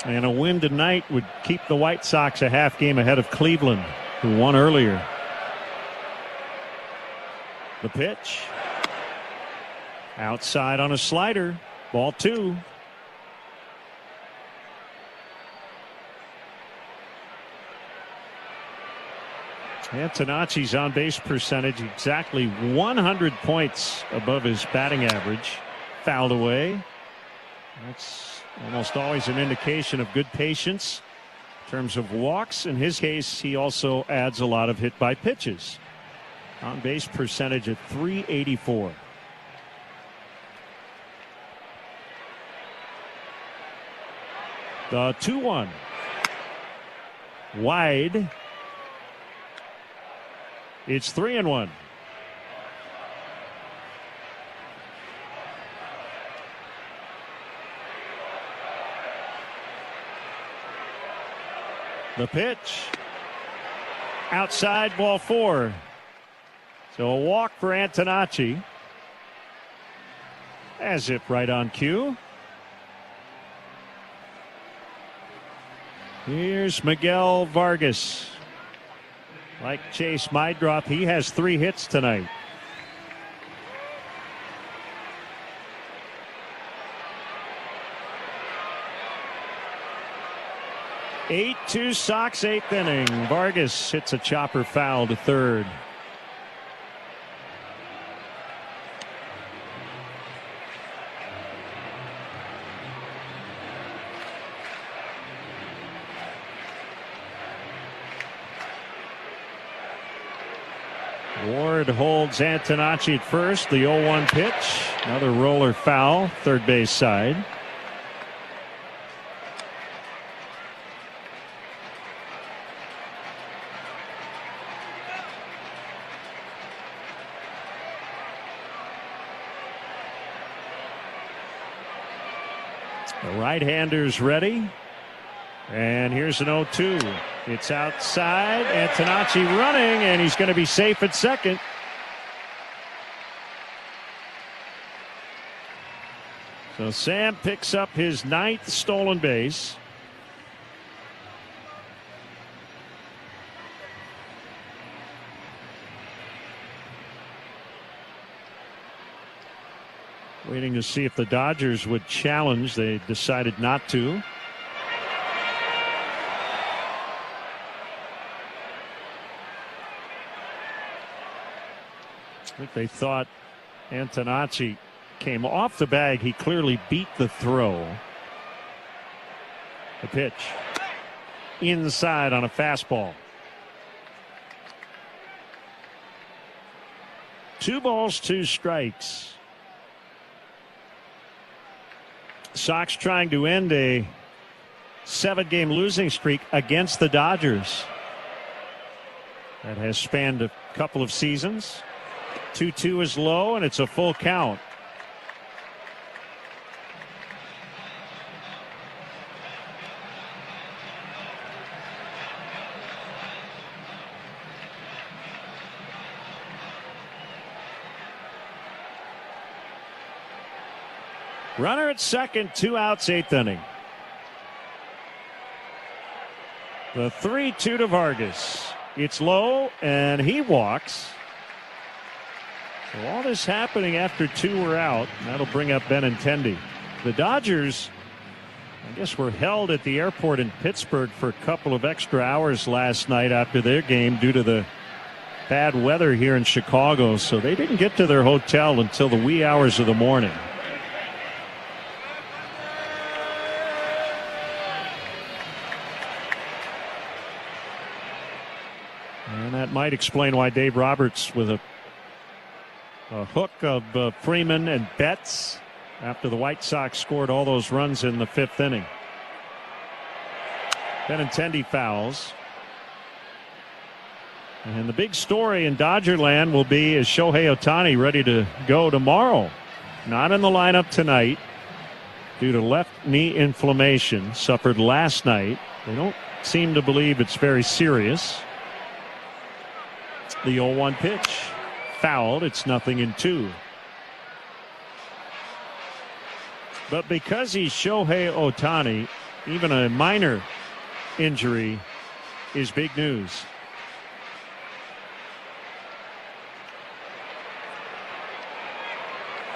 And a win tonight would keep the White Sox a half game ahead of Cleveland, who won earlier. The pitch. Outside on a slider. Ball 2. Antonacci's on base percentage exactly 100 points above his batting average. Fouled away. That's almost always an indication of good patience in terms of walks. In his case, he also adds a lot of hit by pitches. On base percentage at .384. The 2-1. Wide. It's 3-1. The pitch. Outside, ball 4. So a walk for Antonacci. As if right on cue. Here's Miguel Vargas. Like Chase Mydroth, he has 3 hits tonight. Eight-2 Sox, 8th inning. Vargas hits a chopper foul to third. Ward holds Antonacci at first. The 0-1 pitch. Another roller foul, third base side. The right-hander's ready. And here's an 0-2. It's outside. Antonacci running, and he's going to be safe at second. So Sam picks up his 9th stolen base. Waiting to see if the Dodgers would challenge. They decided not to. I think they thought Antonacci came off the bag. He clearly beat the throw. The pitch inside on a fastball. 2 balls, 2 strikes. Sox trying to end a 7-game losing streak against the Dodgers. That has spanned a couple of seasons. 2-2 is low, and it's a full count. Runner at second, 2 outs, 8th inning. The 3-2 to Vargas. It's low, and he walks. So all this happening after 2 were out. That'll bring up Benintendi. The Dodgers, I guess, were held at the airport in Pittsburgh for a couple of extra hours last night after their game due to the bad weather here in Chicago. So they didn't get to their hotel until the wee hours of the morning. And that might explain why Dave Roberts, with a hook of Freeman and Betts after the White Sox scored all those runs in the 5th inning. Benintendi fouls. And the big story in Dodgerland will be, is Shohei Ohtani ready to go tomorrow? Not in the lineup tonight due to left knee inflammation suffered last night. They don't seem to believe it's very serious. The 0-1 pitch. Fouled. It's 0-2. But because he's Shohei Ohtani, even a minor injury is big news.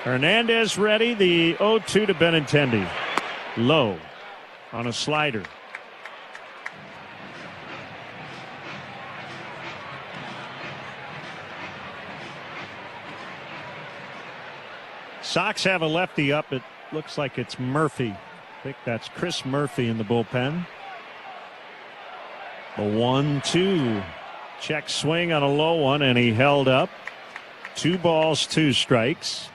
Hernandez ready. The 0-2 to Benintendi. Low on a slider. Sox have a lefty up. It looks like it's Murphy. I think that's Chris Murphy in the bullpen. The 1-2. Check swing on a low one, and he held up. 2 balls, 2 strikes.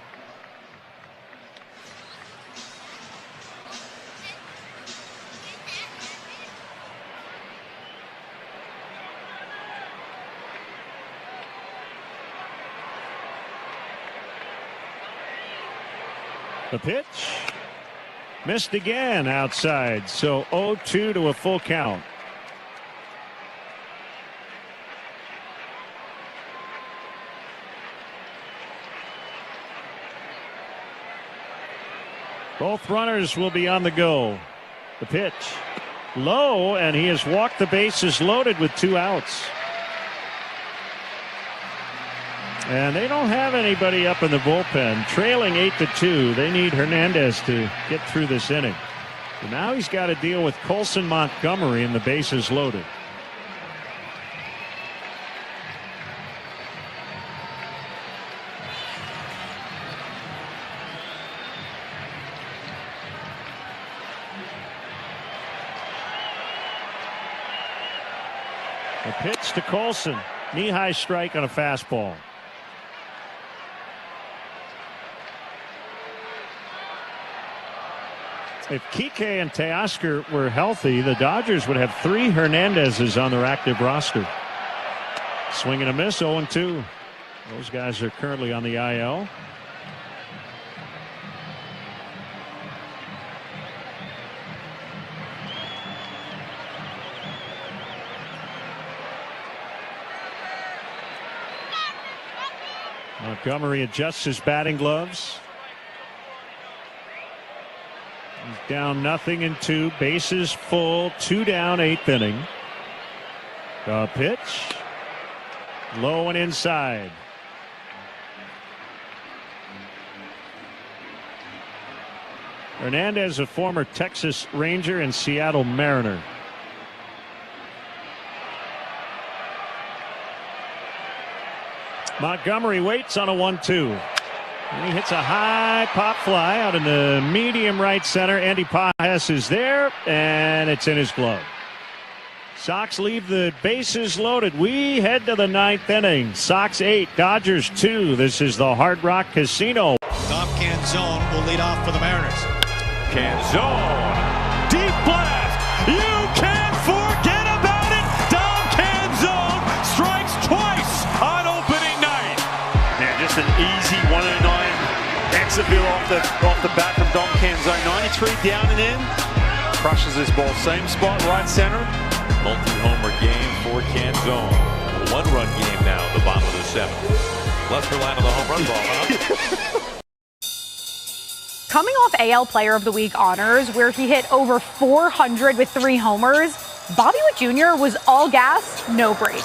The pitch missed again outside, so 0-2 to a full count. Both runners will be on the go. The pitch low, and he has walked the bases loaded with 2 outs. And they don't have anybody up in the bullpen. Trailing 8-2. They need Hernandez to get through this inning. So now he's got to deal with Colson Montgomery and the bases loaded. A pitch to Colson. Knee-high strike on a fastball. If Kike and Teoscar were healthy, the Dodgers would have 3 Hernandezes on their active roster. Swing and a miss, 0-2. Those guys are currently on the IL. Montgomery adjusts his batting gloves. He's down 0-2, bases full, 2 down, 8th inning. The pitch, low and inside. Hernandez, a former Texas Ranger and Seattle Mariner. Montgomery waits on a 1-2. And he hits a high pop fly out in the medium right center. Andy Pajes is there, and it's in his glove. Sox leave the bases loaded. We head to the 9th inning. Sox 8, Dodgers 2. This is the Hard Rock Casino. Dom Canzone will lead off for the Mariners. Canzone, deep left. You can't forget about it. Dom Canzone strikes twice on opening night. Yeah, just an easy 1-9 exit off the bat from Dom Canzone. 93 down and in. Crushes this ball. Same spot, right center. Multi-homer game for Canzone. A 1-run game now, the bottom of the 7th. Left Verlander the home run ball, huh? Coming off AL Player of the Week honors, where he hit over 400 with 3 homers, Bobby Witt Jr. was all gas, no brakes.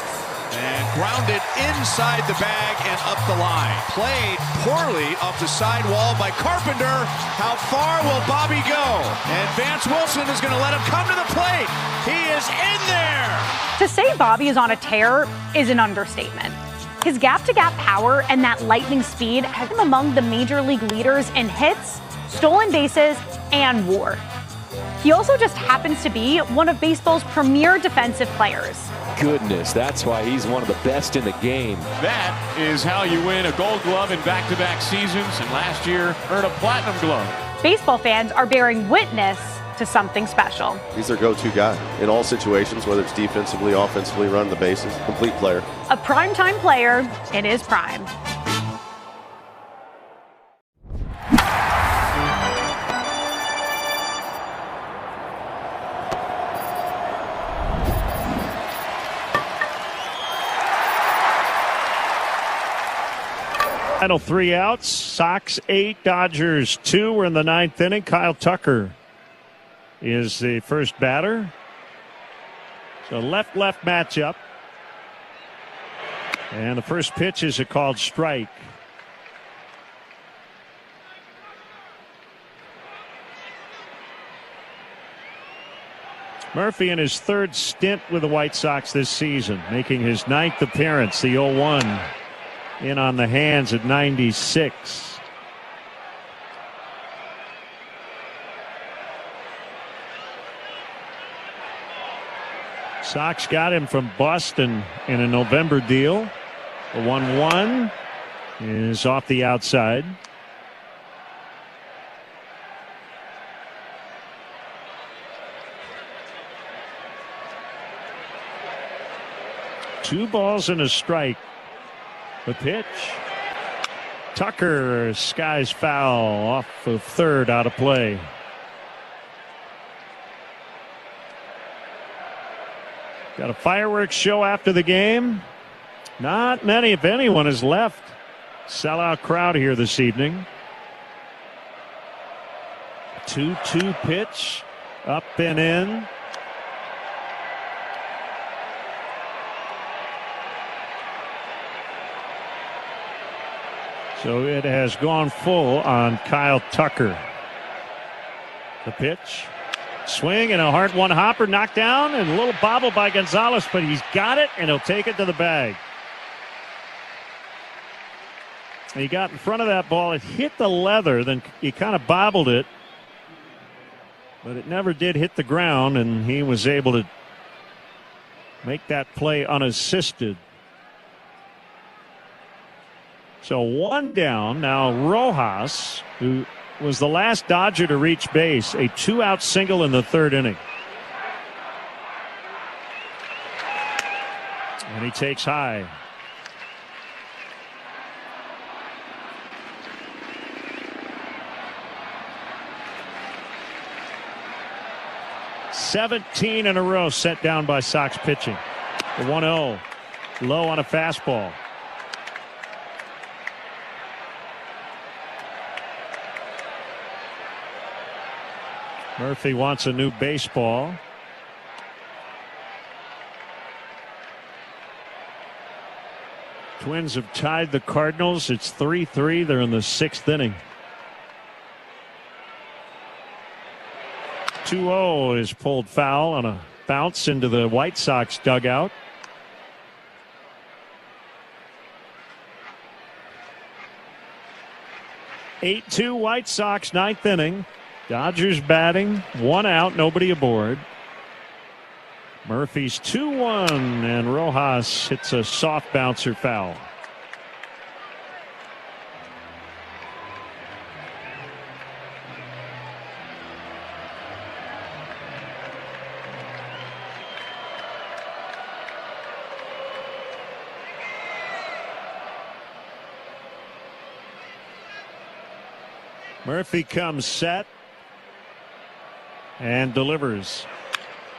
And grounded inside the bag and up the line. Played poorly off the sidewall by Carpenter. How far will Bobby go? And Vance Wilson is going to let him come to the plate. He is in there. To say Bobby is on a tear is an understatement. His gap-to-gap power and that lightning speed have him among the major league leaders in hits, stolen bases, and WAR. He also just happens to be one of baseball's premier defensive players. Goodness, that's why he's one of the best in the game. That is how you win a Gold Glove in back-to-back seasons, and last year earned a Platinum Glove. Baseball fans are bearing witness to something special. He's their go-to guy in all situations, whether it's defensively, offensively, running the bases. Complete player. A primetime player in his prime. Final 3 outs. Sox 8, Dodgers 2. We're in the 9th inning. Kyle Tucker is the first batter. So left-left matchup. And the first pitch is a called strike. Murphy in his 3rd stint with the White Sox this season, making his 9th appearance, the 0-1. In on the hands at 96. Sox got him from Boston in a November deal. The 1-1 is off the outside. Two balls and a strike. The pitch. Tucker skies foul off of 3rd, out of play. Got a fireworks show after the game. Not many, if anyone, is left. Sellout crowd here this evening. 2-2 pitch. Up and in. So it has gone full on Kyle Tucker. The pitch. Swing and a hard one hopper knocked down and a little bobble by Gonzalez, but he's got it and he'll take it to the bag. He got in front of that ball. It hit the leather, then he kind of bobbled it, but it never did hit the ground, and he was able to make that play unassisted. So one down. Now Rojas, who was the last Dodger to reach base, a 2-out single in the third inning. And he takes high. $17 in a row set down by Sox pitching. The 1-0, low on a fastball. Murphy wants a new baseball. Twins have tied the Cardinals. It's 3-3. They're in the 6th inning. 2-0 is pulled foul on a bounce into the White Sox dugout. (8-2) White Sox, 9th inning. Dodgers batting, 1 out, nobody aboard. Murphy's 2-1, and Rojas hits a soft bouncer foul. Murphy comes set and delivers.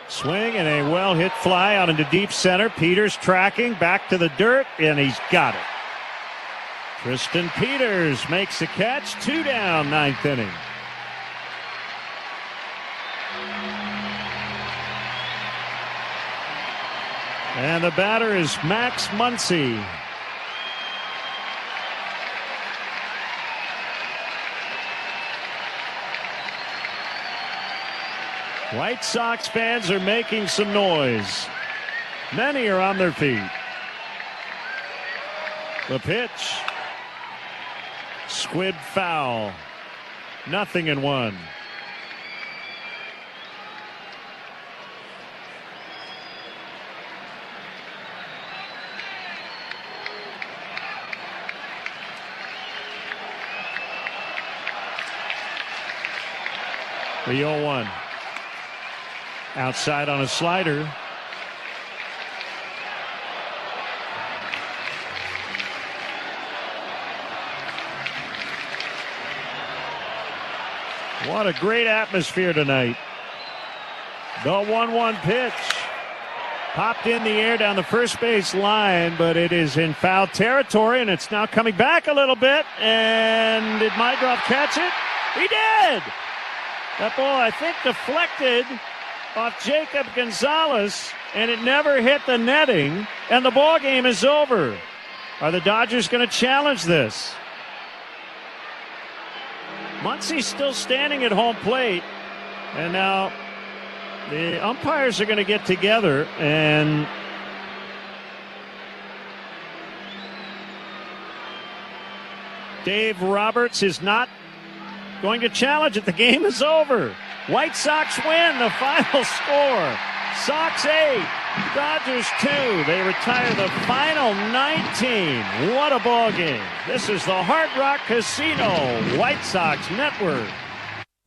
Swing and a well hit fly out into deep center. Peters tracking back to the dirt, and he's got it. Tristan Peters makes a catch. 2 down, 9th inning. And the batter is Max Muncy. White Sox fans are making some noise. Many are on their feet. The pitch. Squib foul. 0-1. The 0-1. Outside on a slider. What a great atmosphere tonight. The 1-1 pitch. Popped in the air down the first base line, but it is in foul territory, and it's now coming back a little bit. And did Mydroff catch it? He did! That ball, I think, deflected off Jacob Gonzalez, and it never hit the netting, and the ball game is over. Are the Dodgers going to challenge this? Muncy's still standing at home plate, and now the umpires are going to get together, and Dave Roberts is not going to challenge it. The game is over. White Sox win. The final score, Sox 8, Dodgers 2. They retire the final 19. What a ball game. This is the Hard Rock Casino White Sox Network.